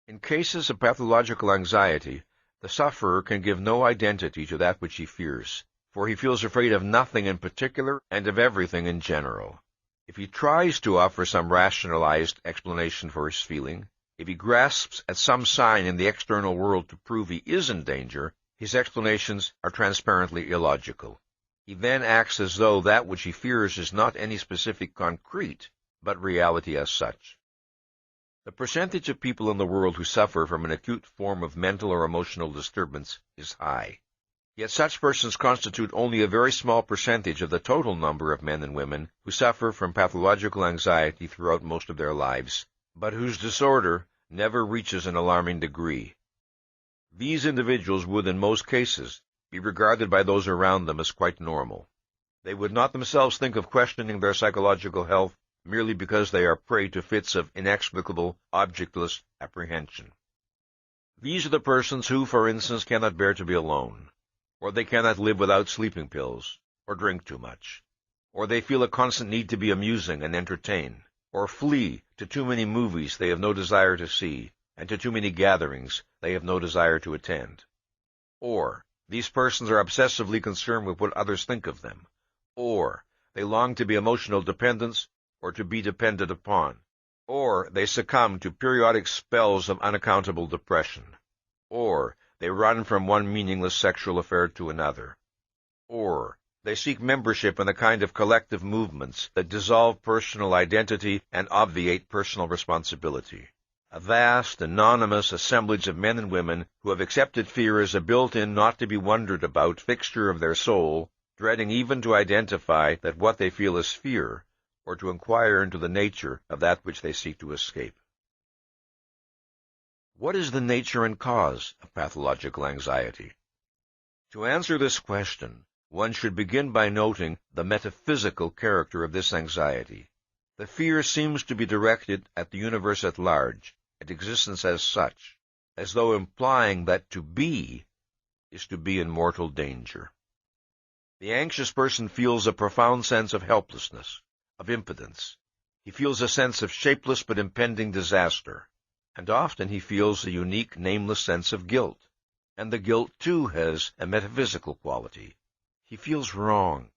Speaker 2: In cases of pathological anxiety, the sufferer can give no identity to that which he fears, for he feels afraid of nothing in particular and of everything in general. If he tries to offer some rationalized explanation for his feeling, if he grasps at some sign in the external world to prove he is in danger, his explanations are transparently illogical. He then acts as though that which he fears is not any specific concrete, but reality as such. The percentage of people in the world who suffer from an acute form of mental or emotional disturbance is high. Yet such persons constitute only a very small percentage of the total number of men and women who suffer from pathological anxiety throughout most of their lives, but whose disorder never reaches an alarming degree. These individuals would, in most cases, be regarded by those around them as quite normal. They would not themselves think of questioning their psychological health merely because they are prey to fits of inexplicable, objectless apprehension. These are the persons who, for instance, cannot bear to be alone, or they cannot live without sleeping pills, or drink too much, or they feel a constant need to be amusing and entertain, or flee to too many movies they have no desire to see, and to too many gatherings they have no desire to attend. Or these persons are obsessively concerned with what others think of them, or they long to be emotional dependents or to be depended upon, or they succumb to periodic spells of unaccountable depression, or they run from one meaningless sexual affair to another, or they seek membership in a kind of collective movements that dissolve personal identity and obviate personal responsibility. A vast, anonymous assemblage of men and women who have accepted fear as a built-in, not to be wondered about fixture of their soul, dreading even to identify that what they feel is fear, or to inquire into the nature of that which they seek to escape. What is the nature and cause of pathological anxiety? To answer this question, one should begin by noting the metaphysical character of this anxiety. The fear seems to be directed at the universe at large, at existence as such, as though implying that to be is to be in mortal danger. The anxious person feels a profound sense of helplessness, of impotence. He feels a sense of shapeless but impending disaster, and often he feels a unique, nameless sense of guilt. And the guilt, too, has a metaphysical quality. He feels wrong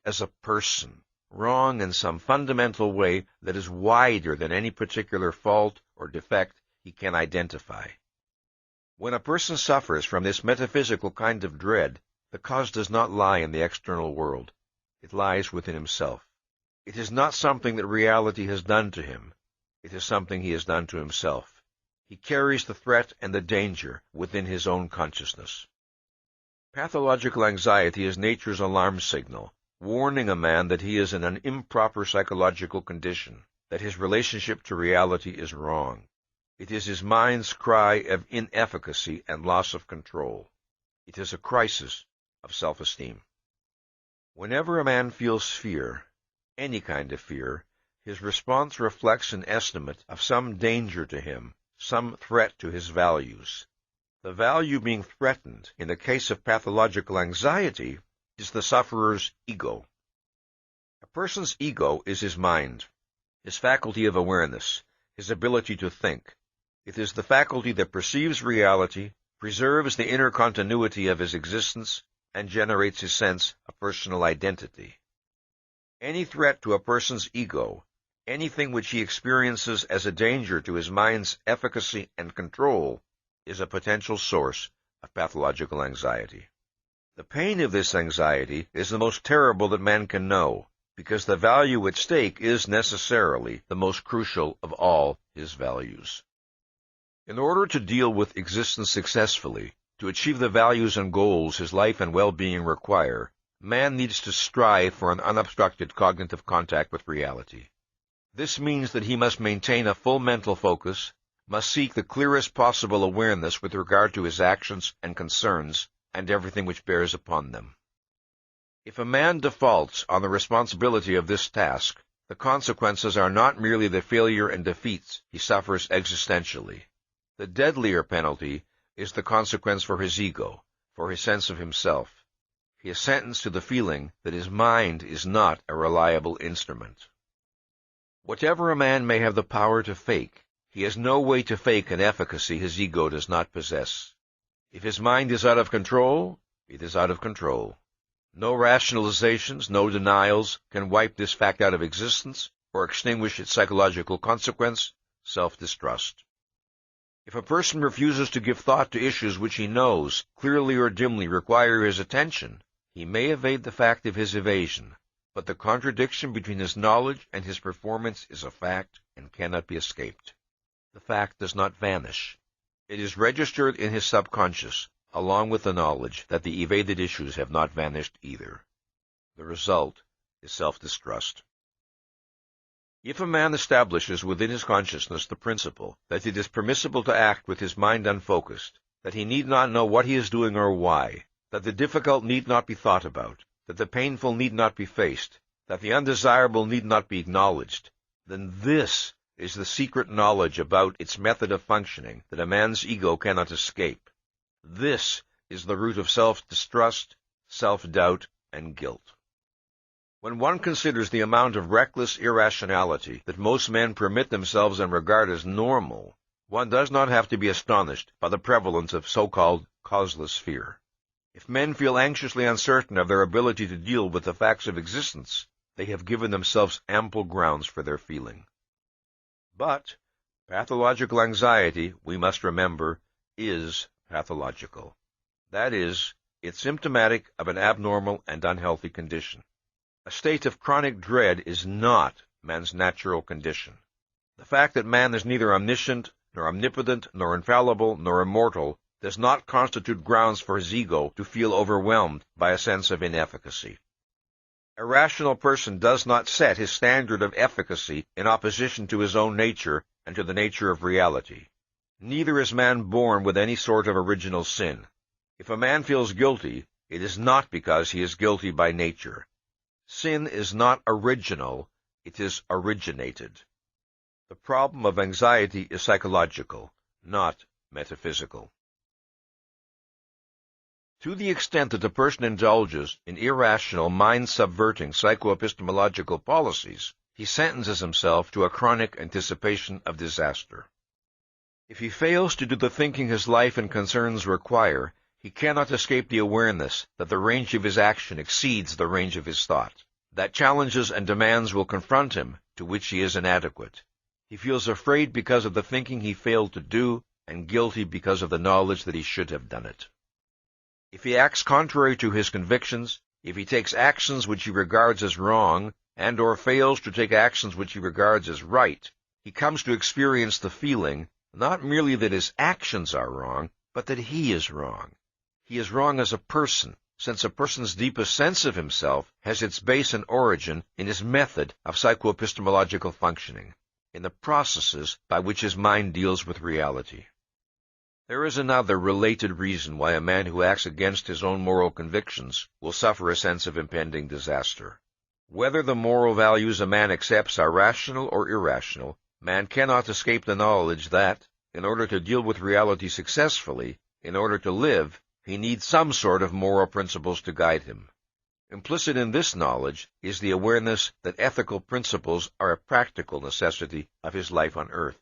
Speaker 2: as a person, wrong in some fundamental way that is wider than any particular fault or defect he can identify. When a person suffers from this metaphysical kind of dread, the cause does not lie in the external world. It lies within himself. It is not something that reality has done to him. It is something he has done to himself. He carries the threat and the danger within his own consciousness. Pathological anxiety is nature's alarm signal, warning a man that he is in an improper psychological condition, that his relationship to reality is wrong. It is his mind's cry of inefficacy and loss of control. It is a crisis of self-esteem. Whenever a man feels fear, any kind of fear, his response reflects an estimate of some danger to him, some threat to his values. The value being threatened, in the case of pathological anxiety, is the sufferer's ego. A person's ego is his mind, his faculty of awareness, his ability to think. It is the faculty that perceives reality, preserves the inner continuity of his existence, and generates his sense of personal identity. Any threat to a person's ego, anything which he experiences as a danger to his mind's efficacy and control, is a potential source of pathological anxiety. The pain of this anxiety is the most terrible that man can know, because the value at stake is necessarily the most crucial of all his values. In order to deal with existence successfully, to achieve the values and goals his life and well-being require, man needs to strive for an unobstructed cognitive contact with reality. This means that he must maintain a full mental focus, must seek the clearest possible awareness with regard to his actions and concerns, and everything which bears upon them. If a man defaults on the responsibility of this task, the consequences are not merely the failure and defeats he suffers existentially. The deadlier penalty is the consequence for his ego, for his sense of himself. He is sentenced to the feeling that his mind is not a reliable instrument. Whatever a man may have the power to fake, he has no way to fake an efficacy his ego does not possess. If his mind is out of control, it is out of control. No rationalizations, no denials can wipe this fact out of existence or extinguish its psychological consequence, self-distrust. If a person refuses to give thought to issues which he knows, clearly or dimly, require his attention, he may evade the fact of his evasion, but the contradiction between his knowledge and his performance is a fact and cannot be escaped. The fact does not vanish. It is registered in his subconscious, along with the knowledge that the evaded issues have not vanished either. The result is self-distrust. If a man establishes within his consciousness the principle that it is permissible to act with his mind unfocused, that he need not know what he is doing or why, that the difficult need not be thought about, that the painful need not be faced, that the undesirable need not be acknowledged, then this is the secret knowledge about its method of functioning that a man's ego cannot escape. This is the root of self-distrust, self-doubt, and guilt. When one considers the amount of reckless irrationality that most men permit themselves and regard as normal, one does not have to be astonished by the prevalence of so-called causeless fear. If men feel anxiously uncertain of their ability to deal with the facts of existence, they have given themselves ample grounds for their feeling. But pathological anxiety, we must remember, is pathological. That is, it's symptomatic of an abnormal and unhealthy condition. A state of chronic dread is not man's natural condition. The fact that man is neither omniscient, nor omnipotent, nor infallible, nor immortal does not constitute grounds for his ego to feel overwhelmed by a sense of inefficacy. A rational person does not set his standard of efficacy in opposition to his own nature and to the nature of reality. Neither is man born with any sort of original sin. If a man feels guilty, it is not because he is guilty by nature. Sin is not original, it is originated. The problem of anxiety is psychological, not metaphysical. To the extent that a person indulges in irrational, mind-subverting psychoepistemological policies, he sentences himself to a chronic anticipation of disaster. If he fails to do the thinking his life and concerns require, he cannot escape the awareness that the range of his action exceeds the range of his thought, that challenges and demands will confront him to which he is inadequate. He feels afraid because of the thinking he failed to do, and guilty because of the knowledge that he should have done it. If he acts contrary to his convictions, if he takes actions which he regards as wrong, and or fails to take actions which he regards as right, he comes to experience the feeling not merely that his actions are wrong, but that he is wrong. He is wrong as a person, since a person's deepest sense of himself has its base and origin in his method of psychoepistemological functioning, in the processes by which his mind deals with reality. There is another related reason why a man who acts against his own moral convictions will suffer a sense of impending disaster. Whether the moral values a man accepts are rational or irrational, man cannot escape the knowledge that, in order to deal with reality successfully, in order to live, he needs some sort of moral principles to guide him. Implicit in this knowledge is the awareness that ethical principles are a practical necessity of his life on earth.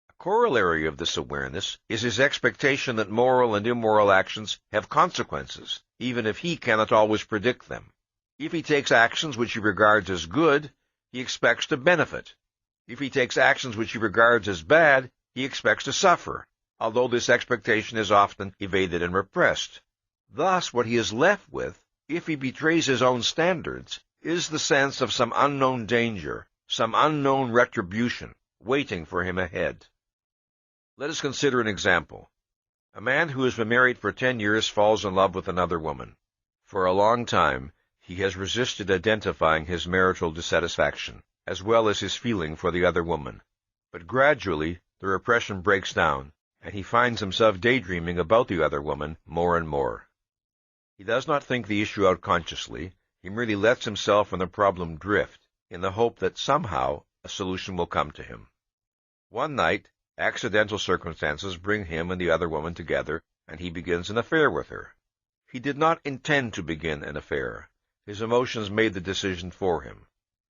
Speaker 2: A corollary of this awareness is his expectation that moral and immoral actions have consequences, even if he cannot always predict them. If he takes actions which he regards as good, he expects to benefit. If he takes actions which he regards as bad, he expects to suffer, although this expectation is often evaded and repressed. Thus, what he is left with, if he betrays his own standards, is the sense of some unknown danger, some unknown retribution, waiting for him ahead. Let us consider an example. A man who has been married for 10 years falls in love with another woman. For a long time, he has resisted identifying his marital dissatisfaction, as well as his feeling for the other woman. But gradually, the repression breaks down, and he finds himself daydreaming about the other woman more and more. He does not think the issue out consciously, he merely lets himself and the problem drift, in the hope that somehow a solution will come to him. One night, accidental circumstances bring him and the other woman together, and he begins an affair with her. He did not intend to begin an affair. His emotions made the decision for him.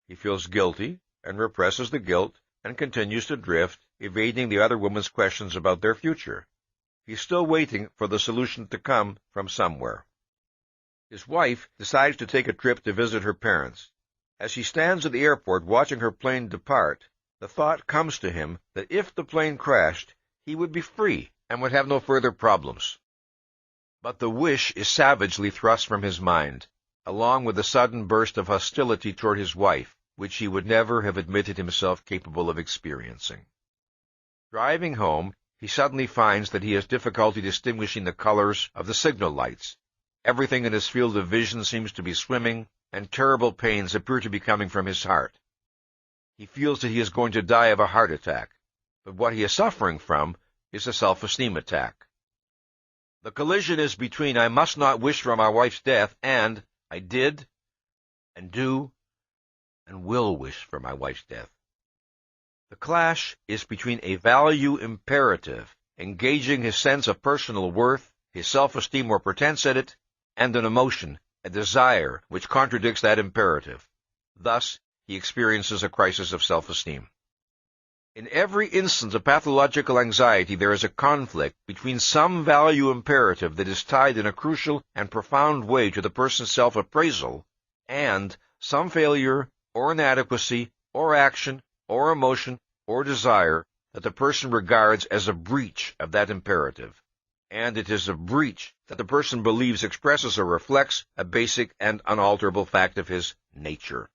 Speaker 2: He feels guilty, and represses the guilt, and continues to drift, evading the other woman's questions about their future. He is still waiting for the solution to come from somewhere. His wife decides to take a trip to visit her parents. As he stands at the airport watching her plane depart, the thought comes to him that if the plane crashed, he would be free and would have no further problems. But the wish is savagely thrust from his mind, along with a sudden burst of hostility toward his wife, which he would never have admitted himself capable of experiencing. Driving home, he suddenly finds that he has difficulty distinguishing the colors of the signal lights. Everything in his field of vision seems to be swimming, and terrible pains appear to be coming from his heart. He feels that he is going to die of a heart attack, but what he is suffering from is a self-esteem attack. The collision is between I must not wish for my wife's death and I did, and do, and will wish for my wife's death. The clash is between a value imperative, engaging his sense of personal worth, his self-esteem or pretense at it, and an emotion, a desire, which contradicts that imperative. Thus, he experiences a crisis of self-esteem. In every instance of pathological anxiety, there is a conflict between some value imperative that is tied in a crucial and profound way to the person's self-appraisal and some failure or inadequacy or action or emotion or desire that the person regards as a breach of that imperative. And it is a breach that the person believes expresses or reflects a basic and unalterable fact of his nature.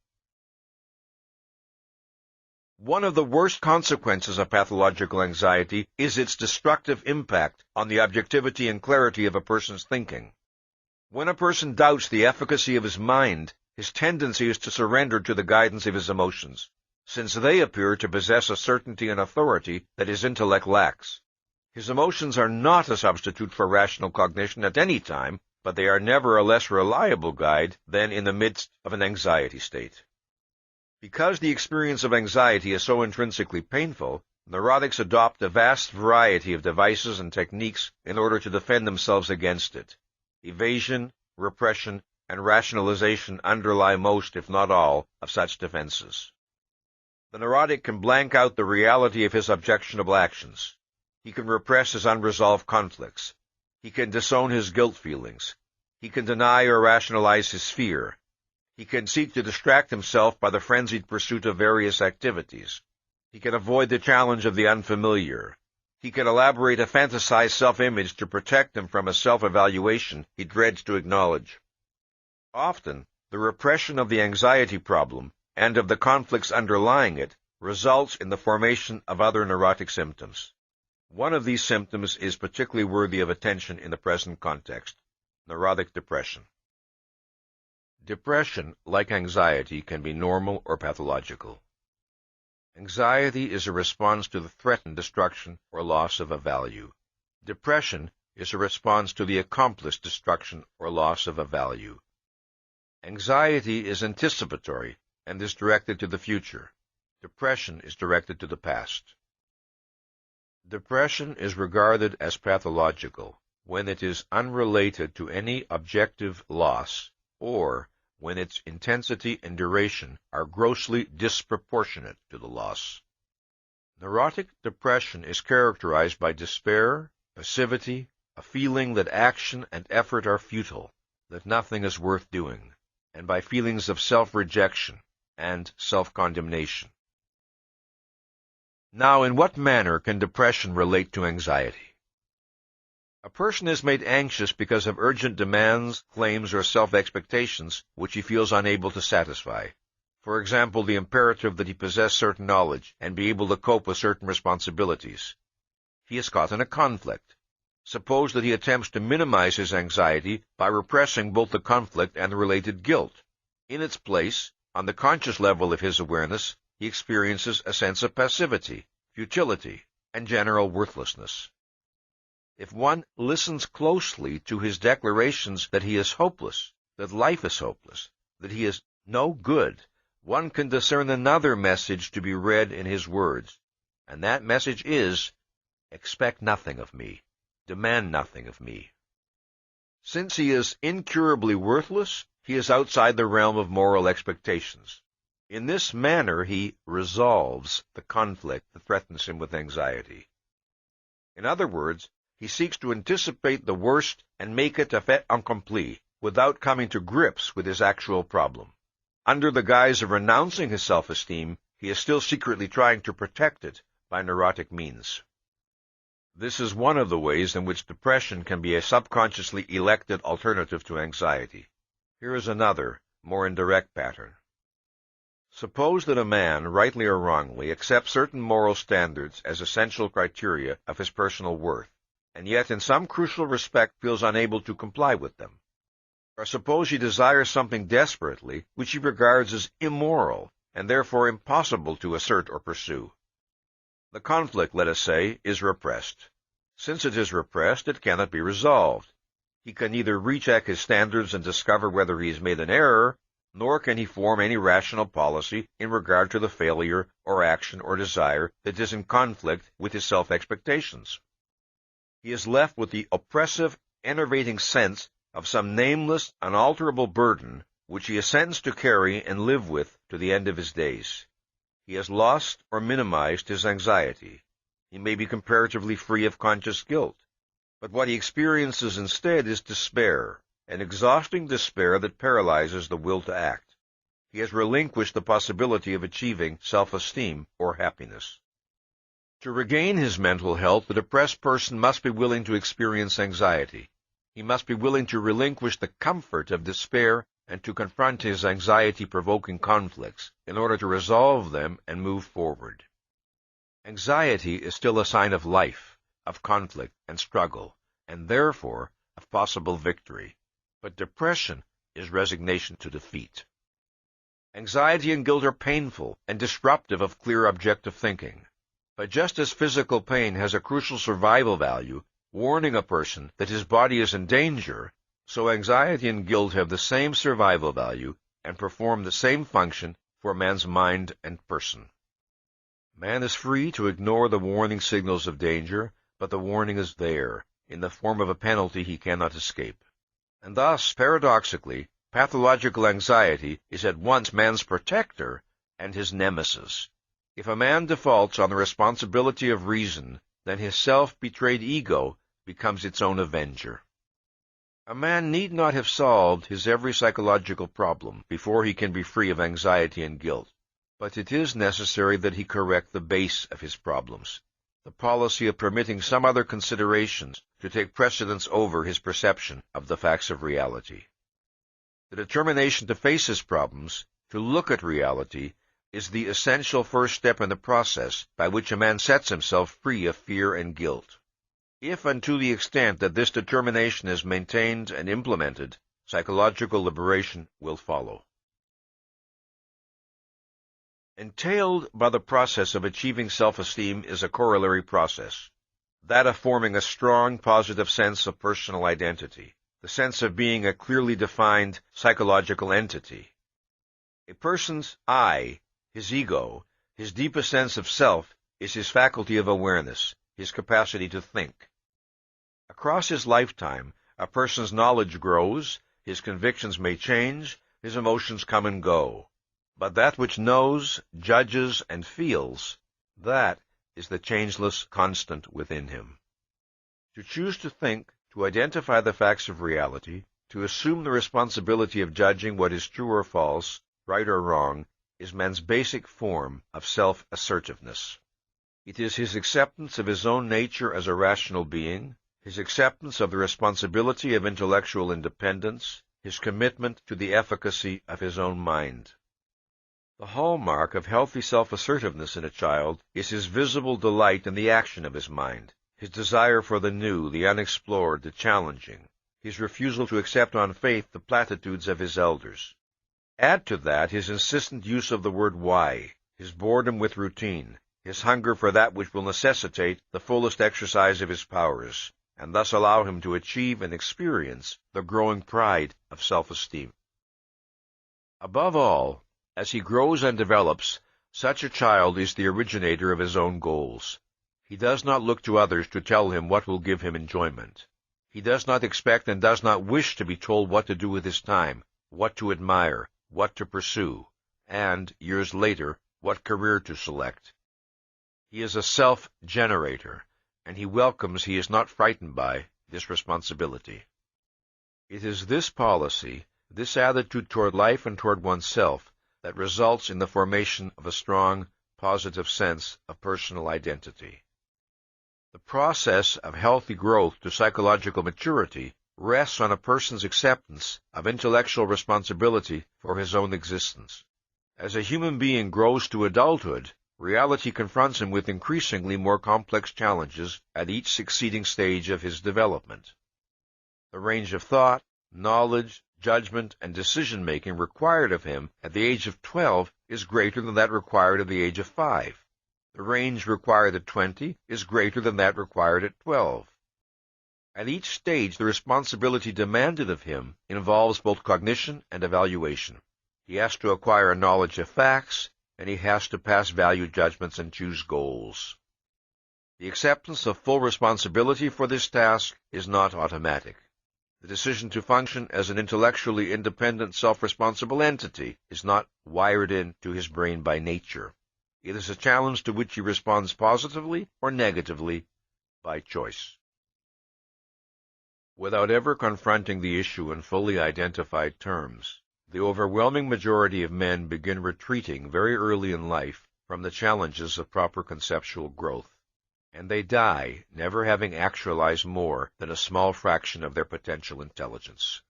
Speaker 2: One of the worst consequences of pathological anxiety is its destructive impact on the objectivity and clarity of a person's thinking. When a person doubts the efficacy of his mind, his tendency is to surrender to the guidance of his emotions, since they appear to possess a certainty and authority that his intellect lacks. His emotions are not a substitute for rational cognition at any time, but they are never a less reliable guide than in the midst of an anxiety state. Because the experience of anxiety is so intrinsically painful, neurotics adopt a vast variety of devices and techniques in order to defend themselves against it. Evasion, repression, and rationalization underlie most, if not all, of such defenses. The neurotic can blank out the reality of his objectionable actions. He can repress his unresolved conflicts. He can disown his guilt feelings. He can deny or rationalize his fear. He can seek to distract himself by the frenzied pursuit of various activities. He can avoid the challenge of the unfamiliar. He can elaborate a fantasized self-image to protect him from a self-evaluation he dreads to acknowledge. Often, the repression of the anxiety problem and of the conflicts underlying it results in the formation of other neurotic symptoms. One of these symptoms is particularly worthy of attention in the present context: neurotic depression. Depression, like anxiety, can be normal or pathological. Anxiety is a response to the threatened destruction or loss of a value. Depression is a response to the accomplished destruction or loss of a value. Anxiety is anticipatory and is directed to the future. Depression is directed to the past. Depression is regarded as pathological when it is unrelated to any objective loss, or when its intensity and duration are grossly disproportionate to the loss. Neurotic depression is characterized by despair, passivity, a feeling that action and effort are futile, that nothing is worth doing, and by feelings of self-rejection and self-condemnation. Now, in what manner can depression relate to anxiety? A person is made anxious because of urgent demands, claims, or self-expectations which he feels unable to satisfy. For example, the imperative that he possess certain knowledge and be able to cope with certain responsibilities. He is caught in a conflict. Suppose that he attempts to minimize his anxiety by repressing both the conflict and the related guilt. In its place, on the conscious level of his awareness, he experiences a sense of passivity, futility, and general worthlessness. If one listens closely to his declarations that he is hopeless, that life is hopeless, that he is no good, one can discern another message to be read in his words, and that message is, "Expect nothing of me, demand nothing of me." Since he is incurably worthless, he is outside the realm of moral expectations. In this manner he resolves the conflict that threatens him with anxiety. In other words, he seeks to anticipate the worst and make it a fait accompli without coming to grips with his actual problem. Under the guise of renouncing his self-esteem, he is still secretly trying to protect it by neurotic means. This is one of the ways in which depression can be a subconsciously elected alternative to anxiety. Here is another, more indirect pattern. Suppose that a man, rightly or wrongly, accepts certain moral standards as essential criteria of his personal worth, and yet in some crucial respect feels unable to comply with them. Or suppose he desires something desperately which he regards as immoral, and therefore impossible to assert or pursue. The conflict, let us say, is repressed. Since it is repressed, it cannot be resolved. He can neither recheck his standards and discover whether he has made an error, nor can he form any rational policy in regard to the failure or action or desire that is in conflict with his self-expectations. He is left with the oppressive enervating sense of some nameless, unalterable burden which he assents to carry and live with to the end of his days. He has lost or minimized his anxiety. He may be comparatively free of conscious guilt, but what he experiences instead is despair, an exhausting despair that paralyzes the will to act. He has relinquished the possibility of achieving self-esteem or happiness. To regain his mental health, the depressed person must be willing to experience anxiety. He must be willing to relinquish the comfort of despair and to confront his anxiety-provoking conflicts in order to resolve them and move forward. Anxiety is still a sign of life, of conflict and struggle, and therefore of possible victory. But depression is resignation to defeat. Anxiety and guilt are painful and disruptive of clear objective thinking. But just as physical pain has a crucial survival value, warning a person that his body is in danger, so anxiety and guilt have the same survival value and perform the same function for man's mind and person. Man is free to ignore the warning signals of danger, but the warning is there, in the form of a penalty he cannot escape. And thus, paradoxically, pathological anxiety is at once man's protector and his nemesis. If a man defaults on the responsibility of reason, then his self-betrayed ego becomes its own avenger. A man need not have solved his every psychological problem before he can be free of anxiety and guilt, but it is necessary that he correct the base of his problems, the policy of permitting some other considerations to take precedence over his perception of the facts of reality. The determination to face his problems, to look at reality, is the essential first step in the process by which a man sets himself free of fear and guilt. If and to the extent that this determination is maintained and implemented, psychological liberation will follow. Entailed by the process of achieving self-esteem is a corollary process, that of forming a strong, positive sense of personal identity, the sense of being a clearly defined psychological entity. A person's I, his ego, his deepest sense of self, is his faculty of awareness, his capacity to think. Across his lifetime, a person's knowledge grows, his convictions may change, his emotions come and go. But that which knows, judges, and feels, that is the changeless constant within him. To choose to think, to identify the facts of reality, to assume the responsibility of judging what is true or false, right or wrong, is man's basic form of self-assertiveness. It is his acceptance of his own nature as a rational being, his acceptance of the responsibility of intellectual independence, his commitment to the efficacy of his own mind. The hallmark of healthy self-assertiveness in a child is his visible delight in the action of his mind, his desire for the new, the unexplored, the challenging, his refusal to accept on faith the platitudes of his elders. Add to that his insistent use of the word why, his boredom with routine, his hunger for that which will necessitate the fullest exercise of his powers, and thus allow him to achieve and experience the growing pride of self-esteem. Above all, as he grows and develops, such a child is the originator of his own goals. He does not look to others to tell him what will give him enjoyment. He does not expect and does not wish to be told what to do with his time, what to admire, what to pursue, and, years later, what career to select. He is a self-generator, and he is not frightened by, this responsibility. It is this policy, this attitude toward life and toward oneself, that results in the formation of a strong, positive sense of personal identity. The process of healthy growth to psychological maturity rests on a person's acceptance of intellectual responsibility for his own existence. As a human being grows to adulthood, reality confronts him with increasingly more complex challenges at each succeeding stage of his development. The range of thought, knowledge, judgment, and decision-making required of him at the age of 12 is greater than that required at the age of 5. The range required at 20 is greater than that required at 12. At each stage, the responsibility demanded of him involves both cognition and evaluation. He has to acquire a knowledge of facts, and he has to pass value judgments and choose goals. The acceptance of full responsibility for this task is not automatic. The decision to function as an intellectually independent, self-responsible entity is not wired into his brain by nature. It is a challenge to which he responds positively or negatively by choice. Without ever confronting the issue in fully identified terms, the overwhelming majority of men begin retreating very early in life from the challenges of proper conceptual growth, and they die never having actualized more than a small fraction of their potential intelligence.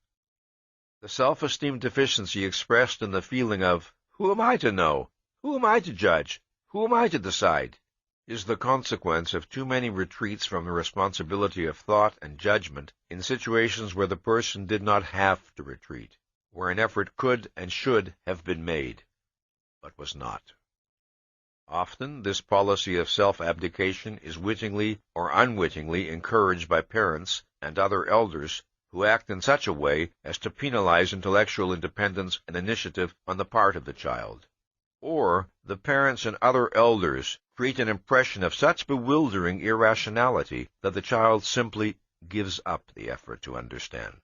Speaker 2: The self-esteem deficiency expressed in the feeling of, "Who am I to know? Who am I to judge? Who am I to decide?" is the consequence of too many retreats from the responsibility of thought and judgment in situations where the person did not have to retreat, where an effort could and should have been made, but was not. Often this policy of self-abdication is wittingly or unwittingly encouraged by parents and other elders who act in such a way as to penalize intellectual independence and initiative on the part of the child. Or the parents and other elders create an impression of such bewildering irrationality that the child simply gives up the effort to understand.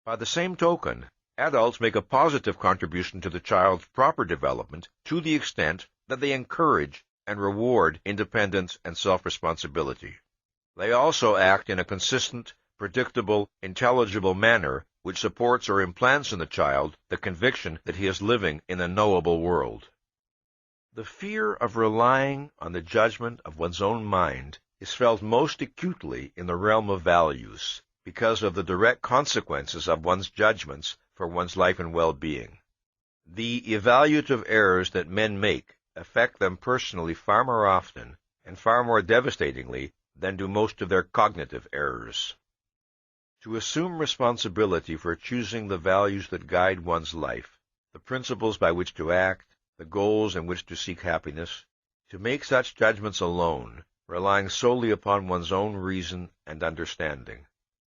Speaker 2: By the same token, adults make a positive contribution to the child's proper development to the extent that they encourage and reward independence and self-responsibility. They also act in a consistent, predictable, intelligible manner which supports or implants in the child the conviction that he is living in a knowable world. The fear of relying on the judgment of one's own mind is felt most acutely in the realm of values, because of the direct consequences of one's judgments for one's life and well-being. The evaluative errors that men make affect them personally far more often and far more devastatingly than do most of their cognitive errors. To assume responsibility for choosing the values that guide one's life, the principles by which to act, the goals in which to seek happiness, to make such judgments alone, relying solely upon one's own reason and understanding,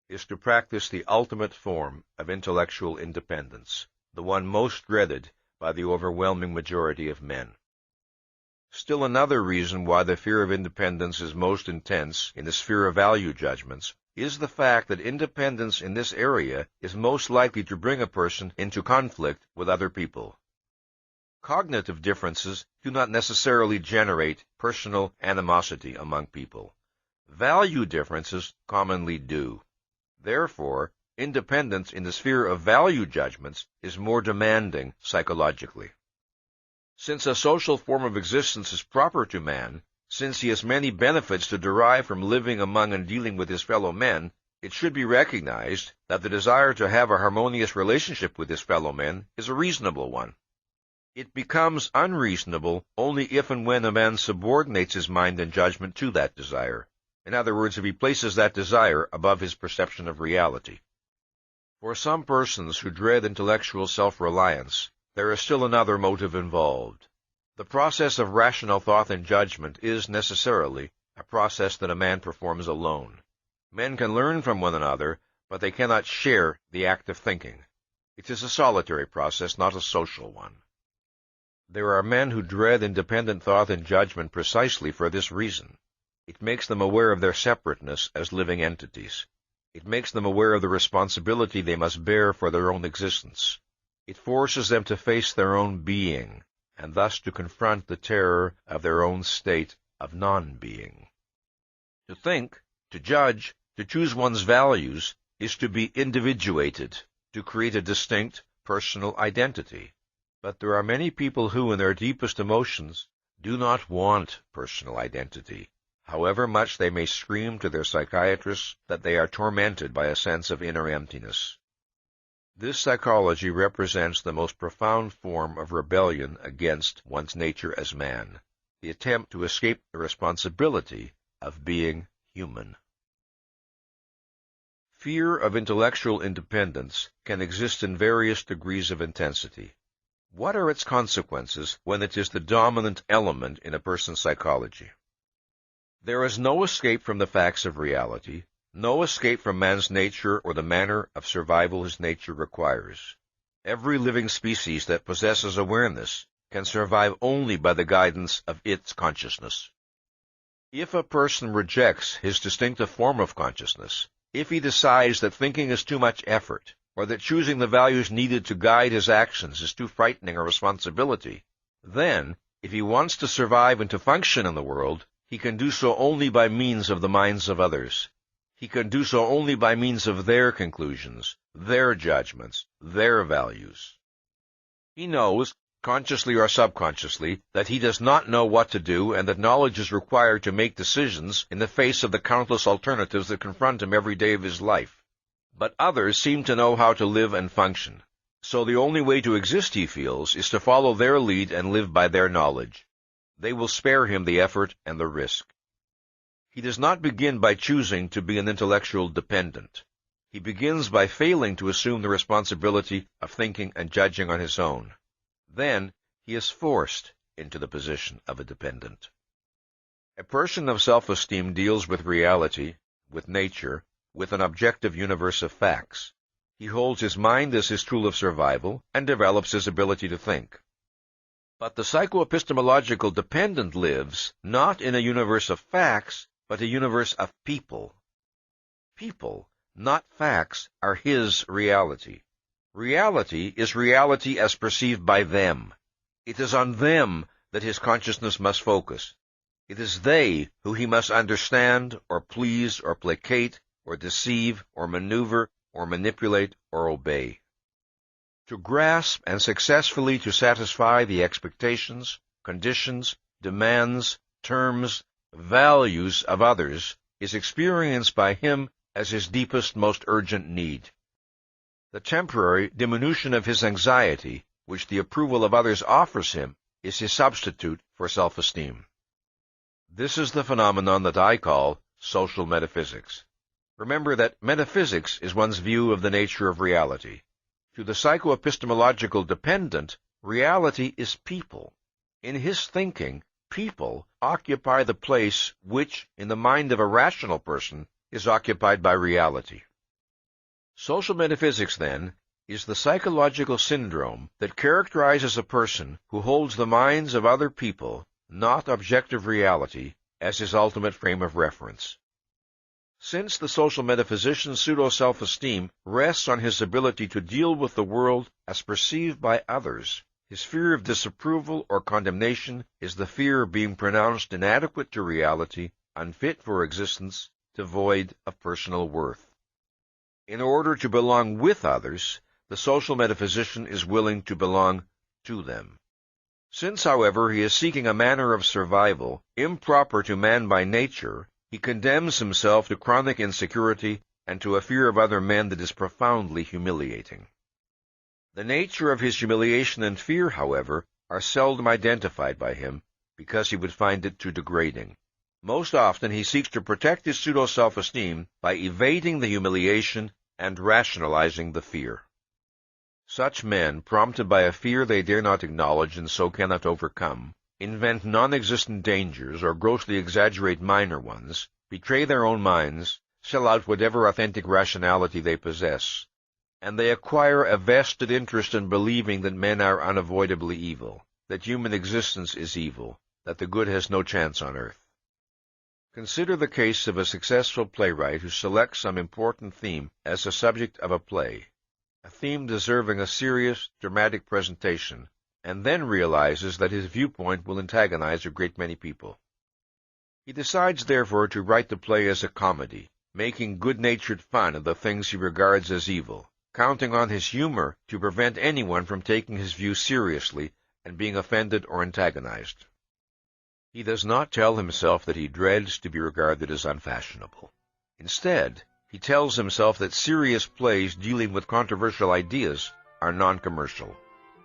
Speaker 2: is to practice the ultimate form of intellectual independence, the one most dreaded by the overwhelming majority of men. Still another reason why the fear of independence is most intense in the sphere of value judgments is the fact that independence in this area is most likely to bring a person into conflict with other people. Cognitive differences do not necessarily generate personal animosity among people. Value differences commonly do. Therefore, independence in the sphere of value judgments is more demanding psychologically. Since a social form of existence is proper to man, since he has many benefits to derive from living among and dealing with his fellow men, it should be recognized that the desire to have a harmonious relationship with his fellow men is a reasonable one. It becomes unreasonable only if and when a man subordinates his mind and judgment to that desire. In other words, if he places that desire above his perception of reality. For some persons who dread intellectual self-reliance, there is still another motive involved. The process of rational thought and judgment is necessarily a process that a man performs alone. Men can learn from one another, but they cannot share the act of thinking. It is a solitary process, not a social one. There are men who dread independent thought and judgment precisely for this reason. It makes them aware of their separateness as living entities. It makes them aware of the responsibility they must bear for their own existence. It forces them to face their own being, and thus to confront the terror of their own state of non-being. To think, to judge, to choose one's values, is to be individuated, to create a distinct, personal identity. But there are many people who, in their deepest emotions, do not want personal identity, however much they may scream to their psychiatrists that they are tormented by a sense of inner emptiness. This psychology represents the most profound form of rebellion against one's nature as man, the attempt to escape the responsibility of being human. Fear of intellectual independence can exist in various degrees of intensity. What are its consequences when it is the dominant element in a person's psychology? There is no escape from the facts of reality, no escape from man's nature or the manner of survival his nature requires. Every living species that possesses awareness can survive only by the guidance of its consciousness. If a person rejects his distinctive form of consciousness, If he decides that thinking is too much effort, or that choosing the values needed to guide his actions is too frightening a responsibility, then, if he wants to survive and to function in the world, he can do so only by means of the minds of others. He can do so only by means of their conclusions, their judgments, their values. He knows, consciously or subconsciously, that he does not know what to do and that knowledge is required to make decisions in the face of the countless alternatives that confront him every day of his life. But others seem to know how to live and function. So the only way to exist, he feels, is to follow their lead and live by their knowledge. They will spare him the effort and the risk. He does not begin by choosing to be an intellectual dependent. He begins by failing to assume the responsibility of thinking and judging on his own. Then he is forced into the position of a dependent. A person of self-esteem deals with reality, with nature, with an objective universe of facts. He holds his mind as his tool of survival and develops his ability to think. But the psychoepistemological dependent lives not in a universe of facts, but a universe of people. People, not facts, are his reality. Reality is reality as perceived by them. It is on them that his consciousness must focus. It is they who he must understand, or please, or placate, or deceive, or maneuver, or manipulate, or obey. To grasp and successfully to satisfy the expectations, conditions, demands, terms, values of others is experienced by him as his deepest, most urgent need. The temporary diminution of his anxiety, which the approval of others offers him, is his substitute for self-esteem. This is the phenomenon that I call social metaphysics. Remember that metaphysics is one's view of the nature of reality. To the psychoepistemological dependent, reality is people. In his thinking, people occupy the place which, in the mind of a rational person, is occupied by reality. Social metaphysics, then, is the psychological syndrome that characterizes a person who holds the minds of other people, not objective reality, as his ultimate frame of reference. Since the social metaphysician's pseudo-self-esteem rests on his ability to deal with the world as perceived by others, his fear of disapproval or condemnation is the fear of being pronounced inadequate to reality, unfit for existence, devoid of personal worth. In order to belong with others, the social metaphysician is willing to belong to them. Since, however, he is seeking a manner of survival improper to man by nature, he condemns himself to chronic insecurity and to a fear of other men that is profoundly humiliating. The nature of his humiliation and fear, however, are seldom identified by him, because he would find it too degrading. Most often he seeks to protect his pseudo-self-esteem by evading the humiliation and rationalizing the fear. Such men, prompted by a fear they dare not acknowledge and so cannot overcome, invent non-existent dangers or grossly exaggerate minor ones, betray their own minds, sell out whatever authentic rationality they possess, and they acquire a vested interest in believing that men are unavoidably evil, that human existence is evil, that the good has no chance on earth. Consider the case of a successful playwright who selects some important theme as the subject of a play, a theme deserving a serious, dramatic presentation, and then realizes that his viewpoint will antagonize a great many people. He decides, therefore, to write the play as a comedy, making good-natured fun of the things he regards as evil, counting on his humor to prevent anyone from taking his view seriously and being offended or antagonized. He does not tell himself that he dreads to be regarded as unfashionable. Instead, he tells himself that serious plays dealing with controversial ideas are non-commercial.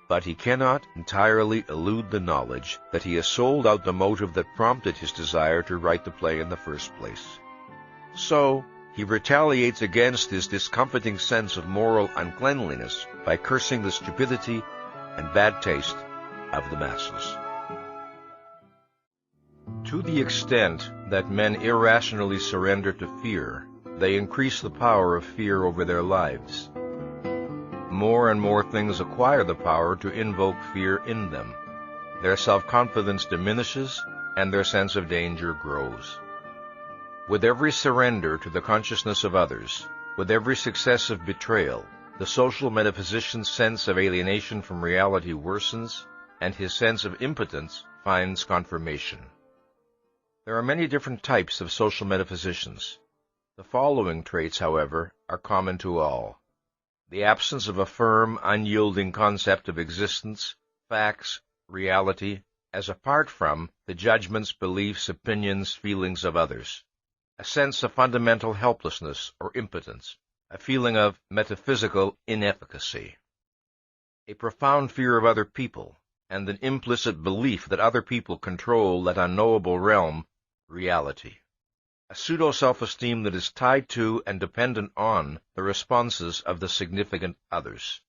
Speaker 2: But he cannot entirely elude the knowledge that he has sold out the motive that prompted his desire to write the play in the first place. So, he retaliates against his discomforting sense of moral uncleanliness by cursing the stupidity and bad taste of the masses. To the extent that men irrationally surrender to fear, they increase the power of fear over their lives. More and more things acquire the power to invoke fear in them. Their self-confidence diminishes, and their sense of danger grows. With every surrender to the consciousness of others, with every successive betrayal, the social metaphysician's sense of alienation from reality worsens, and his sense of impotence finds confirmation. There are many different types of social metaphysicians. The following traits, however, are common to all: the absence of a firm, unyielding concept of existence, facts, reality, as apart from the judgments, beliefs, opinions, feelings of others; a sense of fundamental helplessness or impotence, a feeling of metaphysical inefficacy; a profound fear of other people, and an implicit belief that other people control that unknowable realm, reality; a pseudo-self-esteem that is tied to and dependent on the responses of the significant others;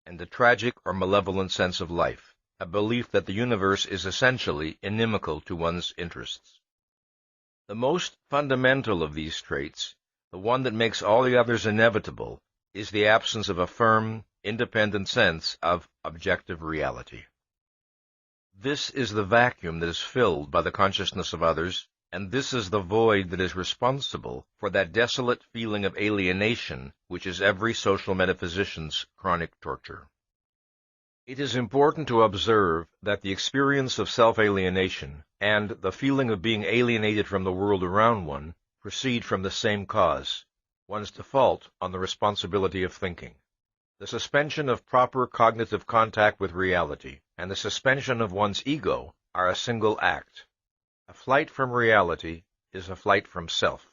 Speaker 2: and a tragic or malevolent sense of life, a belief that the universe is essentially inimical to one's interests. The most fundamental of these traits, the one that makes all the others inevitable, is the absence of a firm, independent sense of objective reality. This is the vacuum that is filled by the consciousness of others, and this is the void that is responsible for that desolate feeling of alienation which is every social metaphysician's chronic torture. It is important to observe that the experience of self-alienation and the feeling of being alienated from the world around one proceed from the same cause, one's default on the responsibility of thinking. The suspension of proper cognitive contact with reality and the suspension of one's ego are a single act. A flight from reality is a flight from self.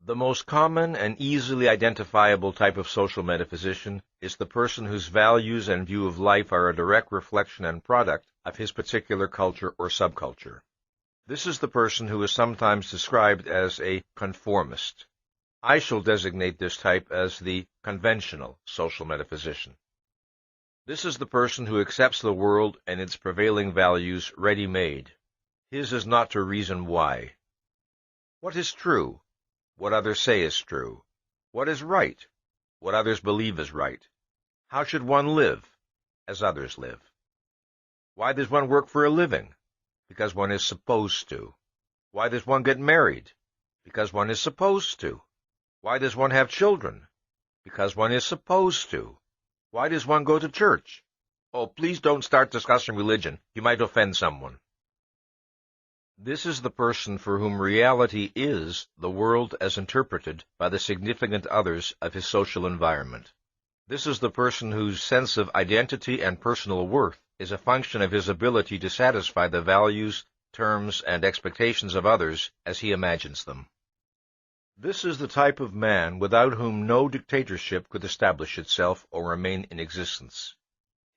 Speaker 2: The most common and easily identifiable type of social metaphysician is the person whose values and view of life are a direct reflection and product of his particular culture or subculture. This is the person who is sometimes described as a conformist. I shall designate this type as the conventional social metaphysician. This is the person who accepts the world and its prevailing values ready-made. His is not to reason why. What is true? What others say is true. What is right? What others believe is right. How should one live? As others live. Why does one work for a living? Because one is supposed to. Why does one get married? Because one is supposed to. Why does one have children? Because one is supposed to. Why does one go to church? Oh, please don't start discussing religion. You might offend someone. This is the person for whom reality is the world as interpreted by the significant others of his social environment. This is the person whose sense of identity and personal worth is a function of his ability to satisfy the values, terms, and expectations of others as he imagines them. This is the type of man without whom no dictatorship could establish itself or remain in existence.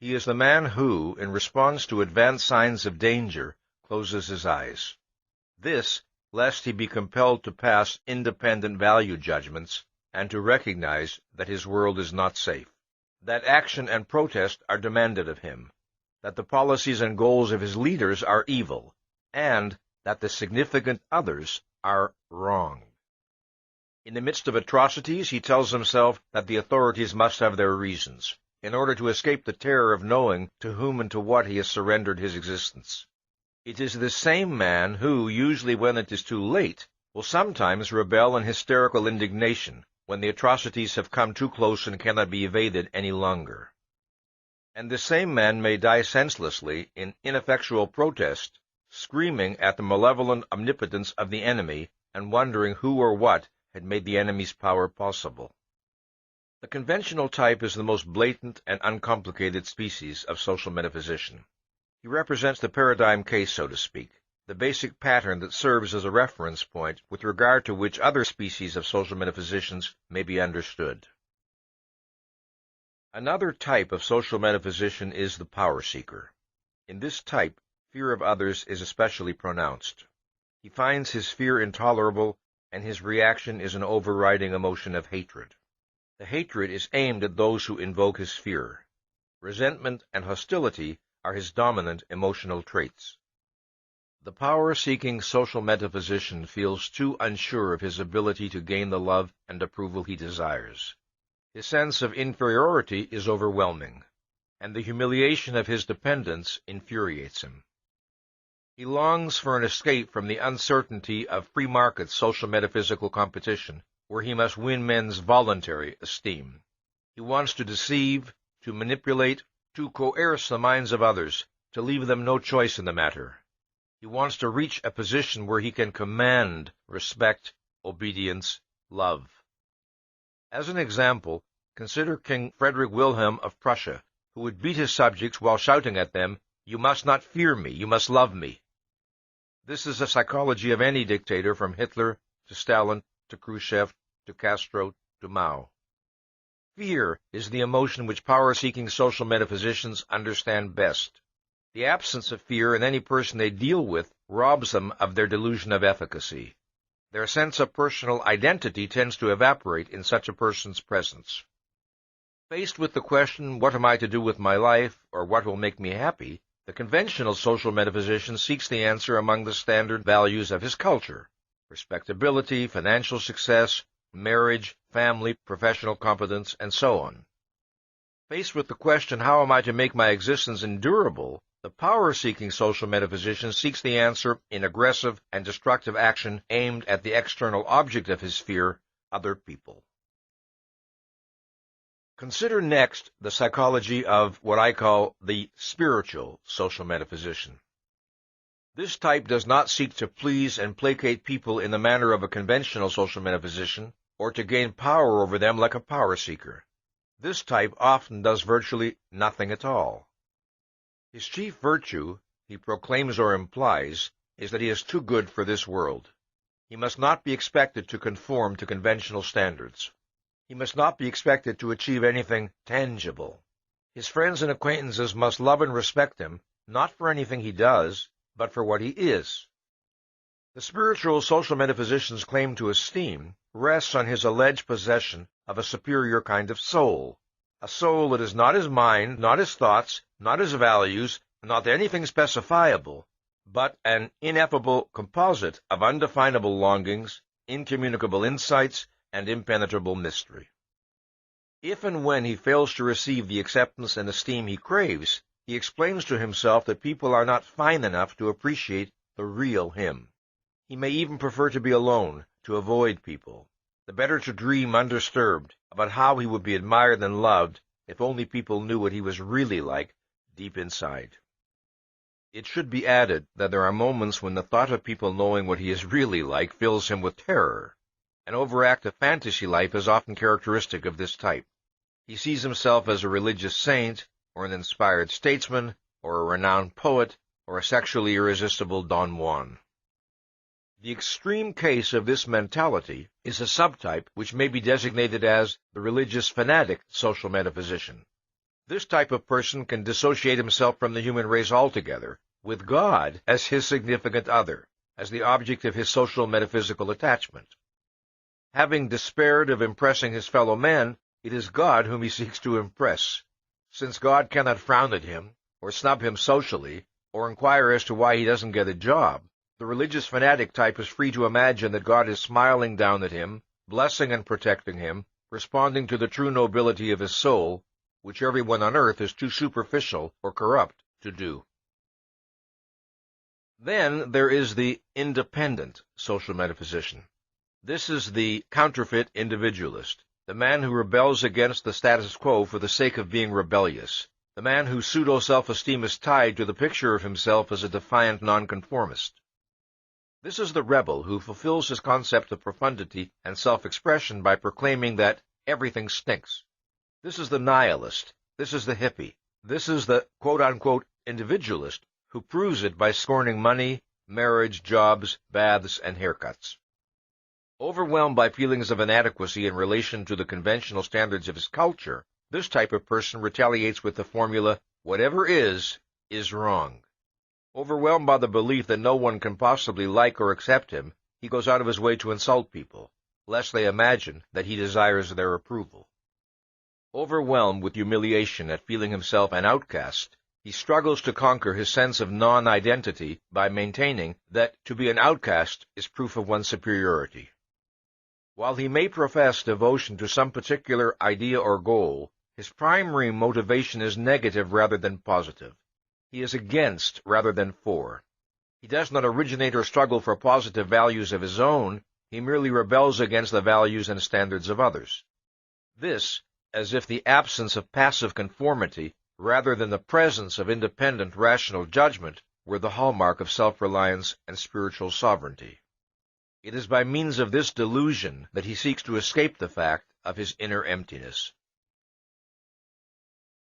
Speaker 2: He is the man who, in response to advanced signs of danger, closes his eyes. This, lest he be compelled to pass independent value judgments and to recognize that his world is not safe, that action and protest are demanded of him, that the policies and goals of his leaders are evil, and that the significant others are wrong. In the midst of atrocities, he tells himself that the authorities must have their reasons, in order to escape the terror of knowing to whom and to what he has surrendered his existence. It is this same man who, usually when it is too late, will sometimes rebel in hysterical indignation when the atrocities have come too close and cannot be evaded any longer. And this same man may die senselessly in ineffectual protest, screaming at the malevolent omnipotence of the enemy and wondering who or what had made the enemy's power possible. The conventional type is the most blatant and uncomplicated species of social metaphysician. He represents the paradigm case, so to speak, the basic pattern that serves as a reference point with regard to which other species of social metaphysicians may be understood. Another type of social metaphysician is the power seeker. In this type, fear of others is especially pronounced. He finds his fear intolerable, and his reaction is an overriding emotion of hatred. The hatred is aimed at those who invoke his fear. Resentment and hostility are his dominant emotional traits. The power-seeking social metaphysician feels too unsure of his ability to gain the love and approval he desires. His sense of inferiority is overwhelming, and the humiliation of his dependence infuriates him. He longs for an escape from the uncertainty of free market social metaphysical competition, where he must win men's voluntary esteem. He wants to deceive, to manipulate, to coerce the minds of others, to leave them no choice in the matter. He wants to reach a position where he can command respect, obedience, love. As an example, consider King Frederick Wilhelm of Prussia, who would beat his subjects while shouting at them, "You must not fear me, you must love me." This is the psychology of any dictator, from Hitler to Stalin to Khrushchev to Castro to Mao. Fear is the emotion which power-seeking social metaphysicians understand best. The absence of fear in any person they deal with robs them of their delusion of efficacy. Their sense of personal identity tends to evaporate in such a person's presence. Faced with the question, what am I to do with my life, or what will make me happy, the conventional social metaphysician seeks the answer among the standard values of his culture: respectability, financial success, marriage, family, professional competence, and so on. Faced with the question, how am I to make my existence endurable, the power-seeking social metaphysician seeks the answer in aggressive and destructive action aimed at the external object of his fear, other people. Consider next the psychology of what I call the spiritual social metaphysician. This type does not seek to please and placate people in the manner of a conventional social metaphysician, or to gain power over them like a power seeker. This type often does virtually nothing at all. His chief virtue, he proclaims or implies, is that he is too good for this world. He must not be expected to conform to conventional standards. He must not be expected to achieve anything tangible. His friends and acquaintances must love and respect him, not for anything he does, but for what he is. The spiritual social metaphysician's claim to esteem rests on his alleged possession of a superior kind of soul, a soul that is not his mind, not his thoughts, not his values, not anything specifiable, but an ineffable composite of undefinable longings, incommunicable insights, and impenetrable mystery. If and when he fails to receive the acceptance and esteem he craves, he explains to himself that people are not fine enough to appreciate the real him. He may even prefer to be alone, to avoid people, the better to dream undisturbed about how he would be admired and loved if only people knew what he was really like deep inside. It should be added that there are moments when the thought of people knowing what he is really like fills him with terror. An overactive fantasy life is often characteristic of this type. He sees himself as a religious saint, or an inspired statesman, or a renowned poet, or a sexually irresistible Don Juan. The extreme case of this mentality is a subtype which may be designated as the religious fanatic social metaphysician. This type of person can dissociate himself from the human race altogether, with God as his significant other, as the object of his social metaphysical attachment. Having despaired of impressing his fellow men, it is God whom he seeks to impress. Since God cannot frown at him, or snub him socially, or inquire as to why he doesn't get a job, the religious fanatic type is free to imagine that God is smiling down at him, blessing and protecting him, responding to the true nobility of his soul, which everyone on earth is too superficial or corrupt to do. Then there is the independent social metaphysician. This is the counterfeit individualist, the man who rebels against the status quo for the sake of being rebellious, the man whose pseudo-self-esteem is tied to the picture of himself as a defiant nonconformist. This is the rebel who fulfills his concept of profundity and self-expression by proclaiming that everything stinks. This is the nihilist, this is the hippie, this is the quote-unquote individualist who proves it by scorning money, marriage, jobs, baths, and haircuts. Overwhelmed by feelings of inadequacy in relation to the conventional standards of his culture, this type of person retaliates with the formula, whatever is wrong. Overwhelmed by the belief that no one can possibly like or accept him, he goes out of his way to insult people, lest they imagine that he desires their approval. Overwhelmed with humiliation at feeling himself an outcast, he struggles to conquer his sense of non-identity by maintaining that to be an outcast is proof of one's superiority. While he may profess devotion to some particular idea or goal, his primary motivation is negative rather than positive. He is against rather than for. He does not originate or struggle for positive values of his own, he merely rebels against the values and standards of others. This, as if the absence of passive conformity, rather than the presence of independent rational judgment, were the hallmark of self-reliance and spiritual sovereignty. It is by means of this delusion that he seeks to escape the fact of his inner emptiness.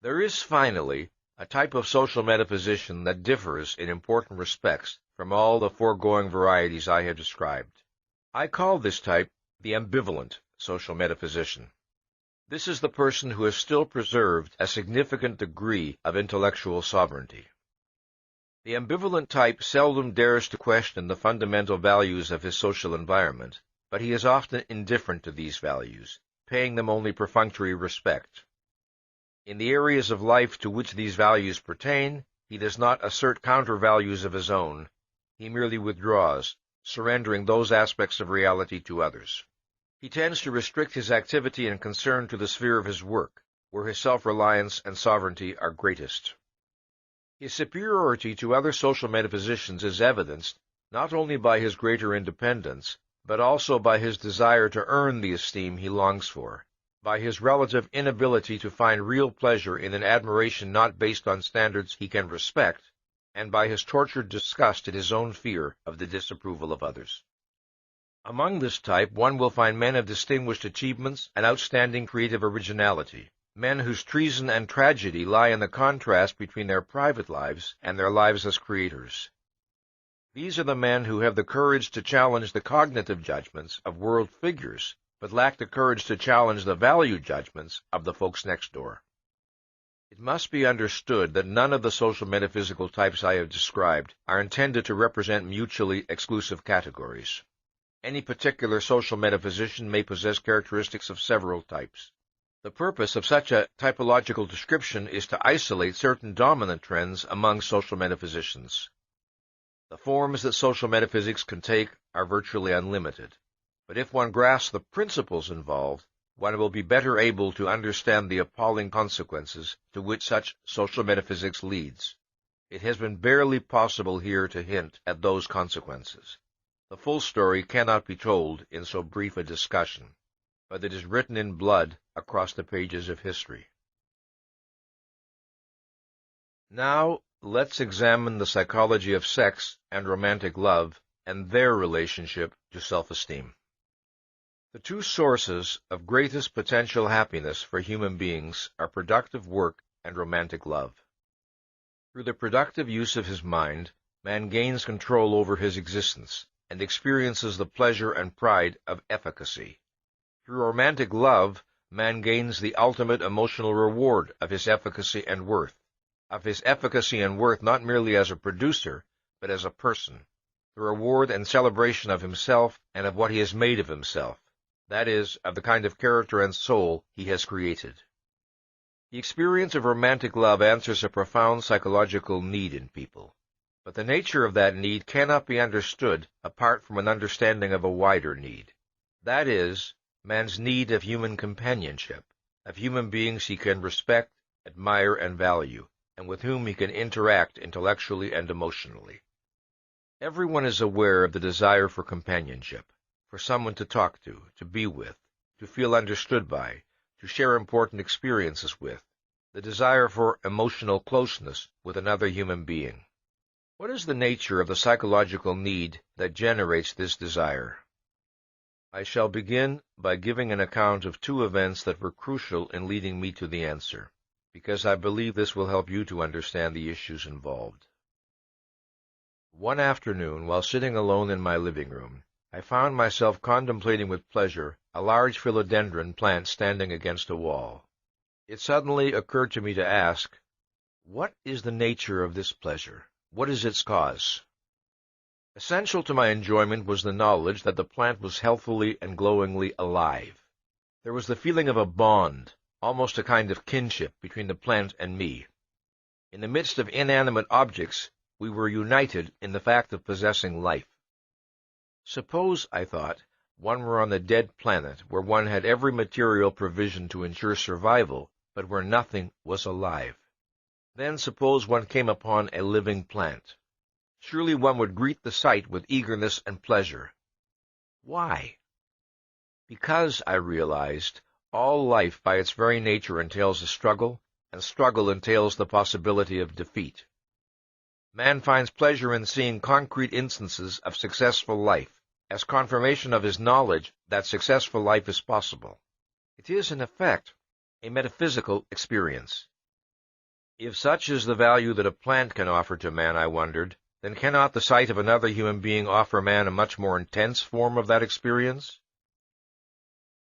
Speaker 2: There is, finally, a type of social metaphysician that differs in important respects from all the foregoing varieties I have described. I call this type the ambivalent social metaphysician. This is the person who has still preserved a significant degree of intellectual sovereignty. The ambivalent type seldom dares to question the fundamental values of his social environment, but he is often indifferent to these values, paying them only perfunctory respect. In the areas of life to which these values pertain, he does not assert counter-values of his own. He merely withdraws, surrendering those aspects of reality to others. He tends to restrict his activity and concern to the sphere of his work, where his self-reliance and sovereignty are greatest. His superiority to other social metaphysicians is evidenced not only by his greater independence, but also by his desire to earn the esteem he longs for, by his relative inability to find real pleasure in an admiration not based on standards he can respect, and by his tortured disgust at his own fear of the disapproval of others. Among this type one will find men of distinguished achievements and outstanding creative originality, men whose treason and tragedy lie in the contrast between their private lives and their lives as creators. These are the men who have the courage to challenge the cognitive judgments of world figures, but lack the courage to challenge the value judgments of the folks next door. It must be understood that none of the social metaphysical types I have described are intended to represent mutually exclusive categories. Any particular social metaphysician may possess characteristics of several types. The purpose of such a typological description is to isolate certain dominant trends among social metaphysicians. The forms that social metaphysics can take are virtually unlimited, but if one grasps the principles involved, one will be better able to understand the appalling consequences to which such social metaphysics leads. It has been barely possible here to hint at those consequences. The full story cannot be told in so brief a discussion, but it is written in blood across the pages of history. Now, let's examine the psychology of sex and romantic love and their relationship to self-esteem. The two sources of greatest potential happiness for human beings are productive work and romantic love. Through the productive use of his mind, man gains control over his existence and experiences the pleasure and pride of efficacy. Through romantic love, man gains the ultimate emotional reward of his efficacy and worth, not merely as a producer, but as a person, the reward and celebration of himself and of what he has made of himself, that is, of the kind of character and soul he has created. The experience of romantic love answers a profound psychological need in people, but the nature of that need cannot be understood apart from an understanding of a wider need, that is, man's need of human companionship, of human beings he can respect, admire, and value, and with whom he can interact intellectually and emotionally. Everyone is aware of the desire for companionship, for someone to talk to be with, to feel understood by, to share important experiences with, the desire for emotional closeness with another human being. What is the nature of the psychological need that generates this desire? I shall begin by giving an account of two events that were crucial in leading me to the answer, because I believe this will help you to understand the issues involved. One afternoon, while sitting alone in my living room, I found myself contemplating with pleasure a large philodendron plant standing against a wall. It suddenly occurred to me to ask, what is the nature of this pleasure? What is its cause? Essential to my enjoyment was the knowledge that the plant was healthfully and glowingly alive. There was the feeling of a bond, almost a kind of kinship, between the plant and me. In the midst of inanimate objects, we were united in the fact of possessing life. Suppose, I thought, one were on a dead planet where one had every material provision to ensure survival, but where nothing was alive. Then suppose one came upon a living plant. surely one would greet the sight with eagerness and pleasure. Why? Because, I realized, all life by its very nature entails a struggle, and struggle entails the possibility of defeat. Man finds pleasure in seeing concrete instances of successful life, as confirmation of his knowledge that successful life is possible. It is, in effect, a metaphysical experience. If such is the value that a plant can offer to man, I wondered, then cannot the sight of another human being offer man a much more intense form of that experience?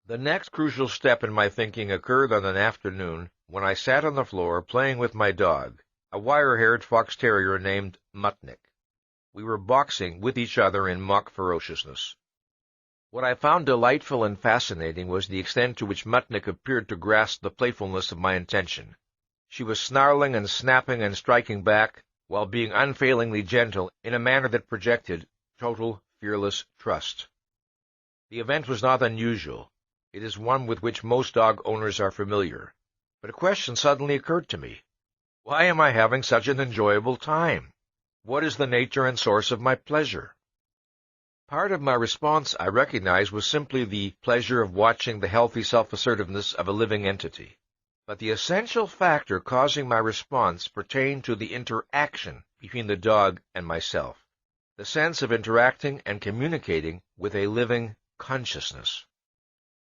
Speaker 2: The next crucial step in my thinking occurred on an afternoon when I sat on the floor playing with my dog, a wire-haired fox terrier named Mutnik. We were boxing with each other in mock ferociousness. What I found delightful and fascinating was the extent to which Mutnik appeared to grasp the playfulness of my intention. She was snarling and snapping and striking back, while being unfailingly gentle in a manner that projected total, fearless trust. The event was not unusual. It is one with which most dog owners are familiar. But a question suddenly occurred to me. Why am I having such an enjoyable time? What is the nature and source of my pleasure? Part of my response, I recognized, was simply the pleasure of watching the healthy self-assertiveness of a living entity. But the essential factor causing my response pertained to the interaction between the dog and myself, the sense of interacting and communicating with a living consciousness.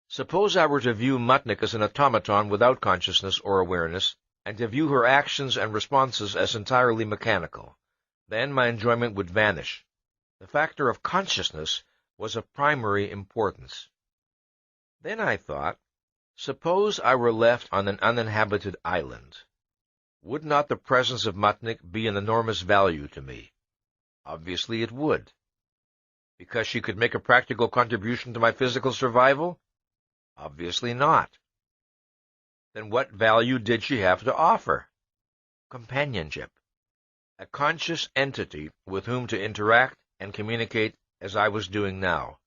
Speaker 2: Suppose I were to view Mutnik as an automaton without consciousness or awareness, and to view her actions and responses as entirely mechanical. Then my enjoyment would vanish. The factor of consciousness was of primary importance. Then I thought, suppose I were left on an uninhabited island. Would not the presence of Mutnik be an enormous value to me? Obviously it would. Because she could make a practical contribution to my physical survival? Obviously not. Then what value did she have to offer? Companionship. A conscious entity with whom to interact and communicate as I was doing now.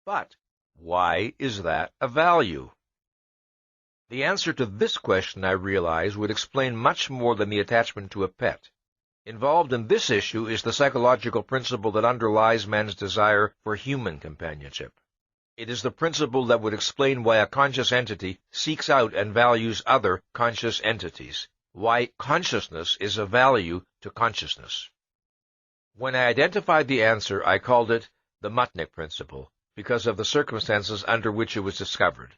Speaker 2: But why is that a value? The answer to this question, I realize, would explain much more than the attachment to a pet. Involved in this issue is the psychological principle that underlies man's desire for human companionship. It is the principle that would explain why a conscious entity seeks out and values other conscious entities, why consciousness is of value to consciousness. When I identified the answer, I called it the Mutnik principle, because of the circumstances under which it was discovered.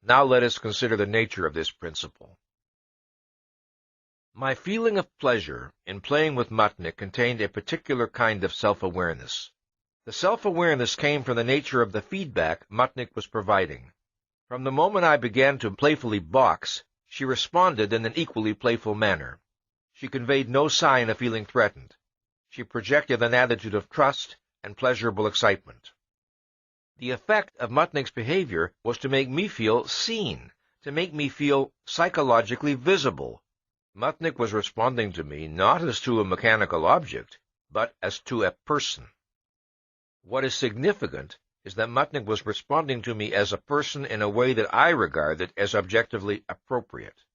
Speaker 2: Now let us consider the nature of this principle. My feeling of pleasure in playing with Mutnik contained a particular kind of self-awareness. The self-awareness came from the nature of the feedback Mutnik was providing. From the moment I began to playfully box, she responded in an equally playful manner. She conveyed no sign of feeling threatened. She projected an attitude of trust and pleasurable excitement. The effect of Mutnik's behavior was to make me feel seen, to make me feel psychologically visible. Mutnik was responding to me not as to a mechanical object, but as to a person. What is significant is that Mutnik was responding to me as a person in a way that I regarded as objectively appropriate.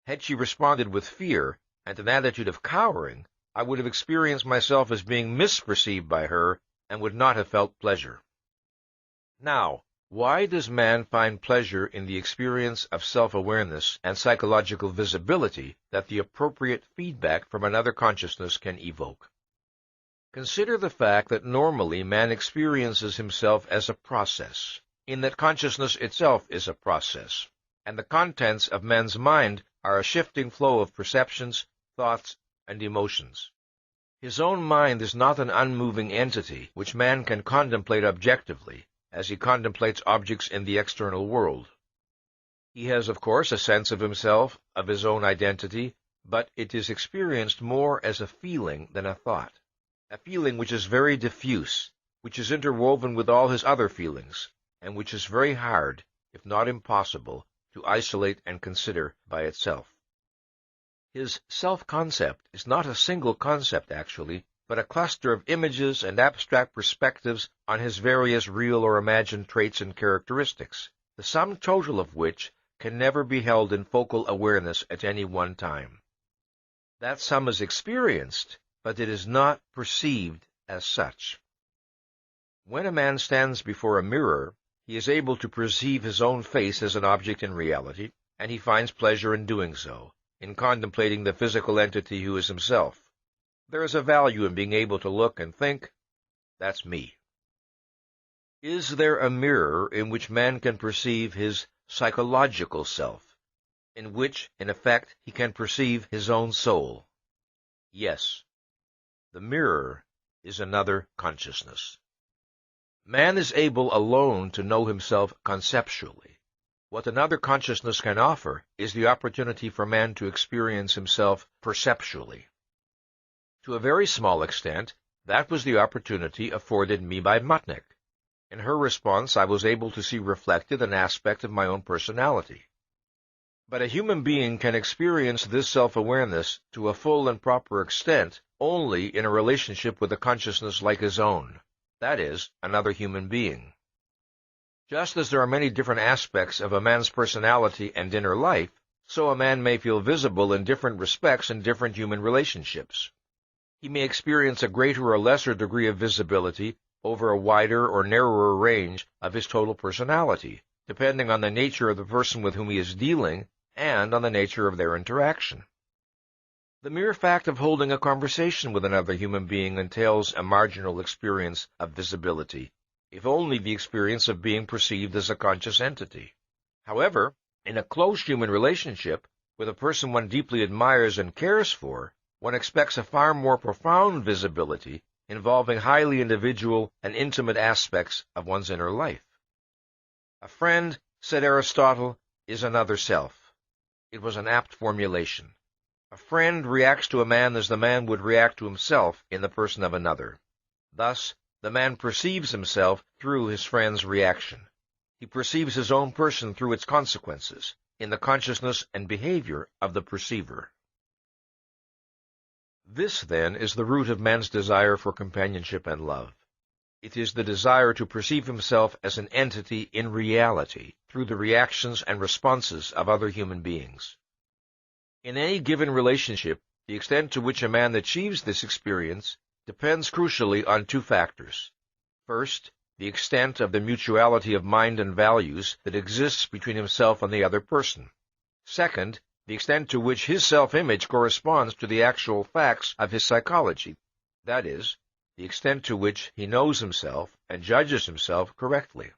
Speaker 2: Had she responded with fear and an attitude of cowering, I would have experienced myself as being misperceived by her and would not have felt pleasure. Now, why does man find pleasure in the experience of self-awareness and psychological visibility that the appropriate feedback from another consciousness can evoke? Consider the fact that normally man experiences himself as a process, in that consciousness itself is a process, and the contents of man's mind are a shifting flow of perceptions, thoughts, and emotions. His own mind is not an unmoving entity which man can contemplate objectively, as he contemplates objects in the external world. He has, of course, a sense of himself, of his own identity, but it is experienced more as a feeling than a thought. A feeling which is very diffuse, which is interwoven with all his other feelings, and which is very hard, if not impossible, to isolate and consider by itself. His self-concept is not a single concept, actually, but a cluster of images and abstract perspectives on his various real or imagined traits and characteristics, the sum total of which can never be held in focal awareness at any one time. That sum is experienced, but it is not perceived as such. When a man stands before a mirror, he is able to perceive his own face as an object in reality, and he finds pleasure in doing so, in contemplating the physical entity who is himself. There is a value in being able to look and think, "That's me." Is there a mirror in which man can perceive his psychological self, in which, in effect, he can perceive his own soul? Yes. The mirror is another consciousness. Man is able alone to know himself conceptually. What another consciousness can offer is the opportunity for man to experience himself perceptually. To a very small extent, that was the opportunity afforded me by Mutnik. In her response, I was able to see reflected an aspect of my own personality. But a human being can experience this self-awareness to a full and proper extent only in a relationship with a consciousness like his own, that is, another human being. Just as there are many different aspects of a man's personality and inner life, so a man may feel visible in different respects in different human relationships. He may experience a greater or lesser degree of visibility over a wider or narrower range of his total personality, depending on the nature of the person with whom he is dealing and on the nature of their interaction. The mere fact of holding a conversation with another human being entails a marginal experience of visibility, if only the experience of being perceived as a conscious entity. However, in a close human relationship, with a person one deeply admires and cares for, one expects a far more profound visibility involving highly individual and intimate aspects of one's inner life. A friend, said Aristotle, is another self. It was an apt formulation. A friend reacts to a man as the man would react to himself in the person of another. Thus, the man perceives himself through his friend's reaction. He perceives his own person through its consequences, in the consciousness and behavior of the perceiver. This, then, is the root of man's desire for companionship and love. It is the desire to perceive himself as an entity in reality through the reactions and responses of other human beings. In any given relationship, the extent to which a man achieves this experience depends crucially on two factors. First, the extent of the mutuality of mind and values that exists between himself and the other person. Second, the extent to which his self-image corresponds to the actual facts of his psychology, that is, the extent to which he knows himself and judges himself correctly.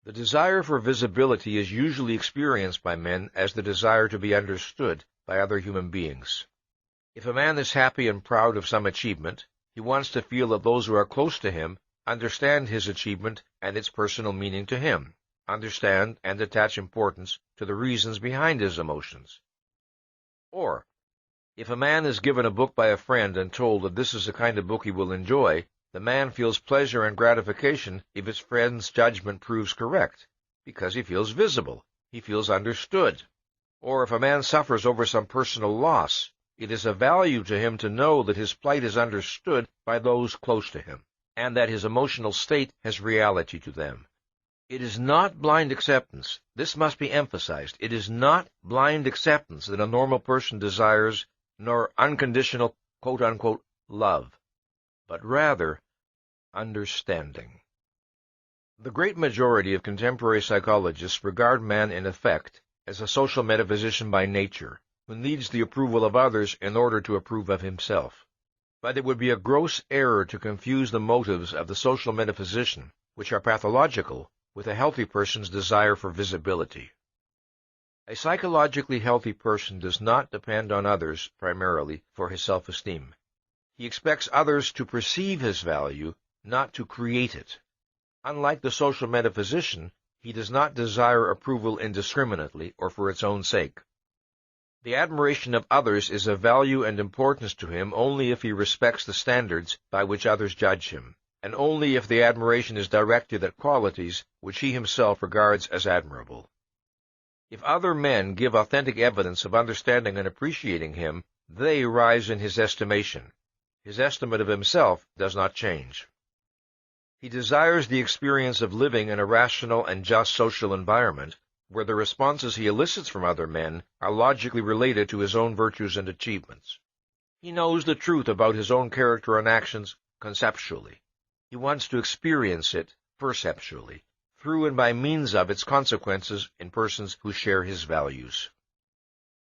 Speaker 2: The desire for visibility is usually experienced by men as the desire to be understood by other human beings. If a man is happy and proud of some achievement, he wants to feel that those who are close to him understand his achievement and its personal meaning to him, understand and attach importance to the reasons behind his emotions. Or, if a man is given a book by a friend and told that this is the kind of book he will enjoy, the man feels pleasure and gratification if his friend's judgment proves correct, because he feels visible, he feels understood. Or if a man suffers over some personal loss, it is of value to him to know that his plight is understood by those close to him, and that his emotional state has reality to them. It is not blind acceptance. This must be emphasized. It is not blind acceptance that a normal person desires, nor unconditional, quote-unquote, love, but rather understanding. The great majority of contemporary psychologists regard man, in effect, as a social metaphysician by nature, who needs the approval of others in order to approve of himself. But it would be a gross error to confuse the motives of the social metaphysician, which are pathological, with a healthy person's desire for visibility. A psychologically healthy person does not depend on others primarily for his self-esteem. He expects others to perceive his value, not to create it. Unlike the social metaphysician, he does not desire approval indiscriminately or for its own sake. The admiration of others is of value and importance to him only if he respects the standards by which others judge him, and only if the admiration is directed at qualities which he himself regards as admirable. If other men give authentic evidence of understanding and appreciating him, they rise in his estimation. His estimate of himself does not change. He desires the experience of living in a rational and just social environment, where the responses he elicits from other men are logically related to his own virtues and achievements. He knows the truth about his own character and actions conceptually. He wants to experience it perceptually, through and by means of its consequences in persons who share his values.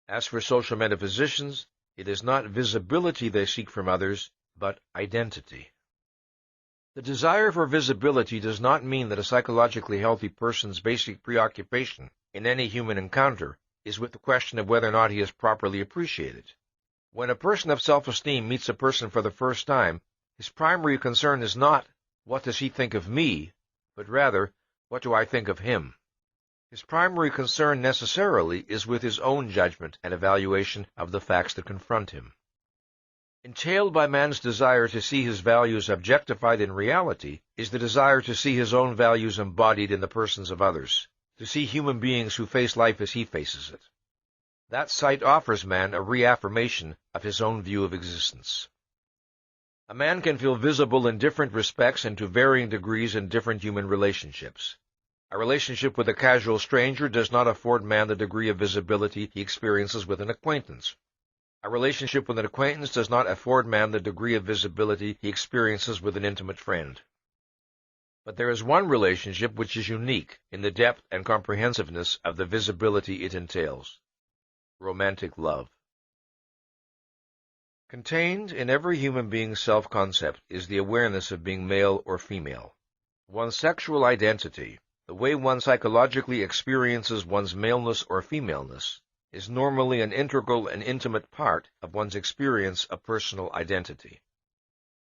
Speaker 2: As for social metaphysicians, it is not visibility they seek from others, but identity. The desire for visibility does not mean that a psychologically healthy person's basic preoccupation in any human encounter is with the question of whether or not he is properly appreciated. When a person of self-esteem meets a person for the first time, his primary concern is not, what does he think of me, but rather, what do I think of him? His primary concern necessarily is with his own judgment and evaluation of the facts that confront him. Entailed by man's desire to see his values objectified in reality is the desire to see his own values embodied in the persons of others, to see human beings who face life as he faces it. That sight offers man a reaffirmation of his own view of existence. A man can feel visible in different respects and to varying degrees in different human relationships. A relationship with a casual stranger does not afford man the degree of visibility he experiences with an acquaintance. A relationship with an acquaintance does not afford man the degree of visibility he experiences with an intimate friend. But there is one relationship which is unique in the depth and comprehensiveness of the visibility it entails: romantic love. Contained in every human being's self-concept is the awareness of being male or female. One's sexual identity, the way one psychologically experiences one's maleness or femaleness, is normally an integral and intimate part of one's experience of personal identity.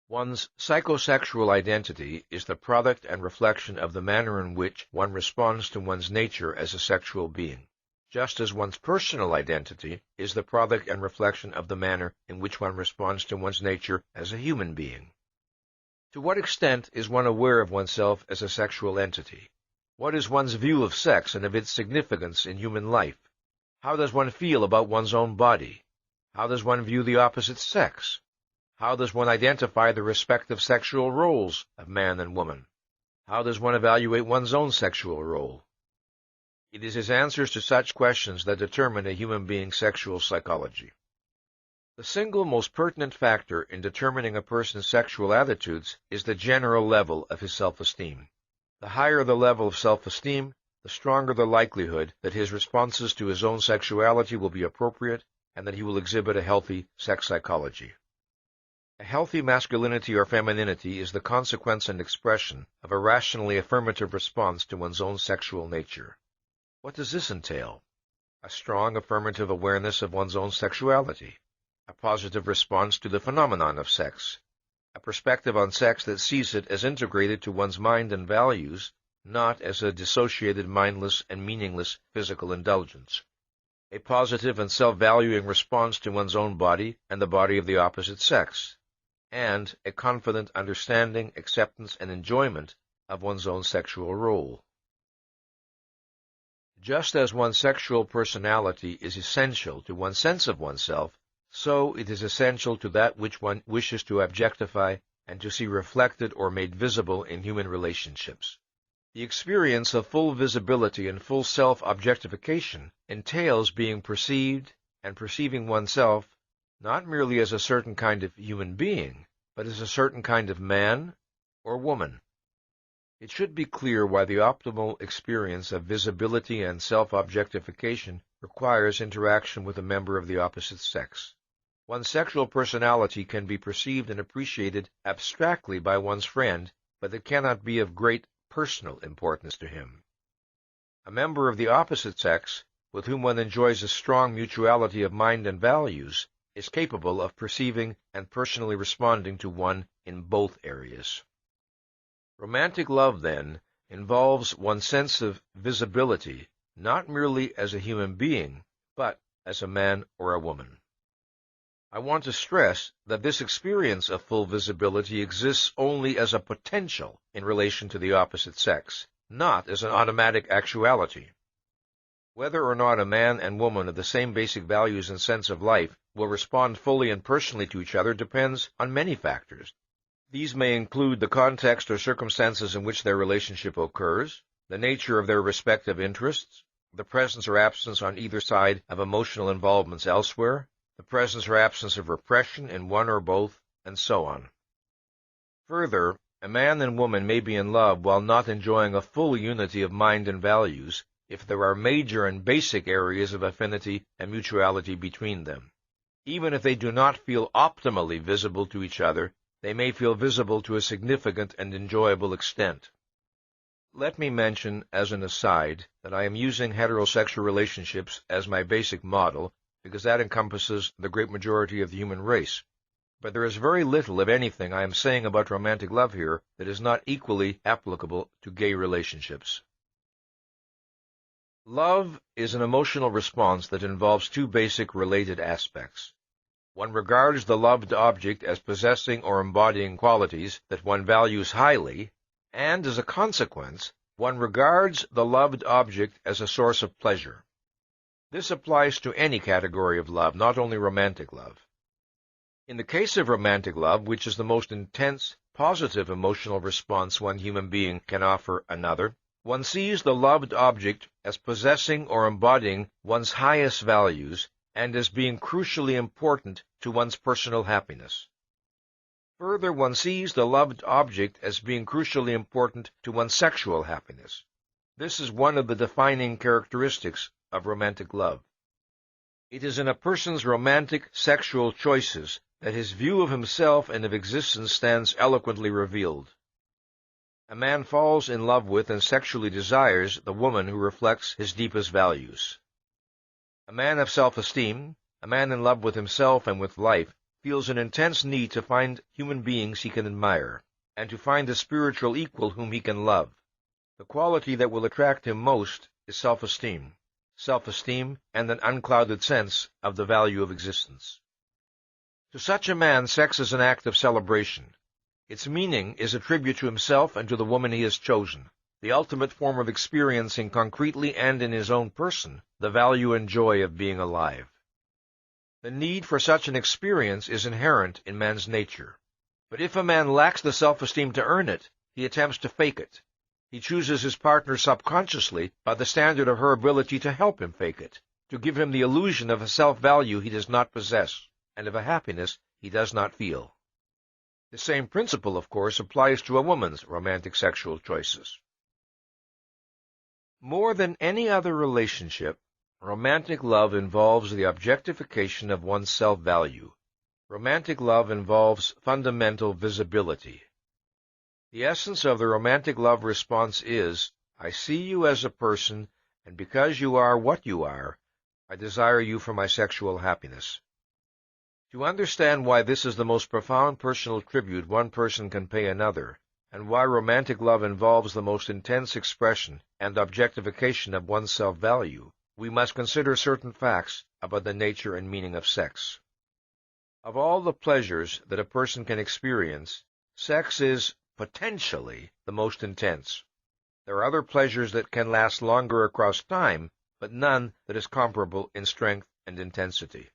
Speaker 2: One's psychosexual identity is the product and reflection of the manner in which one responds to one's nature as a sexual being, just as one's personal identity is the product and reflection of the manner in which one responds to one's nature as a human being. To what extent is one aware of oneself as a sexual entity? What is one's view of sex and of its significance in human life? How does one feel about one's own body? How does one view the opposite sex? How does one identify the respective sexual roles of man and woman? How does one evaluate one's own sexual role? It is his answers to such questions that determine a human being's sexual psychology. The single most pertinent factor in determining a person's sexual attitudes is the general level of his self-esteem. The higher the level of self-esteem, the stronger the likelihood that his responses to his own sexuality will be appropriate and that he will exhibit a healthy sex psychology. A healthy masculinity or femininity is the consequence and expression of a rationally affirmative response to one's own sexual nature. What does this entail? A strong affirmative awareness of one's own sexuality, a positive response to the phenomenon of sex, a perspective on sex that sees it as integrated to one's mind and values, not as a dissociated, mindless, and meaningless physical indulgence, a positive and self-valuing response to one's own body and the body of the opposite sex, and a confident understanding, acceptance, and enjoyment of one's own sexual role. Just as one's sexual personality is essential to one's sense of oneself, so it is essential to that which one wishes to objectify and to see reflected or made visible in human relationships. The experience of full visibility and full self-objectification entails being perceived and perceiving oneself not merely as a certain kind of human being, but as a certain kind of man or woman. It should be clear why the optimal experience of visibility and self-objectification requires interaction with a member of the opposite sex. One's sexual personality can be perceived and appreciated abstractly by one's friend, but it cannot be of great personal importance to him. A member of the opposite sex, with whom one enjoys a strong mutuality of mind and values, is capable of perceiving and personally responding to one in both areas. Romantic love, then, involves one's sense of visibility, not merely as a human being, but as a man or a woman. I want to stress that this experience of full visibility exists only as a potential in relation to the opposite sex, not as an automatic actuality. Whether or not a man and woman of the same basic values and sense of life will respond fully and personally to each other depends on many factors. These may include the context or circumstances in which their relationship occurs, the nature of their respective interests, the presence or absence on either side of emotional involvements elsewhere, the presence or absence of repression in one or both, and so on. Further, a man and woman may be in love while not enjoying a full unity of mind and values if there are major and basic areas of affinity and mutuality between them. Even if they do not feel optimally visible to each other, they may feel visible to a significant and enjoyable extent. Let me mention, as an aside, that I am using heterosexual relationships as my basic model because that encompasses the great majority of the human race. But there is very little, if anything, I am saying about romantic love here that is not equally applicable to gay relationships. Love is an emotional response that involves two basic related aspects. One regards the loved object as possessing or embodying qualities that one values highly, and, as a consequence, one regards the loved object as a source of pleasure. This applies to any category of love, not only romantic love. In the case of romantic love, which is the most intense, positive emotional response one human being can offer another, one sees the loved object as possessing or embodying one's highest values and as being crucially important to one's personal happiness. Further, one sees the loved object as being crucially important to one's sexual happiness. This is one of the defining characteristics of romantic love. It is in a person's romantic sexual choices that his view of himself and of existence stands eloquently revealed. A man falls in love with and sexually desires the woman who reflects his deepest values. A man of self-esteem, a man in love with himself and with life, feels an intense need to find human beings he can admire, and to find a spiritual equal whom he can love. The quality that will attract him most is self-esteem and an unclouded sense of the value of existence. To such a man, sex is an act of celebration. Its meaning is a tribute to himself and to the woman he has chosen, the ultimate form of experiencing concretely and in his own person the value and joy of being alive. The need for such an experience is inherent in man's nature. But if a man lacks the self-esteem to earn it, he attempts to fake it. He chooses his partner subconsciously by the standard of her ability to help him fake it, to give him the illusion of a self-value he does not possess, and of a happiness he does not feel. The same principle, of course, applies to a woman's romantic sexual choices. More than any other relationship, romantic love involves the objectification of one's self-value. Romantic love involves fundamental visibility. The essence of the romantic love response is, I see you as a person, and because you are what you are, I desire you for my sexual happiness. To understand why this is the most profound personal tribute one person can pay another, and why romantic love involves the most intense expression and objectification of one's self-value, we must consider certain facts about the nature and meaning of sex. Of all the pleasures that a person can experience, sex is potentially the most intense. There are other pleasures that can last longer across time, but none that is comparable in strength and intensity.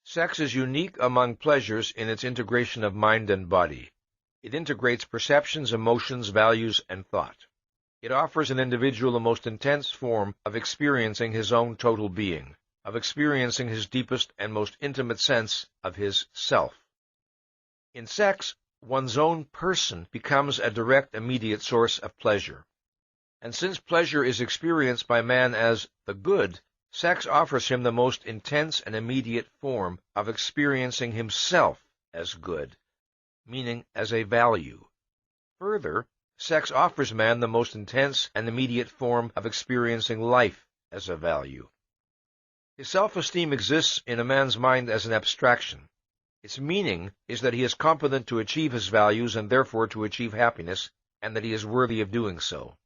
Speaker 2: Sex is unique among pleasures in its integration of mind and body. It integrates perceptions, emotions, values, and thought. It offers an individual the most intense form of experiencing his own total being, of experiencing his deepest and most intimate sense of his self. In sex, one's own person becomes a direct, immediate source of pleasure. And since pleasure is experienced by man as the good, sex offers him the most intense and immediate form of experiencing himself as good, meaning as a value. Further, sex offers man the most intense and immediate form of experiencing life as a value. His self-esteem exists in a man's mind as an abstraction. Its meaning is that he is competent to achieve his values and therefore to achieve happiness, and that he is worthy of doing so.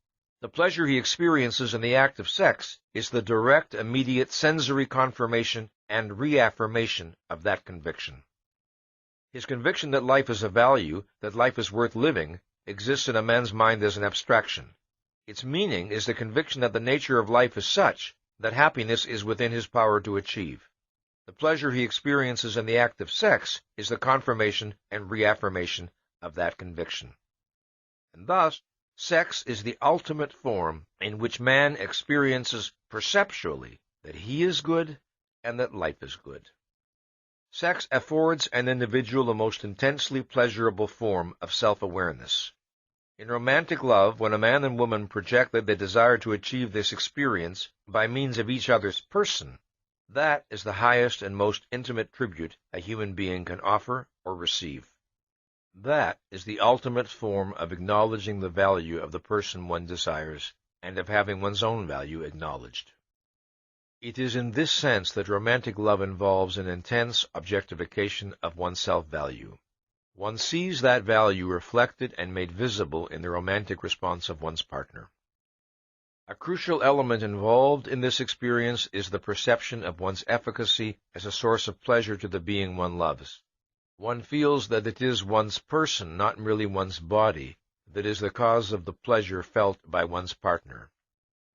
Speaker 2: The pleasure he experiences in the act of sex is the direct, immediate sensory confirmation and reaffirmation of that conviction. His conviction that life is a value, that life is worth living, exists in a man's mind as an abstraction. Its meaning is the conviction that the nature of life is such that happiness is within his power to achieve. The pleasure he experiences in the act of sex is the confirmation and reaffirmation of that conviction. And thus, sex is the ultimate form in which man experiences perceptually that he is good and that life is good. Sex affords an individual a most intensely pleasurable form of self-awareness. In romantic love, when a man and woman project that they desire to achieve this experience by means of each other's person, that is the highest and most intimate tribute a human being can offer or receive. That is the ultimate form of acknowledging the value of the person one desires, and of having one's own value acknowledged. It is in this sense that romantic love involves an intense objectification of one's self-value. One sees that value reflected and made visible in the romantic response of one's partner. A crucial element involved in this experience is the perception of one's efficacy as a source of pleasure to the being one loves. One feels that it is one's person, not merely one's body, that is the cause of the pleasure felt by one's partner.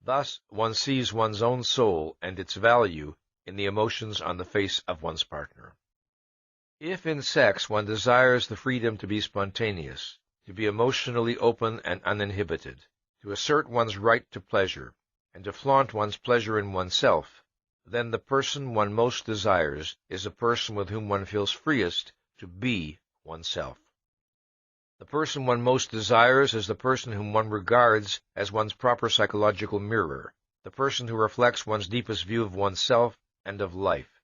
Speaker 2: Thus, one sees one's own soul and its value in the emotions on the face of one's partner. If in sex one desires the freedom to be spontaneous, to be emotionally open and uninhibited, to assert one's right to pleasure, and to flaunt one's pleasure in oneself, then the person one most desires is a person with whom one feels freest to be oneself. The person one most desires is the person whom one regards as one's proper psychological mirror, the person who reflects one's deepest view of oneself and of life.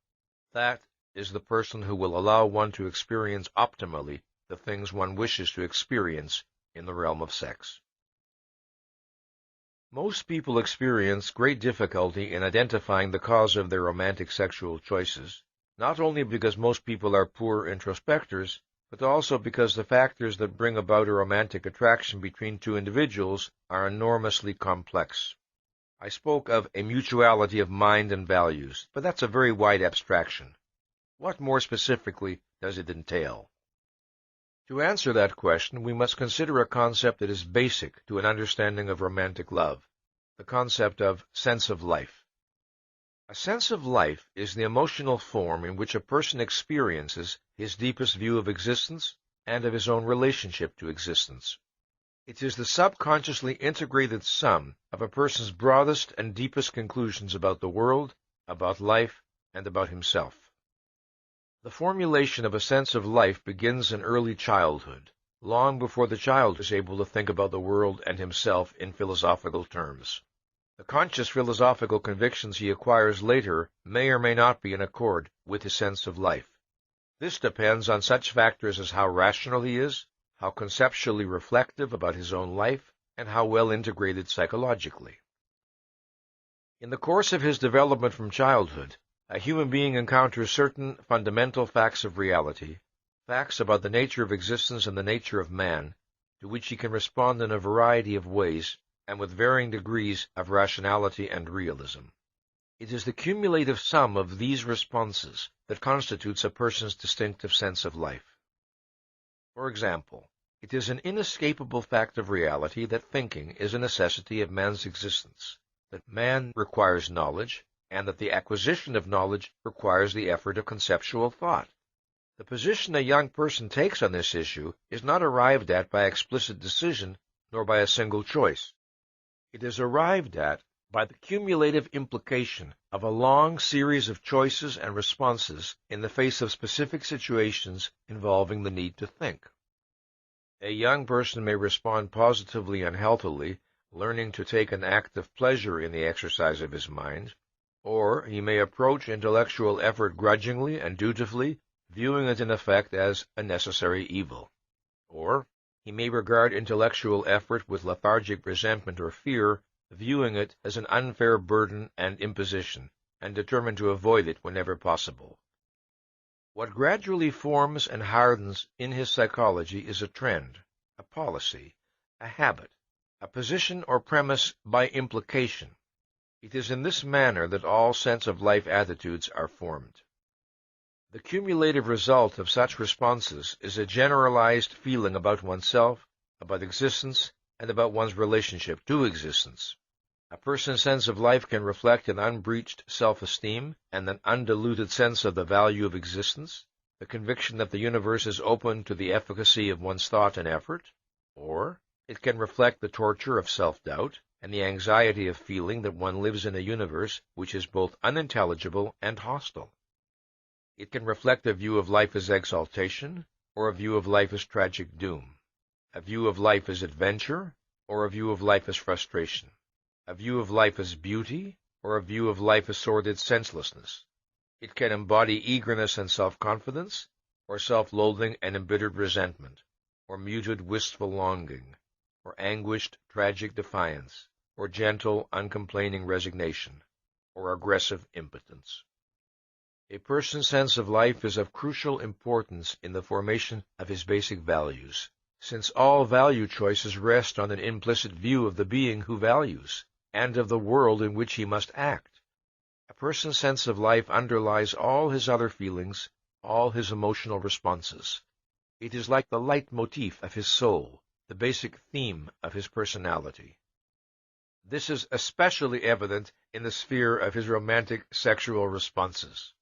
Speaker 2: That is the person who will allow one to experience optimally the things one wishes to experience in the realm of sex. Most people experience great difficulty in identifying the cause of their romantic sexual choices, not only because most people are poor introspectors, but also because the factors that bring about a romantic attraction between two individuals are enormously complex. I spoke of a mutuality of mind and values, but that's a very wide abstraction. What more specifically does it entail? To answer that question, we must consider a concept that is basic to an understanding of romantic love, the concept of sense of life. A sense of life is the emotional form in which a person experiences his deepest view of existence and of his own relationship to existence. It is the subconsciously integrated sum of a person's broadest and deepest conclusions about the world, about life, and about himself. The formulation of a sense of life begins in early childhood, long before the child is able to think about the world and himself in philosophical terms. The conscious philosophical convictions he acquires later may or may not be in accord with his sense of life. This depends on such factors as how rational he is, how conceptually reflective about his own life, and how well integrated psychologically. In the course of his development from childhood, a human being encounters certain fundamental facts of reality, facts about the nature of existence and the nature of man, to which he can respond in a variety of ways and with varying degrees of rationality and realism. It is the cumulative sum of these responses that constitutes a person's distinctive sense of life. For example, it is an inescapable fact of reality that thinking is a necessity of man's existence, that man requires knowledge, and that the acquisition of knowledge requires the effort of conceptual thought. The position a young person takes on this issue is not arrived at by explicit decision, nor by a single choice. It is arrived at by the cumulative implication of a long series of choices and responses in the face of specific situations involving the need to think. A young person may respond positively and healthily, learning to take an active pleasure in the exercise of his mind, or he may approach intellectual effort grudgingly and dutifully, viewing it in effect as a necessary evil. Or he may regard intellectual effort with lethargic resentment or fear, viewing it as an unfair burden and imposition, and determined to avoid it whenever possible. What gradually forms and hardens in his psychology is a trend, a policy, a habit, a position or premise by implication. It is in this manner that all sense-of-life attitudes are formed. The cumulative result of such responses is a generalized feeling about oneself, about existence, and about one's relationship to existence. A person's sense of life can reflect an unbreached self-esteem and an undiluted sense of the value of existence, the conviction that the universe is open to the efficacy of one's thought and effort, or it can reflect the torture of self-doubt and the anxiety of feeling that one lives in a universe which is both unintelligible and hostile. It can reflect a view of life as exaltation, or a view of life as tragic doom, a view of life as adventure, or a view of life as frustration, a view of life as beauty, or a view of life as sordid senselessness. It can embody eagerness and self-confidence, or self-loathing and embittered resentment, or muted wistful longing, or anguished tragic defiance, or gentle uncomplaining resignation, or aggressive impotence. A person's sense of life is of crucial importance in the formation of his basic values, since all value choices rest on an implicit view of the being who values, and of the world in which he must act. A person's sense of life underlies all his other feelings, all his emotional responses. It is like the leitmotif of his soul, the basic theme of his personality. This is especially evident in the sphere of his romantic sexual responses.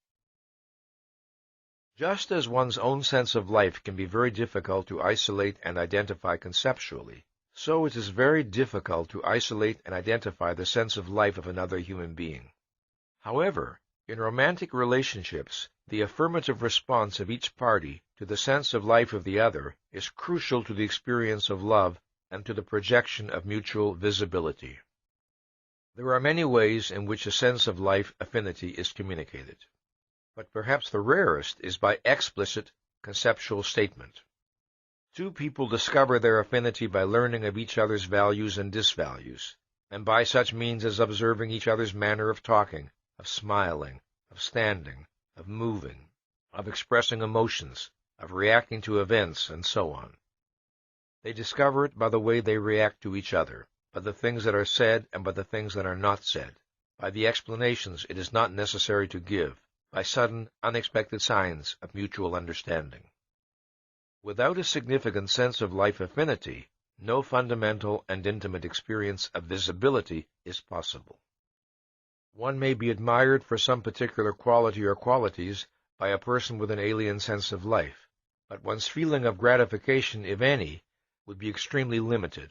Speaker 2: Just as one's own sense of life can be very difficult to isolate and identify conceptually, so it is very difficult to isolate and identify the sense of life of another human being. However, in romantic relationships, the affirmative response of each party to the sense of life of the other is crucial to the experience of love and to the projection of mutual visibility. There are many ways in which a sense of life affinity is communicated, but perhaps the rarest is by explicit conceptual statement. Two people discover their affinity by learning of each other's values and disvalues, and by such means as observing each other's manner of talking, of smiling, of standing, of moving, of expressing emotions, of reacting to events, and so on. They discover it by the way they react to each other, by the things that are said and by the things that are not said, by the explanations it is not necessary to give, by sudden, unexpected signs of mutual understanding. Without a significant sense of life affinity, no fundamental and intimate experience of visibility is possible. One may be admired for some particular quality or qualities by a person with an alien sense of life, but one's feeling of gratification, if any, would be extremely limited.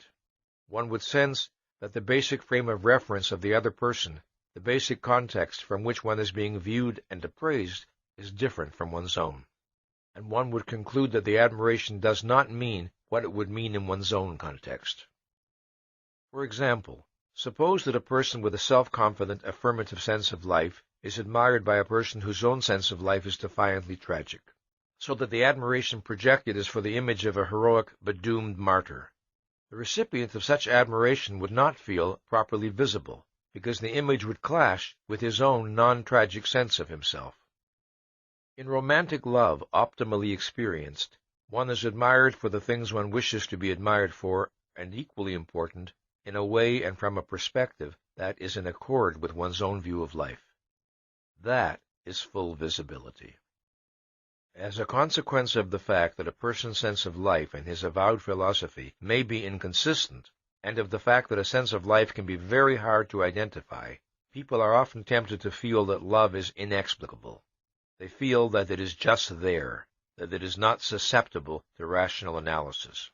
Speaker 2: One would sense that the basic frame of reference of the other person, the basic context from which one is being viewed and appraised, is different from one's own, and one would conclude that the admiration does not mean what it would mean in one's own context. For example, suppose that a person with a self-confident, affirmative sense of life is admired by a person whose own sense of life is defiantly tragic, so that the admiration projected is for the image of a heroic but doomed martyr. The recipient of such admiration would not feel properly visible, because the image would clash with his own non-tragic sense of himself. In romantic love, optimally experienced, one is admired for the things one wishes to be admired for, and equally important, in a way and from a perspective that is in accord with one's own view of life. That is full visibility. As a consequence of the fact that a person's sense of life and his avowed philosophy may be inconsistent, and of the fact that a sense of life can be very hard to identify, people are often tempted to feel that love is inexplicable. They feel that it is just there, that it is not susceptible to rational analysis.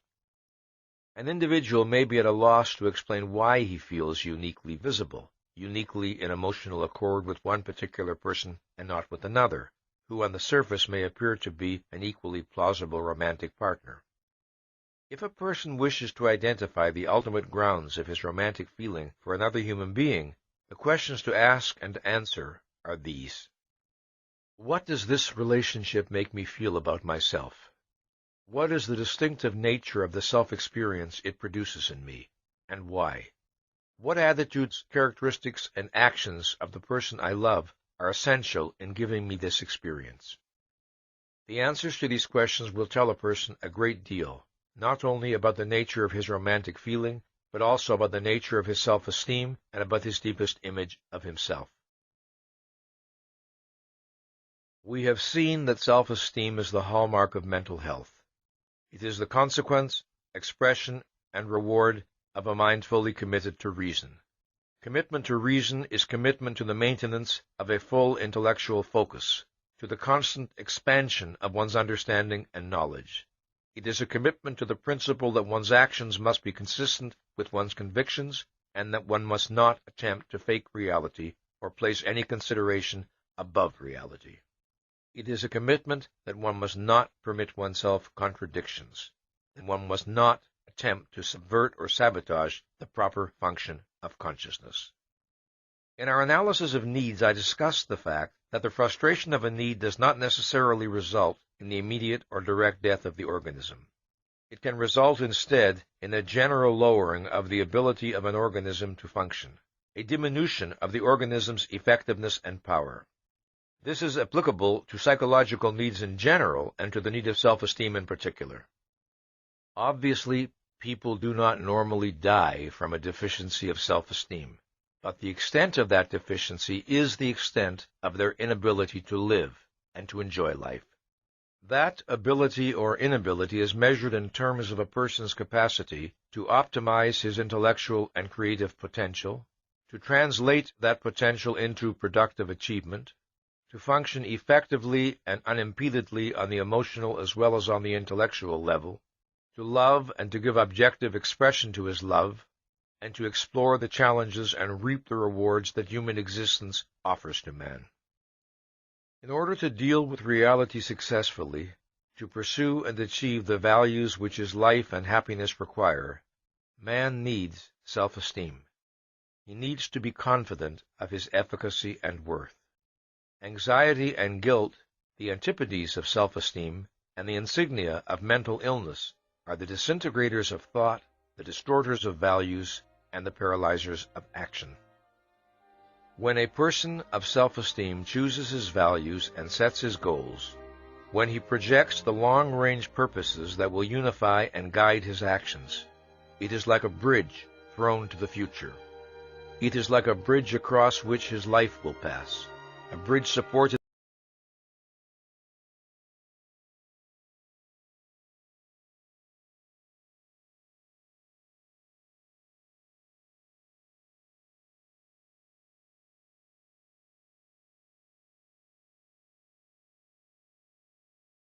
Speaker 2: An individual may be at a loss to explain why he feels uniquely visible, uniquely in emotional accord with one particular person and not with another, who on the surface may appear to be an equally plausible romantic partner. If a person wishes to identify the ultimate grounds of his romantic feeling for another human being, the questions to ask and answer are these. What does this relationship make me feel about myself? What is the distinctive nature of the self-experience it produces in me, and why? What attitudes, characteristics, and actions of the person I love are essential in giving me this experience? The answers to these questions will tell a person a great deal, not only about the nature of his romantic feeling, but also about the nature of his self-esteem and about his deepest image of himself. We have seen that self-esteem is the hallmark of mental health. It is the consequence, expression, and reward of a mind fully committed to reason. Commitment to reason is commitment to the maintenance of a full intellectual focus, to the constant expansion of one's understanding and knowledge. It is a commitment to the principle that one's actions must be consistent with one's convictions and that one must not attempt to fake reality or place any consideration above reality. It is a commitment that one must not permit oneself contradictions, that one must not attempt to subvert or sabotage the proper function of consciousness. In our analysis of needs, I discussed the fact that the frustration of a need does not necessarily result in the immediate or direct death of the organism. It can result instead in a general lowering of the ability of an organism to function, a diminution of the organism's effectiveness and power. This is applicable to psychological needs in general and to the need of self-esteem in particular. Obviously, people do not normally die from a deficiency of self-esteem, but the extent of that deficiency is the extent of their inability to live and to enjoy life. That ability or inability is measured in terms of a person's capacity to optimize his intellectual and creative potential, to translate that potential into productive achievement, to function effectively and unimpededly on the emotional as well as on the intellectual level, to love and to give objective expression to his love, and to explore the challenges and reap the rewards that human existence offers to man. In order to deal with reality successfully, to pursue and achieve the values which his life and happiness require, man needs self-esteem. He needs to be confident of his efficacy and worth. Anxiety and guilt, the antipodes of self-esteem, and the insignia of mental illness, are the disintegrators of thought, the distorters of values, and the paralyzers of action. When a person of self-esteem chooses his values and sets his goals, when he projects the long-range purposes that will unify and guide his actions, it is like a bridge thrown to the future. It is like a bridge across which his life will pass, a bridge supported